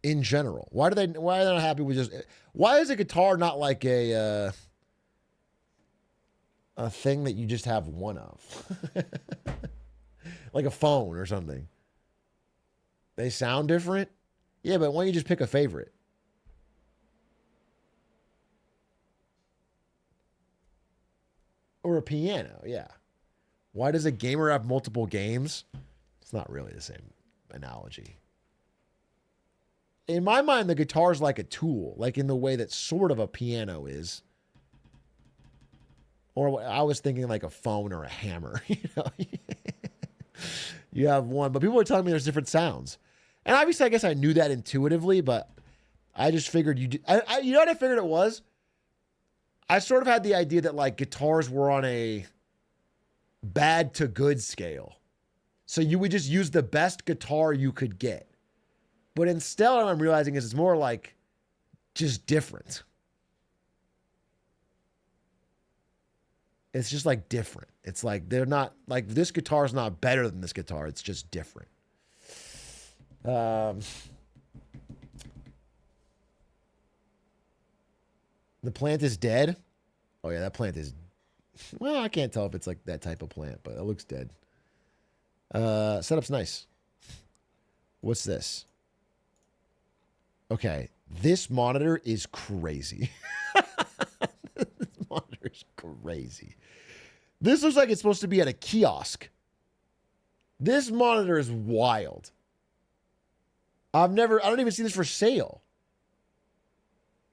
in general? Why are they not happy with just... Why is a guitar not like a thing that you just have one of? Like a phone or something. They sound different? Yeah, but why don't you just pick a favorite? Or a piano, yeah. Why does a gamer have multiple games? It's not really the same analogy. In my mind, the guitar is like a tool, like in the way that sort of a piano is. Or I was thinking like a phone or a hammer, you know. You have one, but people are telling me there's different sounds. And obviously, I guess I knew that intuitively, but I just figured you know what I figured it was? I sort of had the idea that like guitars were on a bad to good scale. So you would just use the best guitar you could get. But instead, what I'm realizing is it's more like just different. It's just like different. It's like they're not like this guitar is not better than this guitar. It's just different. The plant is dead. Oh yeah, that plant is. Well, I can't tell if it's like that type of plant, but it looks dead. Setup's nice. What's this? Okay, this monitor is crazy. This monitor is crazy. This looks like it's supposed to be at a kiosk. This monitor is wild. I don't even see this for sale.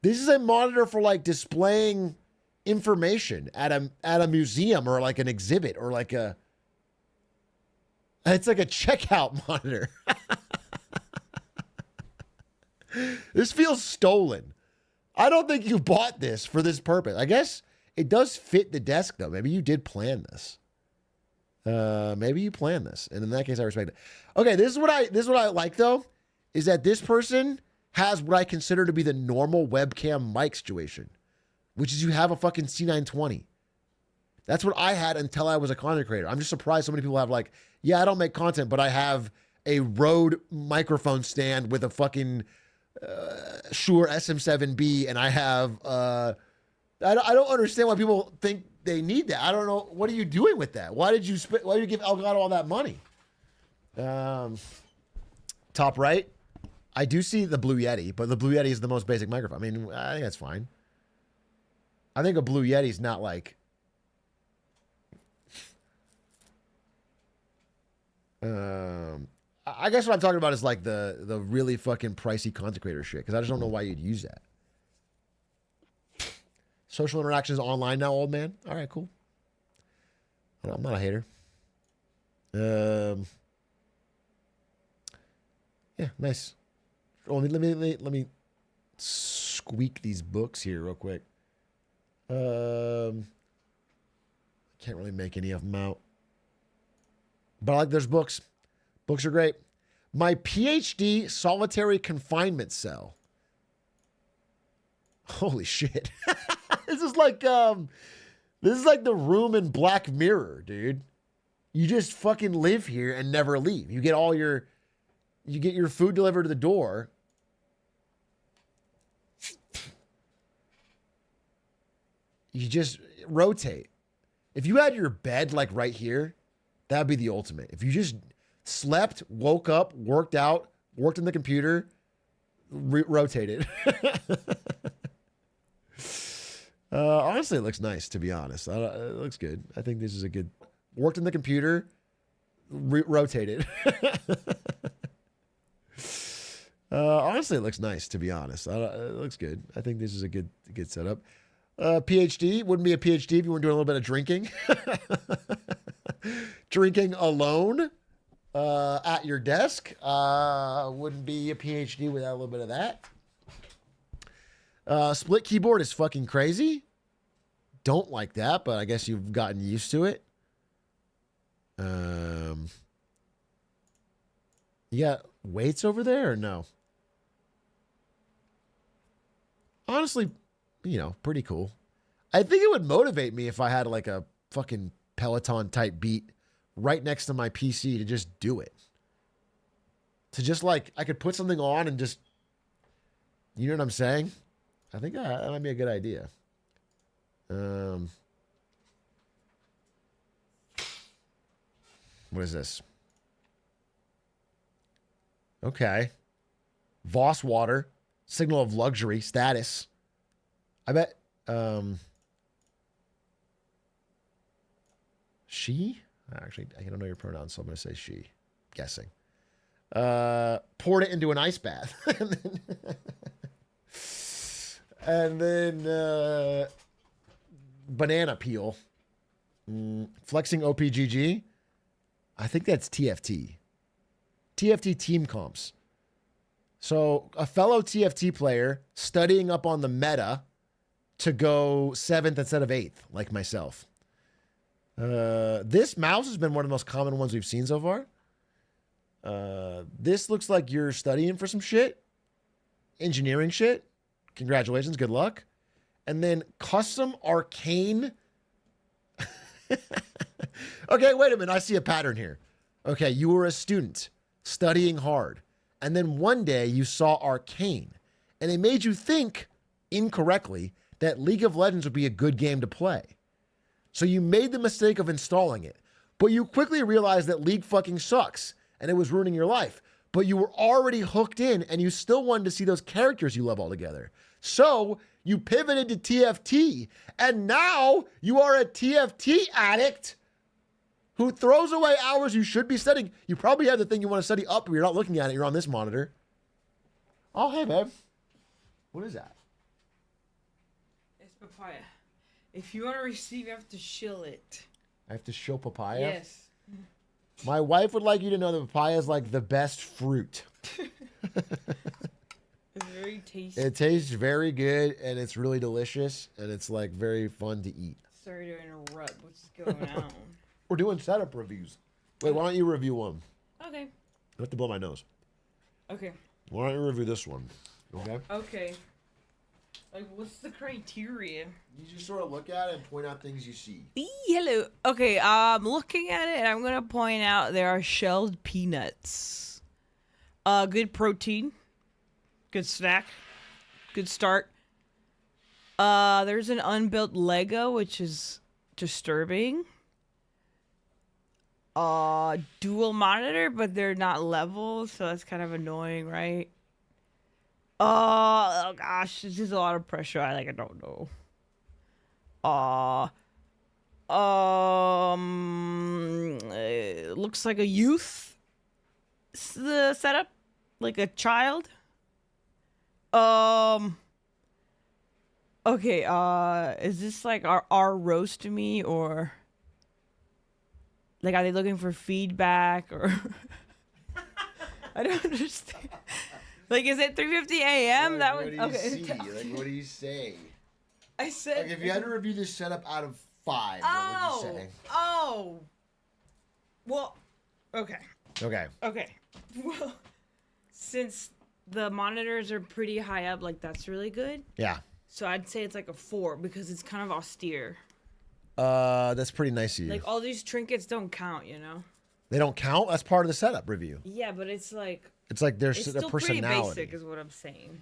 This is a monitor for like displaying information at a museum or like an exhibit or like it's like a checkout monitor. This feels stolen. I don't think you bought this for this purpose. I guess it does fit the desk though. Maybe you did plan this. Maybe you planned this. And in that case, I respect it. Okay, this is what I like though, is that this person has what I consider to be the normal webcam mic situation, which is you have a fucking C920. That's what I had until I was a content creator. I'm just surprised so many people have like, yeah, I don't make content, but I have a Rode microphone stand with a fucking Shure SM7B, and I have I don't understand why people think they need that. I don't know. What are you doing with that? Why did you give Elgato all that money? Top right, I do see the Blue Yeti, but the Blue Yeti is the most basic microphone. I mean, I think that's fine. I think a Blue Yeti is not like I guess what I'm talking about is like the really fucking pricey content creator shit, because I just don't know why you'd use that. Social interactions online now, old man. All right, cool. I'm not a hater. Yeah, nice. Oh, let me squeak these books here real quick. Can't really make any of them out. But I like those books. Books are great. My PhD solitary confinement cell. Holy shit. This is like the room in Black Mirror, dude. You just fucking live here and never leave. You get your food delivered to the door. rotate. If you had your bed like right here, that'd be the ultimate. If you just slept, woke up, worked out, worked in the computer, rotated. Honestly, it looks nice, to be honest. It looks good. I think this is a good... Worked in the computer, rotated. Honestly, it looks nice, to be honest. It looks good. I think this is a good setup. PhD. Wouldn't be a PhD if you weren't doing a little bit of drinking. Drinking alone at your desk. Wouldn't be a PhD without a little bit of that. Split keyboard is fucking crazy. Don't like that, but I guess you've gotten used to it. You got weights over there or no? Honestly, you know, pretty cool. I think it would motivate me if I had like a fucking Peloton type beat right next to my PC to just do it. To just like, I could put something on and just, you know what I'm saying? I think that might be a good idea. What is this? Okay. Voss water, signal of luxury, status. I bet, she? Actually, I don't know your pronouns, so I'm going to say she. Guessing. Poured it into an ice bath. and then banana peel. Flexing OPGG. I think that's TFT. TFT team comps. So a fellow TFT player studying up on the meta to go 7th instead of 8th, like myself. This mouse has been one of the most common ones we've seen so far. This looks like you're studying for some shit. Engineering shit. Congratulations. Good luck. And then custom arcane. Okay, wait a minute. I see a pattern here. Okay, you were a student studying hard. And then one day you saw arcane. And it made you think, incorrectly, that League of Legends would be a good game to play. So you made the mistake of installing it. But you quickly realized that League fucking sucks. And it was ruining your life. But you were already hooked in and you still wanted to see those characters you love all together. So you pivoted to TFT. And now you are a TFT addict who throws away hours you should be studying. You probably have the thing you want to study up, but you're not looking at it. You're on this monitor. Oh, hey, babe. What is that? It's papaya. If you want to receive, you have to shill it. I have to shill papaya? Yes. My wife would like you to know that papaya is like the best fruit. It's very tasty. It tastes very good, and it's really delicious, and it's like very fun to eat. Sorry to interrupt. What's going on? We're doing setup reviews. Wait, why don't you review one? Okay. I have to blow my nose. Okay. Why don't you review this one? Okay. Okay. Like, what's the criteria? You just sort of look at it and point out things you see. Hello. Okay, I'm looking at it, and I'm going to point out there are shelled peanuts. Good protein. Good snack. Good start. There's an unbuilt Lego, which is disturbing. Dual monitor, but they're not level, so that's kind of annoying, right? Oh gosh, this is a lot of pressure. I don't know. It looks like a youth setup, like a child. Okay, is this like our roast to me, or like, are they looking for feedback, or I don't understand. Like, is it 3:50 a.m.? That what would do you see? Like, what do you say? I said. Like, if you had to review this setup out of 5, what would you say? Oh. Well, okay. Okay. Okay. Well, since the monitors are pretty high up, like, that's really good. Yeah. So I'd say it's like a 4 because it's kind of austere. That's pretty nice of you. Like, all these trinkets don't count, you know? They don't count? That's part of the setup review. Yeah, but it's like there's it's a still personality. pretty basic is what I'm saying.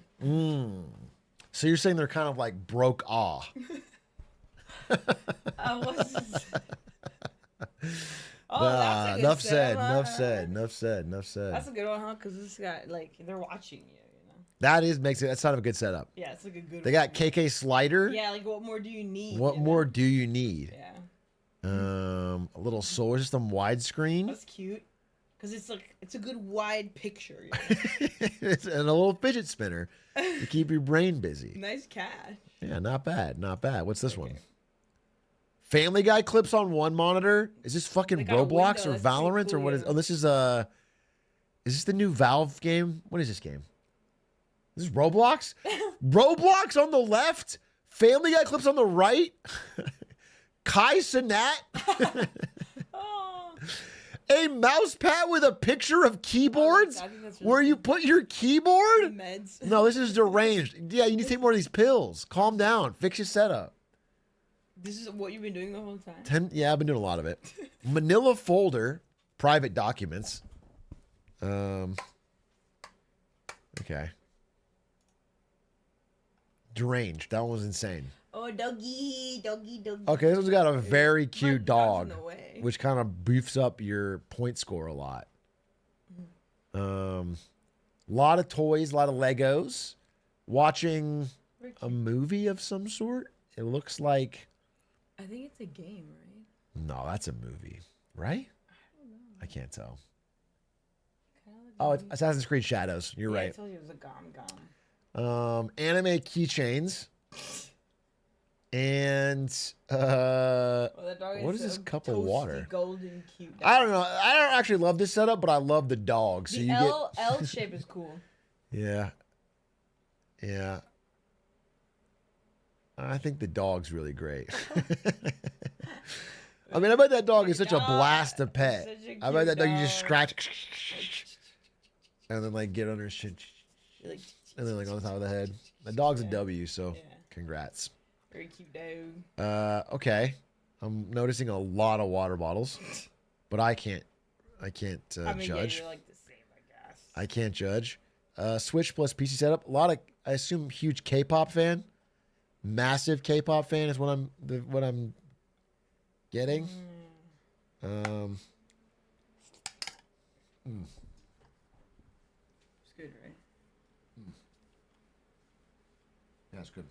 So you're saying they're kind of like broke awe. What's this? Oh, Nah, that's a good enough said. setup, Enough huh? said. Enough said. Enough said. That's a good one, huh? Because this got like they're watching you. You know. That is makes it. That's not a good setup. Yeah, it's like a good. They got one. KK Slider. Yeah, like what more do you need? What you more know? do you need? Yeah, A little solar system widescreen. that's cute. Because it's like it's a good wide picture. You know? And a little fidget spinner to keep your brain busy. Nice catch. Yeah, not bad. Not bad. What's this one? Family Guy clips on one monitor. Is this fucking They got a Roblox window. or That's pretty Valorant or cool, what is? yeah. Oh, this is this the new Valve game? What is this game? This is Roblox. Roblox on the left. Family Guy clips on the right. Kai Cenat. Oh. A mouse pad with a picture of keyboards I think that's really where you put your keyboard. meds. No, this is deranged. Yeah, you need to take more of these pills. Calm down. Fix your setup. This is what you've been doing the whole time. Yeah, I've been doing a lot of it. Manila folder, private documents. Okay. Deranged. That one was insane. Oh, doggy. Okay, this one's got a very My cute dog's in dog, the way. which kind of beefs up your point score a lot. Lot of toys, a lot of Legos. Watching Very a cute. movie of some sort. It looks like I think it's a game, right? no, that's a movie, right? I can't tell. Kinda like Oh, a it's movie. Assassin's Creed Shadows. You're Yeah, I right. told you it was a gom. Anime keychains. And Oh, that dog what is this a cup of toasty, water? Golden cute. I dog. don't know. I don't actually love this setup, but I love the dog. So The you L shape is cool. get yeah. I think the dog's really great. I mean, I bet that dog is such a blast to pet. Such a I bet that cute dog you just dog. scratch and then like get under his chin Like, and then like on the top of the head. The dog's a Yeah. W, so Yeah. congrats. very cute dog. Okay. I'm noticing a lot of water bottles, but I can't I mean, judge. yeah, you're like the same, I guess. I can't judge. Switch plus PC setup. A lot of, I assume, huge K-pop fan. Massive K-pop fan is what I'm getting. It's good, right? Yeah, it's good.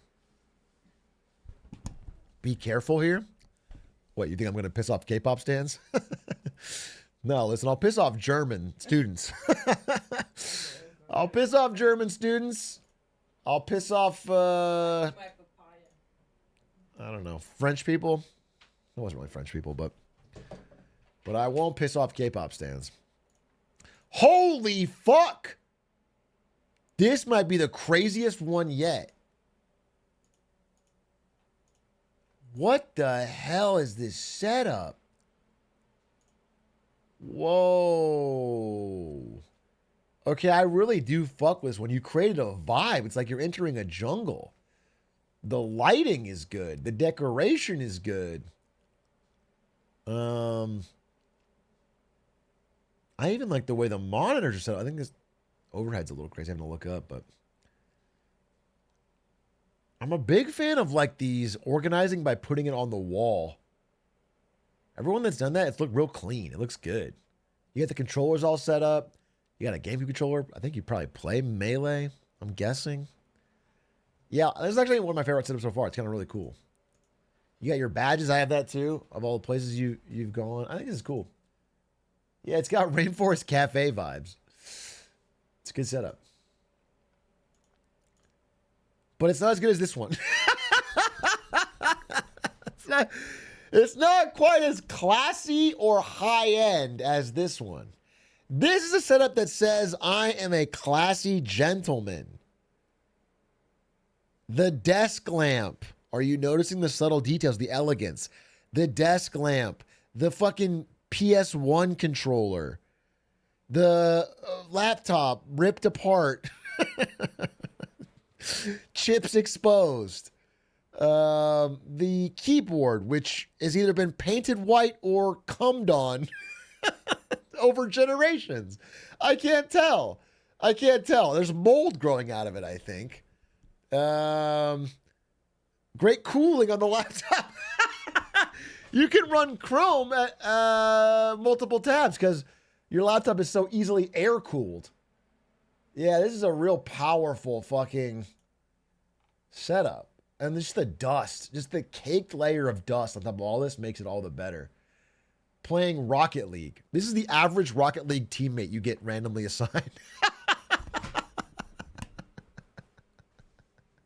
Be careful here. What, you think I'm going to piss off K-pop stands? No, listen, I'll piss off German students. I'll piss off German students. I'll piss off, My papaya. I don't know, French people. It wasn't really French people, but I won't piss off K-pop stands. Holy fuck! This might be the craziest one yet. What the hell is this setup? Whoa. Okay, I really do fuck with this one. You created a vibe. It's like you're entering a jungle. The lighting is good. The decoration is good. I even like the way the monitors are set up. I think this overhead's a little crazy. I'm having to look up, but I'm a big fan of like these organizing by putting it on the wall. Everyone that's done that, it's looked real clean. It looks good. You got the controllers all set up. You got a GameCube controller. I think you probably play Melee, I'm guessing. Yeah, this is actually one of my favorite setups so far. It's kind of really cool. You got your badges. I have that too, of all the places you've gone. I think this is cool. Yeah, it's got Rainforest Cafe vibes. It's a good setup. But it's not as good as this one. It's not quite as classy or high-end as this one. This is a setup that says, I am a classy gentleman. The desk lamp. Are you noticing the subtle details, the elegance? The desk lamp. The fucking PS1 controller. The laptop ripped apart. Chips exposed. The keyboard, which has either been painted white or cummed on over generations. I can't tell. There's mold growing out of it, I think. Great cooling on the laptop. You can run Chrome at multiple tabs because your laptop is so easily air cooled. Yeah, this is a real powerful fucking setup. And just the dust, just the caked layer of dust on top of all this makes it all the better. Playing Rocket League. This is the average Rocket League teammate you get randomly assigned.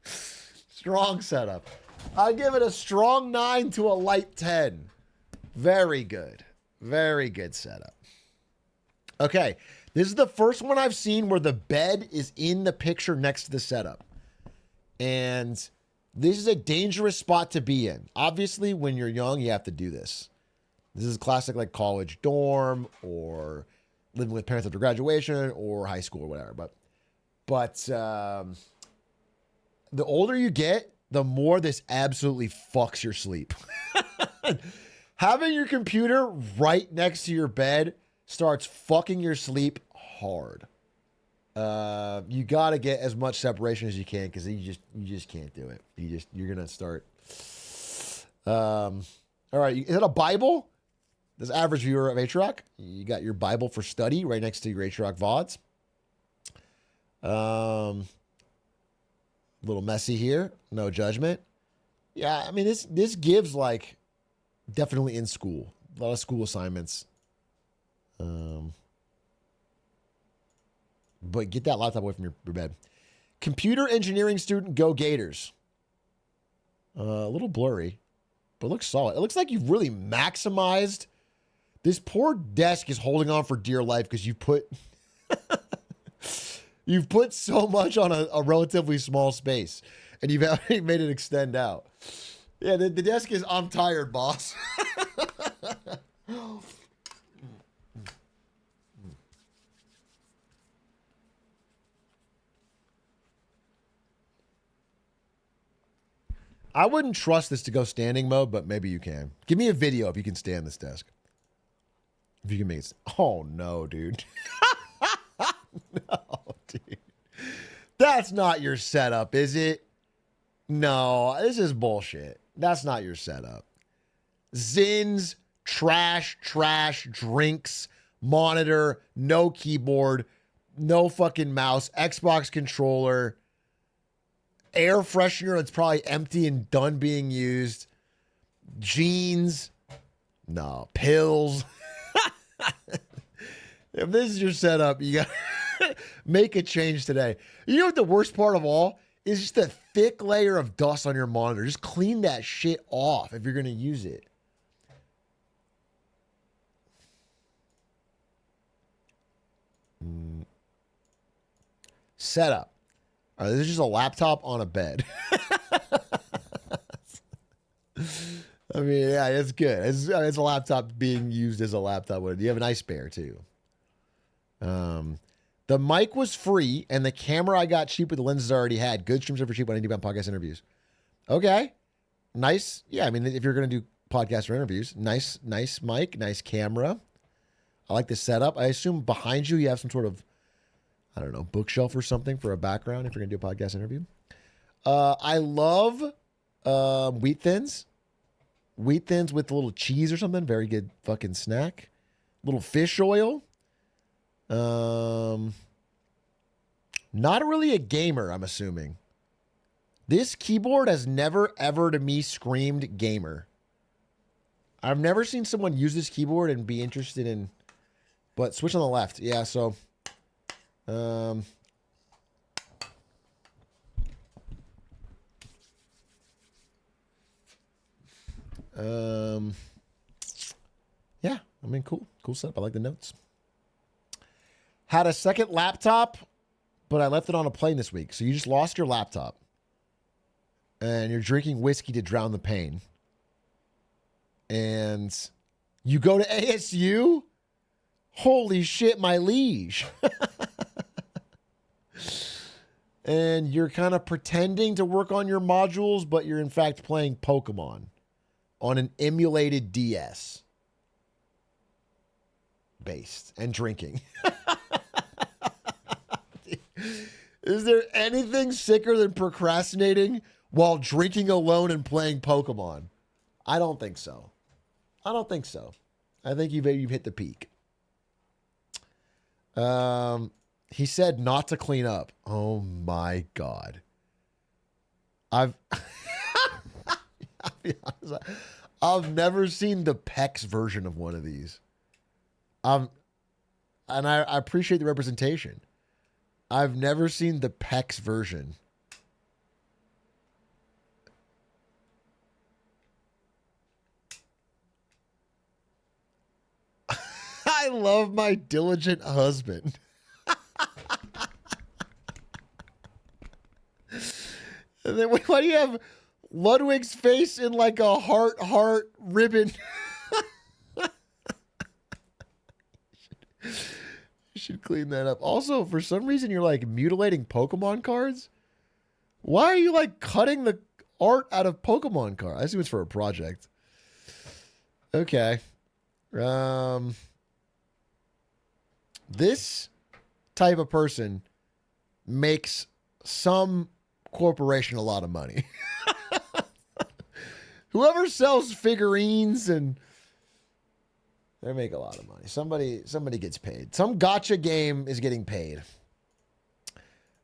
Strong setup. I give it a strong 9 to a light 10. Very good. Very good setup. Okay. This is the first one I've seen where the bed is in the picture next to the setup. And this is a dangerous spot to be in. Obviously, when you're young, you have to do this. This is classic like college dorm or living with parents after graduation or high school or whatever. But the older you get, the more this absolutely fucks your sleep. Having your computer right next to your bed starts fucking your sleep hard. You got to get as much separation as you can because you just can't do it. You're gonna start. All right, is that a Bible? This average viewer of Atrioc, you got your Bible for study right next to your Atrioc VODs. A little messy here, no judgment. Yeah, I mean this gives like definitely in school, a lot of school assignments. But get that laptop away from your bed. Computer engineering student, go Gators. A little blurry, but it looks solid. It looks like you've really maximized. This poor desk is holding on for dear life because you put you've put so much on a relatively small space, and you've already made it extend out. Yeah, the desk is, I'm tired, boss. I wouldn't trust this to go standing mode, but maybe you can. Give me a video if you can stand this desk. If you can make it. Oh, no, dude. No, dude. That's not your setup, is it? No, this is bullshit. That's not your setup. Zins, trash, drinks, monitor, no keyboard, no fucking mouse, Xbox controller, air freshener that's probably empty and done being used, jeans, no, pills. If this is your setup, you got to make a change today. You know what the worst part of all is? Just a thick layer of dust on your monitor. Just clean that shit off if you're going to use it. Setup. All right, this is just a laptop on a bed. I mean, yeah, it's good. It's a laptop being used as a laptop. You have an ice bear, too. The mic was free, and the camera I got cheap with the lenses I already had. Good streams are for cheap when I do podcast interviews. Okay. Nice. Yeah, I mean, if you're going to do podcast or interviews, nice mic, nice camera. I like the setup. I assume behind you have some sort of, I don't know, bookshelf or something for a background if you're going to do a podcast interview. I love Wheat Thins. Wheat Thins with a little cheese or something. Very good fucking snack. Little fish oil. Not really a gamer, I'm assuming. This keyboard has never, ever to me screamed gamer. I've never seen someone use this keyboard and be interested in, but switch on the left. Yeah, so, yeah, I mean, cool setup. I like the notes. Had a second laptop, but I left it on a plane this week. So you just lost your laptop and you're drinking whiskey to drown the pain. And you go to ASU? Holy shit, my liege. And you're kind of pretending to work on your modules, but you're in fact playing Pokemon on an emulated DS. Based and drinking. Is there anything sicker than procrastinating while drinking alone and playing Pokemon? I don't think so. I don't think so. I think you've hit the peak. He said not to clean up. Oh my God. I'll be honest, I've never seen the PEX version of one of these. And I appreciate the representation. I've never seen the PEX version. I love my diligent husband. And then why do you have Ludwig's face in like a heart ribbon? You should clean that up. Also, for some reason, you're like mutilating Pokemon cards. Why are you like cutting the art out of Pokemon cards? I assume it's for a project. Okay. This type of person makes some corporation a lot of money. Whoever sells figurines and they make a lot of money. Somebody gets paid. Some gotcha game is getting paid.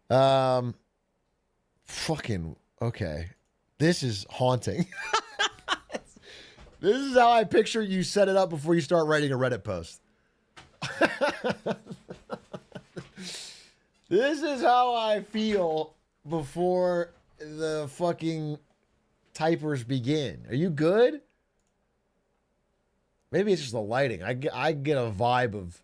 Fucking okay. This is haunting. This is how I picture you set it up before you start writing a Reddit post. This is how I feel before the fucking typers begin. Are you good? Maybe it's just the lighting. I get a vibe of,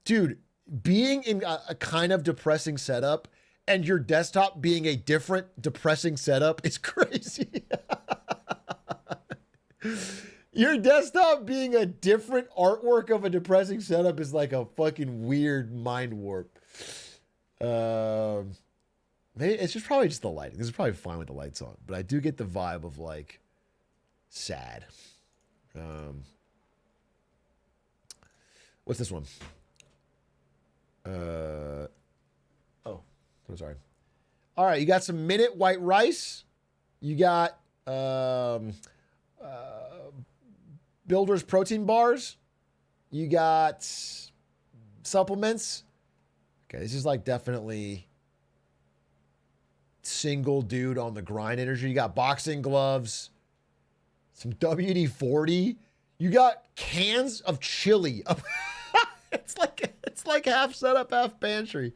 dude, being in a kind of depressing setup and your desktop being a different depressing setup is crazy. Your desktop being a different artwork of a depressing setup is like a fucking weird mind warp. Maybe it's just probably just the lighting. This is probably fine with the lights on, but I do get the vibe of like sad. What's this one? Oh, I'm sorry. All right, you got some minute white rice. You got Builder's protein bars. You got supplements. Okay, this is like definitely single dude on the grind energy. You got boxing gloves, some WD-40. You got cans of chili. It's like half setup, half pantry.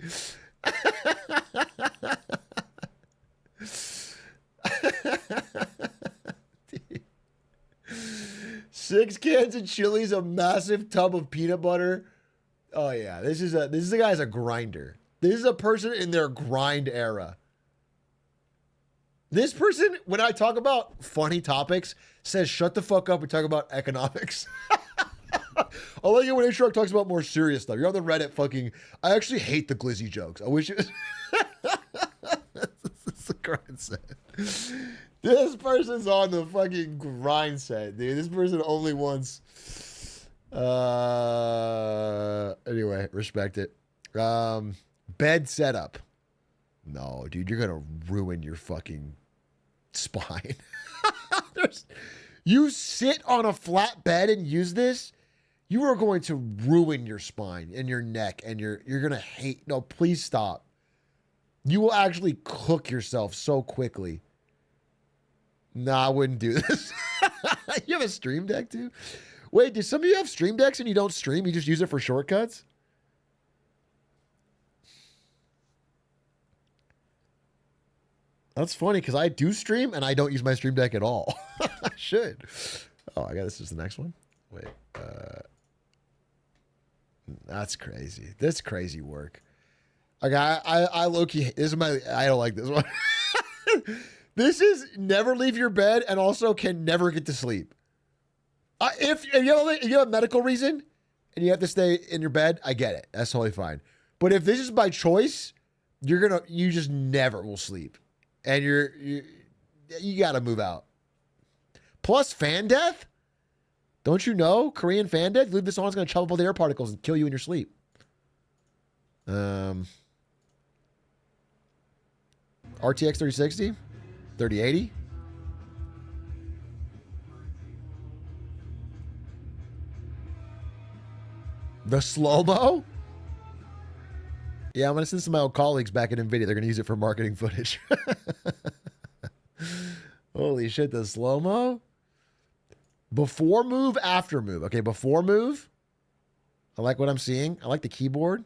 6 cans of chilies, a massive tub of peanut butter. Oh yeah, this is a guy's a grinder. This is a person in their grind era. This person, when I talk about funny topics, says shut the fuck up and talk about economics. I like it when Atrioc talks about more serious stuff. You're on the Reddit fucking. I actually hate the glizzy jokes. I wish it. That's the grind set. This person's on the fucking grind set, dude. This person only wants. Anyway, respect it. Bed setup. No, dude, you're gonna ruin your fucking spine. You sit on a flat bed and use this, you are going to ruin your spine and your neck, and you're gonna hate. No, please stop. You will actually cook yourself so quickly. Nah, I wouldn't do this. You have a stream deck too? Wait, do some of you have stream decks and you don't stream? You just use it for shortcuts? That's funny because I do stream and I don't use my stream deck at all. I should. Oh, I got this is the next one. Wait. That's crazy. That's crazy work. Like I low-key, this is I don't like this one. This is never leave your bed and also can never get to sleep. If you have a medical reason and you have to stay in your bed, I get it. That's totally fine. But if this is by choice, you just never will sleep. And you got to move out. Plus fan death? Don't you know? Korean fan death? Leave this on, it's going to chop up all the air particles and kill you in your sleep. RTX 3060? 3080? The slow-mo? Yeah, I'm going to send some of my old colleagues back at NVIDIA. They're going to use it for marketing footage. Holy shit, the slow-mo? Before move, after move. Okay, before move. I like what I'm seeing. I like the keyboard.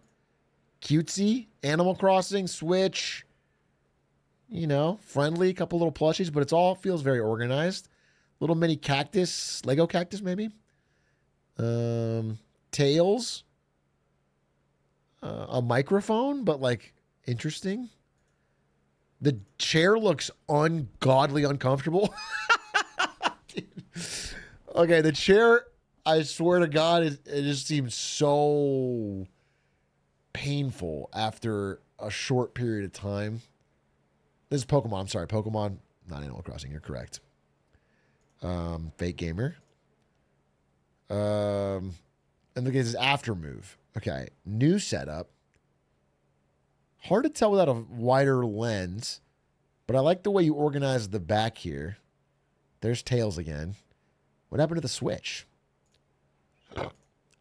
Cutesy. Animal Crossing. Switch. You know, friendly. Couple little plushies, but it's all feels very organized. Little mini cactus. Lego cactus, maybe. Tails. A microphone, but like interesting. The chair looks ungodly uncomfortable. Okay, the chair, I swear to God, it just seems so painful after a short period of time. This is Pokemon. I'm sorry, Pokemon, not Animal Crossing. You're correct. Fake gamer. And look at this after move. Okay, new setup. Hard to tell without a wider lens, but I like the way you organize the back here. There's Tails again. What happened to the Switch?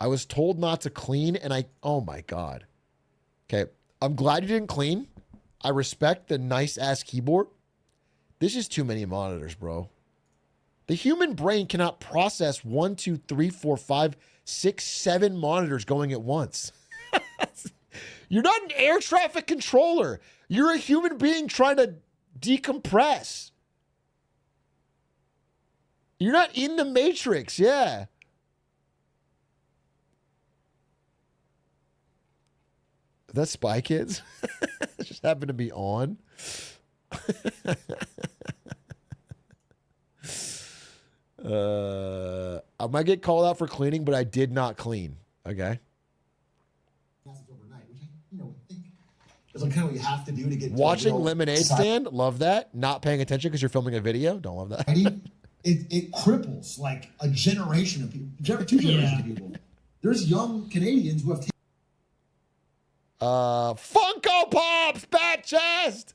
I was told not to clean, and oh my God. Okay, I'm glad you didn't clean. I respect the nice-ass keyboard. This is too many monitors, bro. The human brain cannot process 1, 2, 3, 4, 5, 6, 7 monitors going at once. You're not an air traffic controller. You're a human being trying to decompress. You're not in the Matrix, yeah. That's Spy Kids. It just happened to be on. I might get called out for cleaning, but I did not clean. Okay. It's like kind of what you have to do to get watching Lemonade Stand. Love that. Not paying attention because you're filming a video. Don't love that. It cripples like a generation of people, 2 generations of people. There's young Canadians who have Funko Pops, bat chest.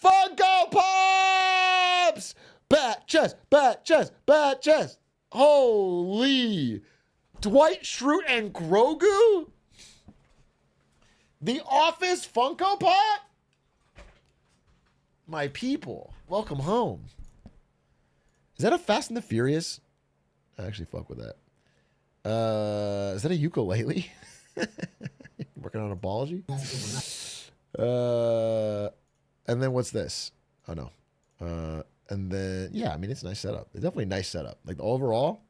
Funko Pops, bat chest, bat chest, bat chest. Holy, Dwight Schrute and Grogu. The Office Funko Pop? My people, welcome home. Is that a Fast and the Furious? I actually fuck with that. Is that a ukulele? Working on apology? And then what's this? Oh, no. And then, yeah, I mean, it's a nice setup. It's definitely a nice setup. Like, the overall,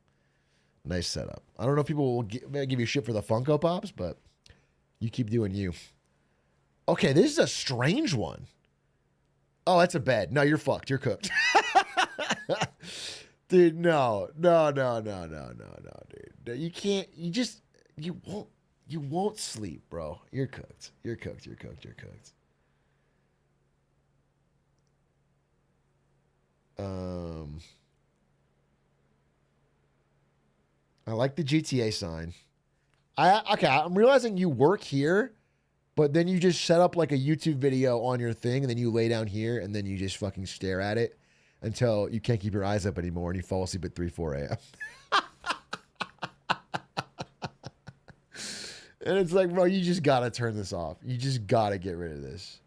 nice setup. I don't know if people will give you shit for the Funko Pops, but you keep doing you. Okay, this is a strange one. Oh, that's a bed. No, you're fucked. You're cooked. Dude, no, dude. You can't, you won't sleep, bro. You're cooked. You're cooked. I like the GTA sign. Okay, I'm realizing you work here, but then you just set up like a YouTube video on your thing, and then you lay down here, and then you just fucking stare at it until you can't keep your eyes up anymore, and you fall asleep at 3, 4 a.m. And it's like, bro, you just gotta turn this off. You just gotta get rid of this.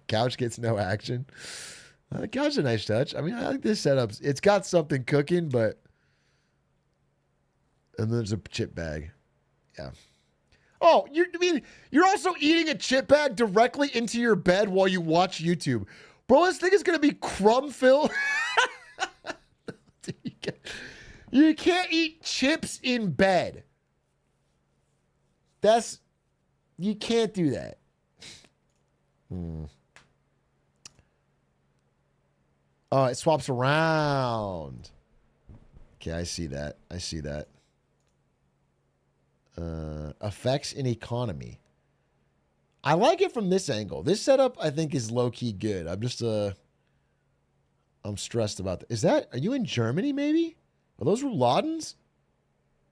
Couch gets no action. The couch is a nice touch. I mean, I like this setup. It's got something cooking, but... And then there's a chip bag. Yeah. Oh, you're also eating a chip bag directly into your bed while you watch YouTube. Bro, this thing is going to be crumb-filled. You can't eat chips in bed. You can't do that. Oh, it swaps around. Okay, I see that. Effects in economy. I like it from this angle. This setup, I think, is low-key good. I'm stressed about that. Are you in Germany, maybe? Are those Rouladens?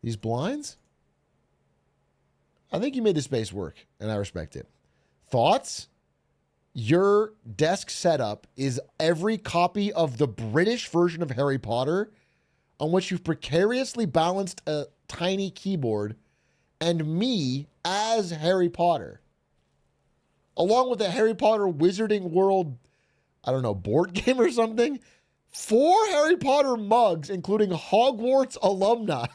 These blinds? I think you made the space work, and I respect it. Thoughts? Your desk setup is every copy of the British version of Harry Potter, on which you've precariously balanced a tiny keyboard and me as Harry Potter, along with a Harry Potter Wizarding World, I don't know, board game or something. 4 Harry Potter mugs, including Hogwarts alumni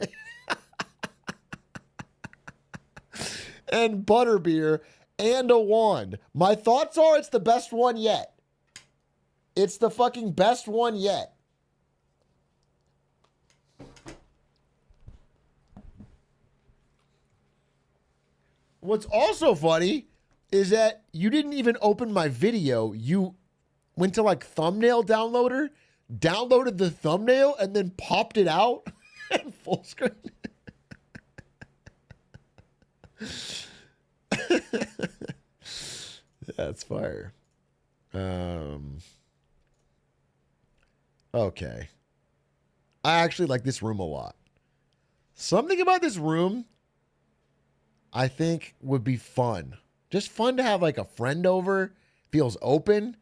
and butterbeer and a wand. My thoughts are it's the best one yet. It's the fucking best one yet. What's also funny is that you didn't even open my video. You went to like thumbnail downloader, downloaded the thumbnail, and then popped it out in full screen. That's fire. Okay. I actually like this room a lot. Something about this room I think would be fun. Just fun to have like a friend over. Feels open.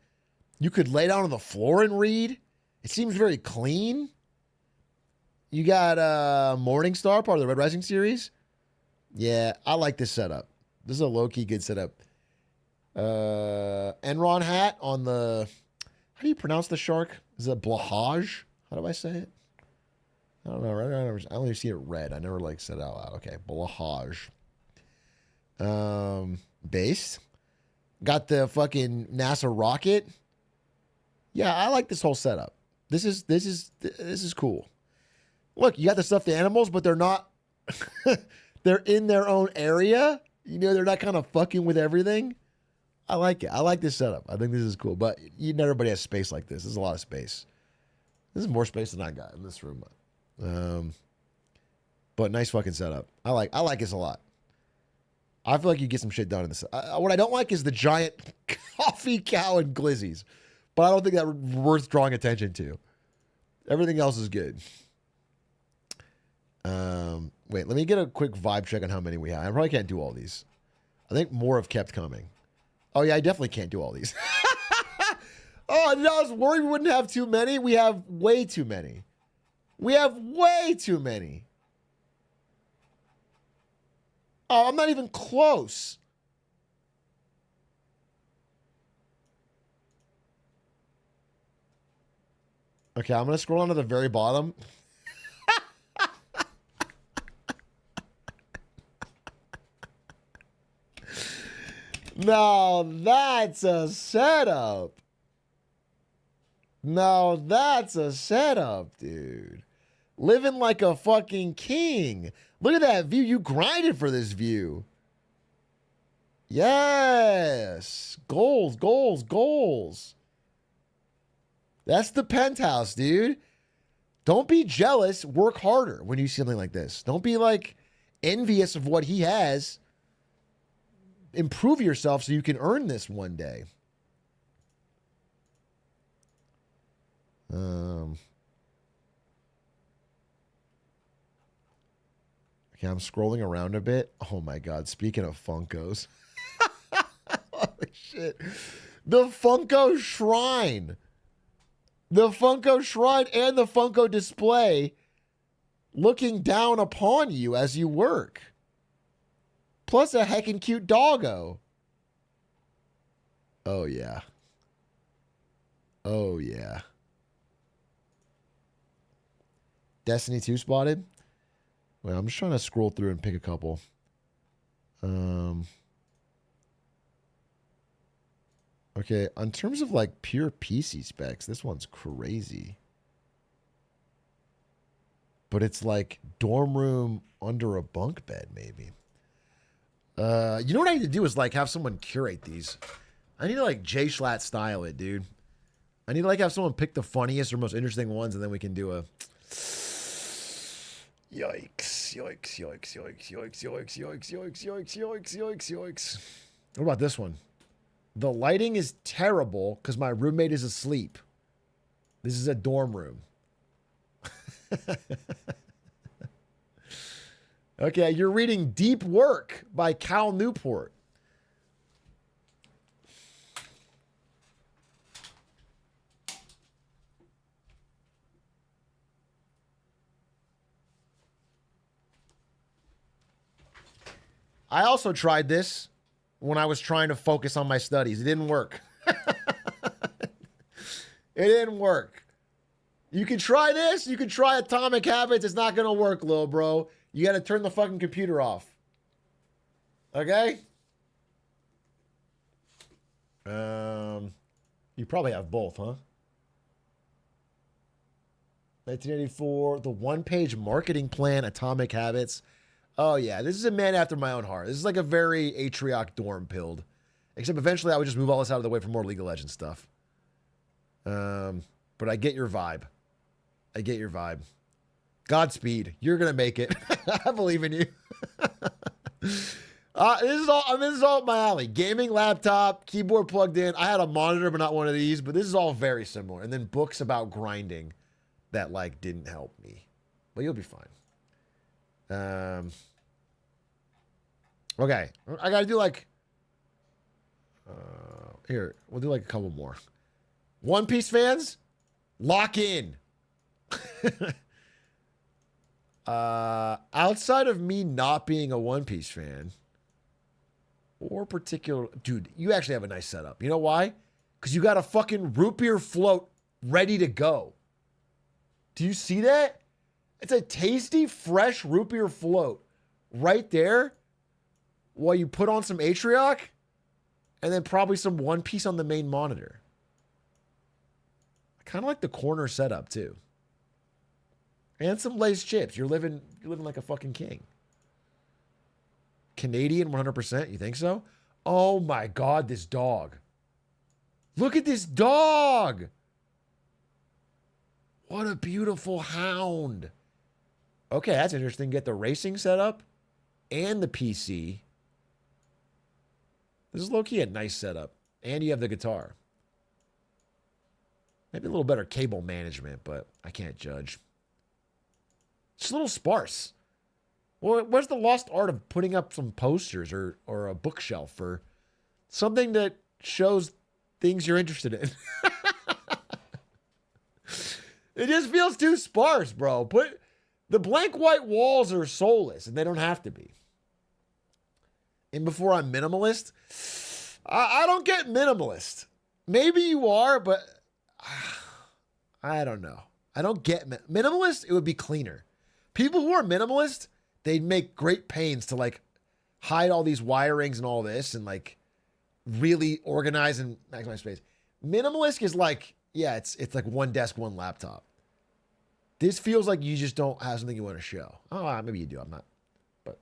You could lay down on the floor and read. It seems very clean. You got Morningstar, part of the Red Rising series. Yeah, I like this setup. This is a low-key good setup. Enron hat on the... How do you pronounce the shark? Is it Blahage? How do I say it? I don't know. I only see it red. I never like said it out loud. Okay, Blahage. Base. Got the fucking NASA rocket. Yeah, I like this whole setup. This is cool. Look, you got the stuffed animals, but they're not. They're in their own area. You know, they're not kind of fucking with everything. I like it. I like this setup. I think this is cool. But not everybody has space like this. This is a lot of space. This is more space than I got in this room. But nice fucking setup. I like this a lot. I feel like you get some shit done in this. What I don't like is the giant coffee cow and glizzies. But I don't think that's worth drawing attention to. Everything else is good. Wait, let me get a quick vibe check on how many we have. I probably can't do all these. I think more have kept coming. Oh, yeah, I definitely can't do all these. Oh, I was worried we wouldn't have too many. We have way too many. We have way too many. Oh, I'm not even close. Okay, I'm going to scroll down to the very bottom. Now that's a setup. Now that's a setup, dude. Living like a fucking king. Look at that view. You grinded for this view. Yes. Goals, goals, goals. That's the penthouse, dude. Don't be jealous. Work harder when you see something like this. Don't be like envious of what he has. Improve yourself so you can earn this one day. Okay, I'm scrolling around a bit. Oh my God. Speaking of Funkos. Holy shit. The Funko Shrine. The Funko Shrine and the Funko display looking down upon you as you work. Plus a heckin' cute doggo. Oh, yeah. Oh, yeah. Destiny 2 spotted? Wait, I'm just trying to scroll through and pick a couple. Okay, in terms of like pure PC specs, this one's crazy. But it's like dorm room under a bunk bed, maybe. You know what I need to do is like have someone curate these. I need to like J Schlatt style it, dude. I need to like have someone pick the funniest or most interesting ones, and then we can do a yikes, yikes, yikes, yikes, yikes, yikes, yikes, yikes, yikes, yikes, yikes, yikes. What about this one? The lighting is terrible because my roommate is asleep. This is a dorm room. Okay, you're reading Deep Work by Cal Newport. I also tried this when I was trying to focus on my studies. It didn't work. It didn't work. You can try this. You can try Atomic Habits. It's not going to work, little bro. You got to turn the fucking computer off. Okay? You probably have both, huh? 1984, the one-page marketing plan, Atomic Habits. Oh, yeah. This is a man after my own heart. This is like a very Atrioc dorm pilled. Except eventually I would just move all this out of the way for more League of Legends stuff. But I get your vibe. I get your vibe. Godspeed. You're going to make it. I believe in you. This is all up my alley. Gaming laptop, keyboard plugged in. I had a monitor, but not one of these. But this is all very similar. And then books about grinding that like didn't help me. But you'll be fine. Okay. I got to do like... here, we'll do like a couple more. One Piece fans, lock in. Outside of me not being a One Piece fan, or particular, dude, you actually have a nice setup. You know why? Because you got a fucking root beer float ready to go. Do you see that? It's a tasty, fresh root beer float right there while you put on some Atrioc and then probably some One Piece on the main monitor. I kind of like the corner setup too. And some Lay's chips. You're living like a fucking king. Canadian 100%, you think so? Oh my God, this dog. Look at this dog. What a beautiful hound. Okay, that's interesting. Get the racing setup and the PC. This is low-key a nice setup. And you have the guitar. Maybe a little better cable management, but I can't judge. It's a little sparse. Well, where's the lost art of putting up some posters or a bookshelf or something that shows things you're interested in? It just feels too sparse, bro. The blank white walls are soulless, and they don't have to be. And before I'm minimalist, I don't get minimalist. Maybe you are, but I don't know. I don't get minimalist. It would be cleaner. People who are minimalist, they'd make great pains to like hide all these wirings and all this and like really organize and maximize space. Minimalist is like, yeah, it's like one desk, one laptop. This feels like you just don't have something you want to show. Oh, maybe you do. I'm not. But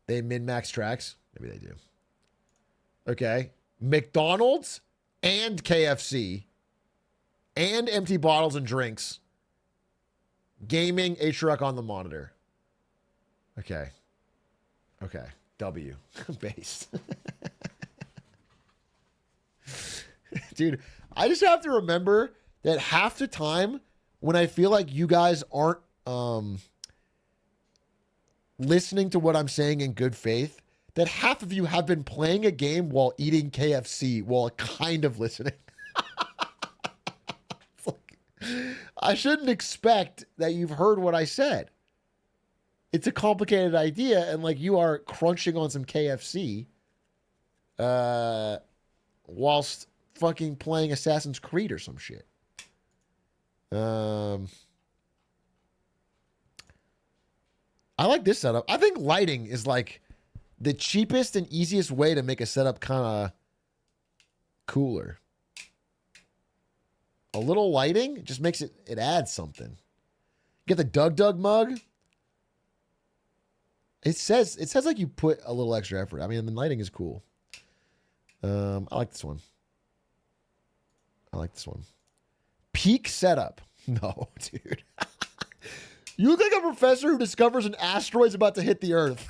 they min-max tracks. Maybe they do. Okay. McDonald's and KFC and empty bottles and drinks. Gaming, Atrioc on the monitor. Okay. W. Base. Dude, I just have to remember that half the time when I feel like you guys aren't listening to what I'm saying in good faith, that half of you have been playing a game while eating KFC while kind of listening. I shouldn't expect that you've heard what I said. It's a complicated idea, and like you are crunching on some KFC whilst fucking playing Assassin's Creed or some shit. I like this setup. I think lighting is like the cheapest and easiest way to make a setup kind of cooler. A little lighting just makes it adds something. Get the Doug mug. It says like you put a little extra effort. I mean, the lighting is cool. I like this one. Peak setup. No, dude. You look like a professor who discovers an asteroid's about to hit the Earth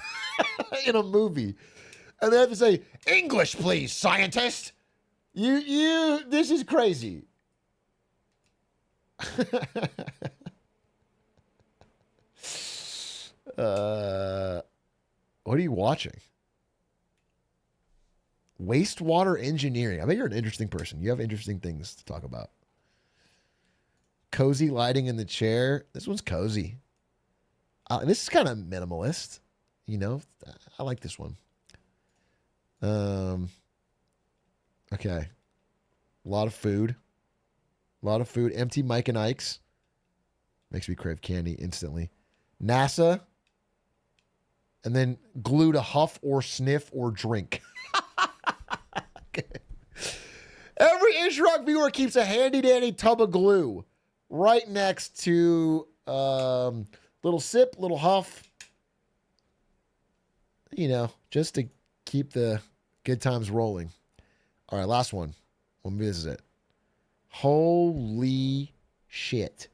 in a movie. And they have to say, English, please, scientist. This is crazy. What are you watching? Wastewater engineering. I bet you're an interesting person. You have interesting things to talk about. Cozy lighting in the chair. This one's cozy. This is kind of minimalist. You know, I like this one. Okay. A lot of food. A lot of food. Empty Mike and Ike's. Makes me crave candy instantly. NASA. And then glue to huff or sniff or drink. Okay. Every Atrioc viewer keeps a handy-dandy tub of glue right next to little sip, little huff. You know, just to keep the good times rolling. All right, last one. Well, maybe this is it. Holy shit.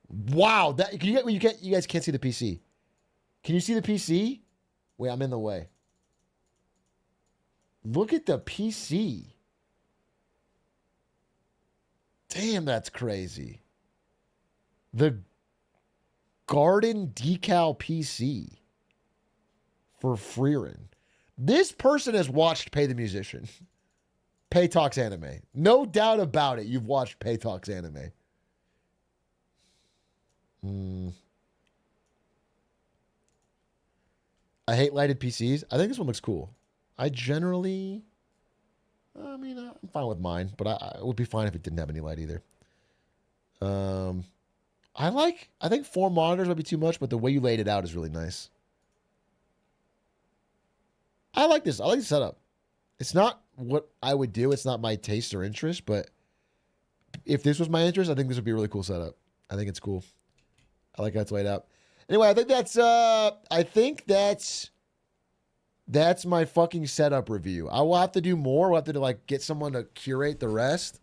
Wow. That you guys can't see the PC. Can you see the PC? Wait, I'm in the way. Look at the PC. Damn, that's crazy. The Garden Decal PC for Freerin. This person has watched Pay the Musician. Pay Talks Anime. No doubt about it, you've watched Pay Talks Anime. I hate lighted PCs. I think this one looks cool. I'm fine with mine, but I would be fine if it didn't have any light either. I think 4 monitors might be too much, but the way you laid it out is really nice. I like this. I like the setup. It's not what I would do. It's not my taste or interest, but if this was my interest, I think this would be a really cool setup. I think it's cool. I like how it's laid out. Anyway, I think that's my fucking setup review. I will have to do more. We'll have to get someone to curate the rest.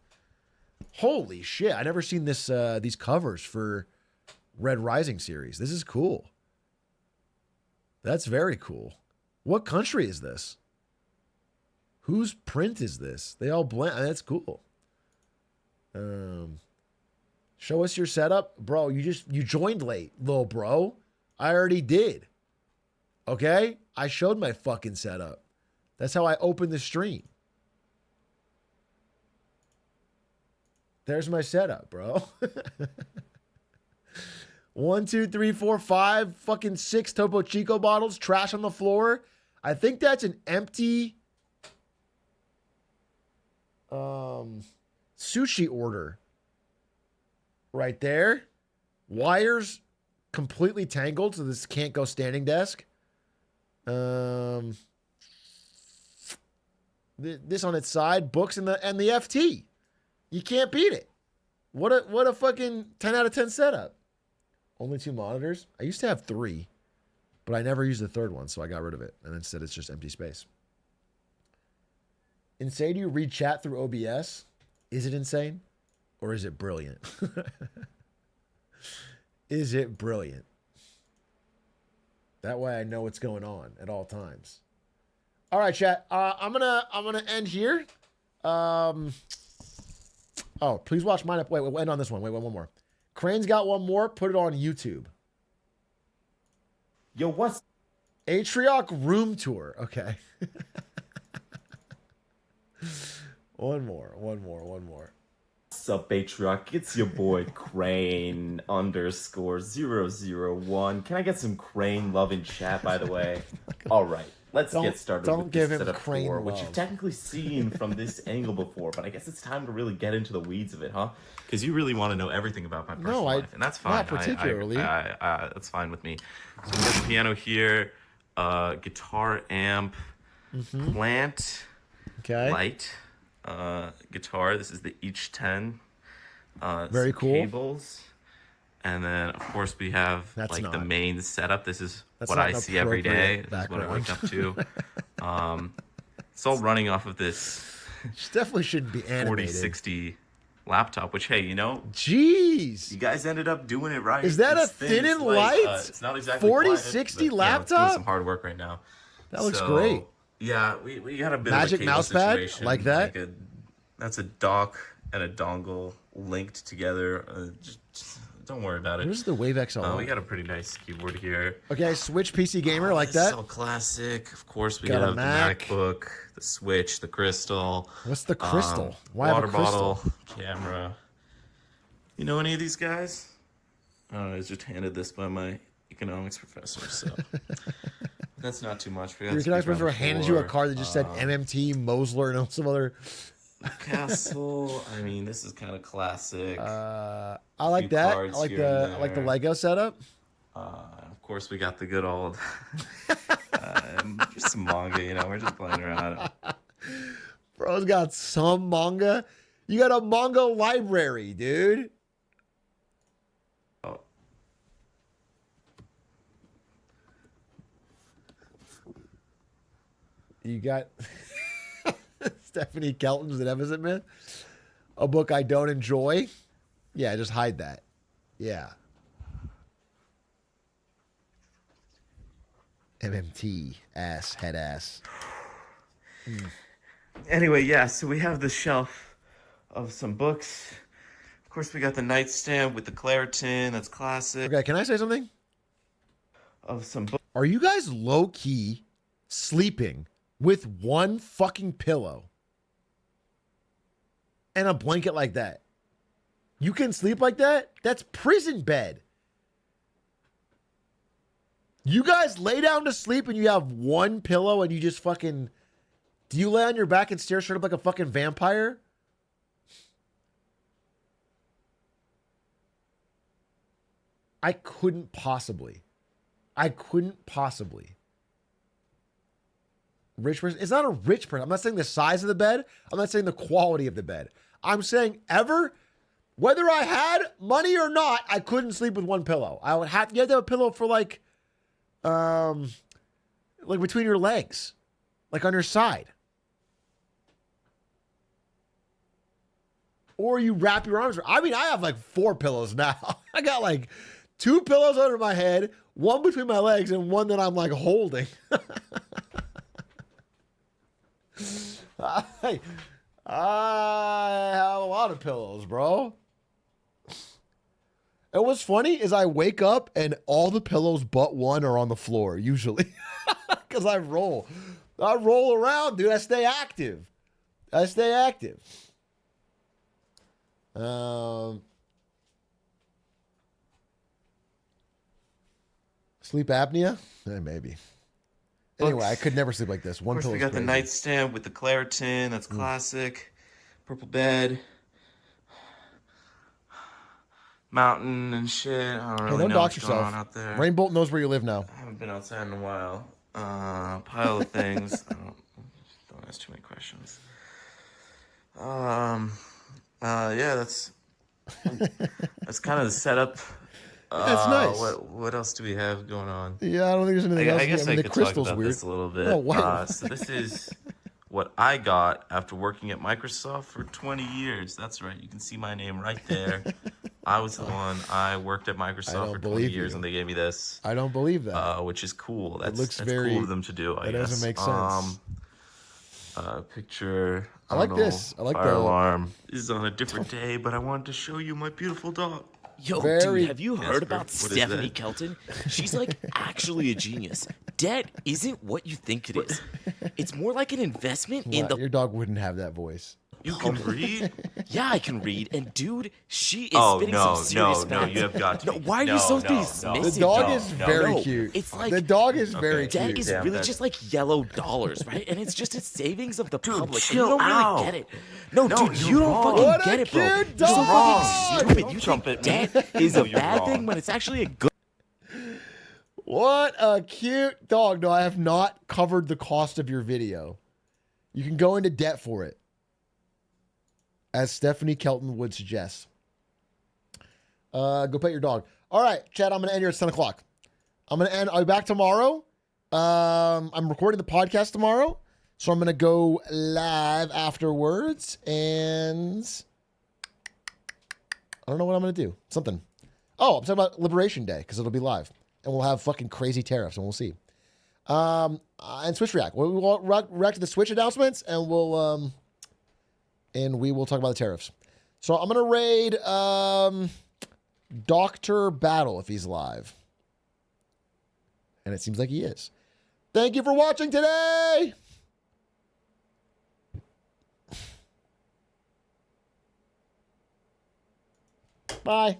Holy shit. I never seen these covers for Red Rising series. This is cool. That's very cool. What country is this? Whose print is this? They all blend. That's cool. Show us your setup. Bro, you joined late, little bro. I already did. Okay? I showed my fucking setup. That's how I opened the stream. There's my setup, bro. 1, 2, 3, 4, 5, fucking 6 Topo Chico bottles, trash on the floor. I think that's an empty sushi order right there. Wires completely tangled, so this can't go standing desk. This on its side, books and the FT. You can't beat it. What a fucking 10 out of 10 setup. Only 2 monitors. I used to have 3, but I never used the third one, so I got rid of it. And instead, it's just empty space. Insane you read chat through OBS? Is it insane? Or is it brilliant? Is it brilliant? That way I know what's going on at all times. All right, chat. I'm gonna end here. Oh, please watch mine up. Wait, we'll end on this one. Wait, one more. Crane's got one more. Put it on YouTube. Yo, what's Atrioc room tour. Okay. One more. What's up, Atrioc? It's your boy Crane _001. Can I get some Crane love in chat, by the way? All right, let's get started with give this him setup Crane tour, which love. you've technically seen from this angle before, but I guess it's time to really get into the weeds of it, huh? Because you really want to know everything about my personal life, and that's fine. Not particularly. That's fine with me. So we got the piano here, guitar amp, plant, Okay. light, guitar. This is the Each 10. Very some cool. Cables, and then of course we have That's the not- main setup. This is that's what not I an see every day. appropriate This is what I wake background. up to. It's all running off of this She definitely shouldn't be animated. 4060 laptop. Which, hey, you Jeez. guys ended up doing it right. Is that This a thing thin is and like, light? it's not exactly 4060 quiet, but, it's laptop? doing some hard work right now. That looks So, great. Yeah, we got a bit Magic of a cable mouse pad? situation. Like that? That's a dock and a dongle linked together. Just don't worry about it. What is the Wave XL? We got a pretty nice keyboard here. Okay, Switch PC Gamer like This is that. all classic. Of course, we Got a have Mac. the MacBook, the Switch, the Crystal. What's the crystal? Why have Water a crystal? bottle, camera. You know any of these guys? I was just handed this by my economics professor, so that's not too much. Your economics professor handed you a card that just said MMT, Mosler, and some other... Castle. I mean, this is kind of classic. I like that. I like the Lego setup. Of course, we got the good old just some manga. You know, we're just playing around. Bro's got some manga. You got a manga library, dude. Oh. You got Stephanie Kelton's The Deficit Myth, a book I don't enjoy. Yeah, just hide that. Yeah. MMT, ass, head ass. Anyway, yeah, so we have the shelf of some books. Of course, we got the nightstand with the Claritin. That's classic. Okay, can I say something? Of some books. Are you guys low-key sleeping with one fucking pillow and a blanket like that? You can sleep like that? That's prison bed. You guys lay down to sleep and you have one pillow and you just fucking... Do you lay on your back and stare straight up like a fucking vampire? I couldn't possibly. Rich person. It's not a rich person. I'm not saying the size of the bed. I'm not saying the quality of the bed. I'm saying whether I had money or not, I couldn't sleep with one pillow. You had to have a pillow for like between your legs, like on your side. Or you wrap your arms around. I mean, I have like 4 pillows now. I got like 2 pillows under my head, one between my legs, and one that I'm like holding. I have a lot of pillows, bro. And what's funny is I wake up and all the pillows but one are on the floor, usually. Because I roll around, dude. I stay active. Sleep apnea? Maybe. Anyway, I could never sleep like this. One Of course, pillow. we got the nightstand with the Claritin. That's classic. Purple bed. Mountain and shit. I don't really know what's going on out there. Rainbolt knows where you live now. I haven't been outside in a while. Pile of things. Don't ask too many questions. Yeah, that's kind of the setup. That's nice. What else do we have going on? Yeah, I don't think there's anything else. I guess I the could crystal's talk about weird. this a little bit. Oh, So this is what I got after working at Microsoft for 20 years. That's right. You can see my name right there. I was the one. I worked at Microsoft for 20 years, and they gave me this. I don't believe that. Which is cool. That's very cool of them to do. I guess. Doesn't make sense. Picture. I like this. I like fire the alarm. This is on a different day, but I wanted to show you my beautiful dog. Yo, dude, have you heard about Stephanie Kelton? She's like actually a genius. Debt isn't what you think it is. It's more like an investment in the... Your dog wouldn't have that voice. You can read? Yeah, I can read. And dude, she is spitting some serious facts. No, you have got to. Why are you so dismissive? The dog is very cute. It's like the dog is very cute. Debt is really just like yellow dollars, right? And it's just a savings of the public. Chill and you don't out. really get it. No, dude, you don't fucking get it, bro. You're so fucking stupid. You think debt is a bad thing when it's actually a good... What a cute dog. No, I have not covered the cost of your video. You can go into debt for it, as Stephanie Kelton would suggest. Go pet your dog. All right, Chad, I'm going to end here at 10 o'clock. I'll be back tomorrow. I'm recording the podcast tomorrow, so I'm going to go live afterwards, and I don't know what I'm going to do. Something. Oh, I'm talking about Liberation Day, because it'll be live, and we'll have fucking crazy tariffs, and we'll see. And Switch React. We'll react to the Switch announcements, and we will talk about the tariffs. So I'm going to raid Dr. Battle if he's live. And it seems like he is. Thank you for watching today. Bye.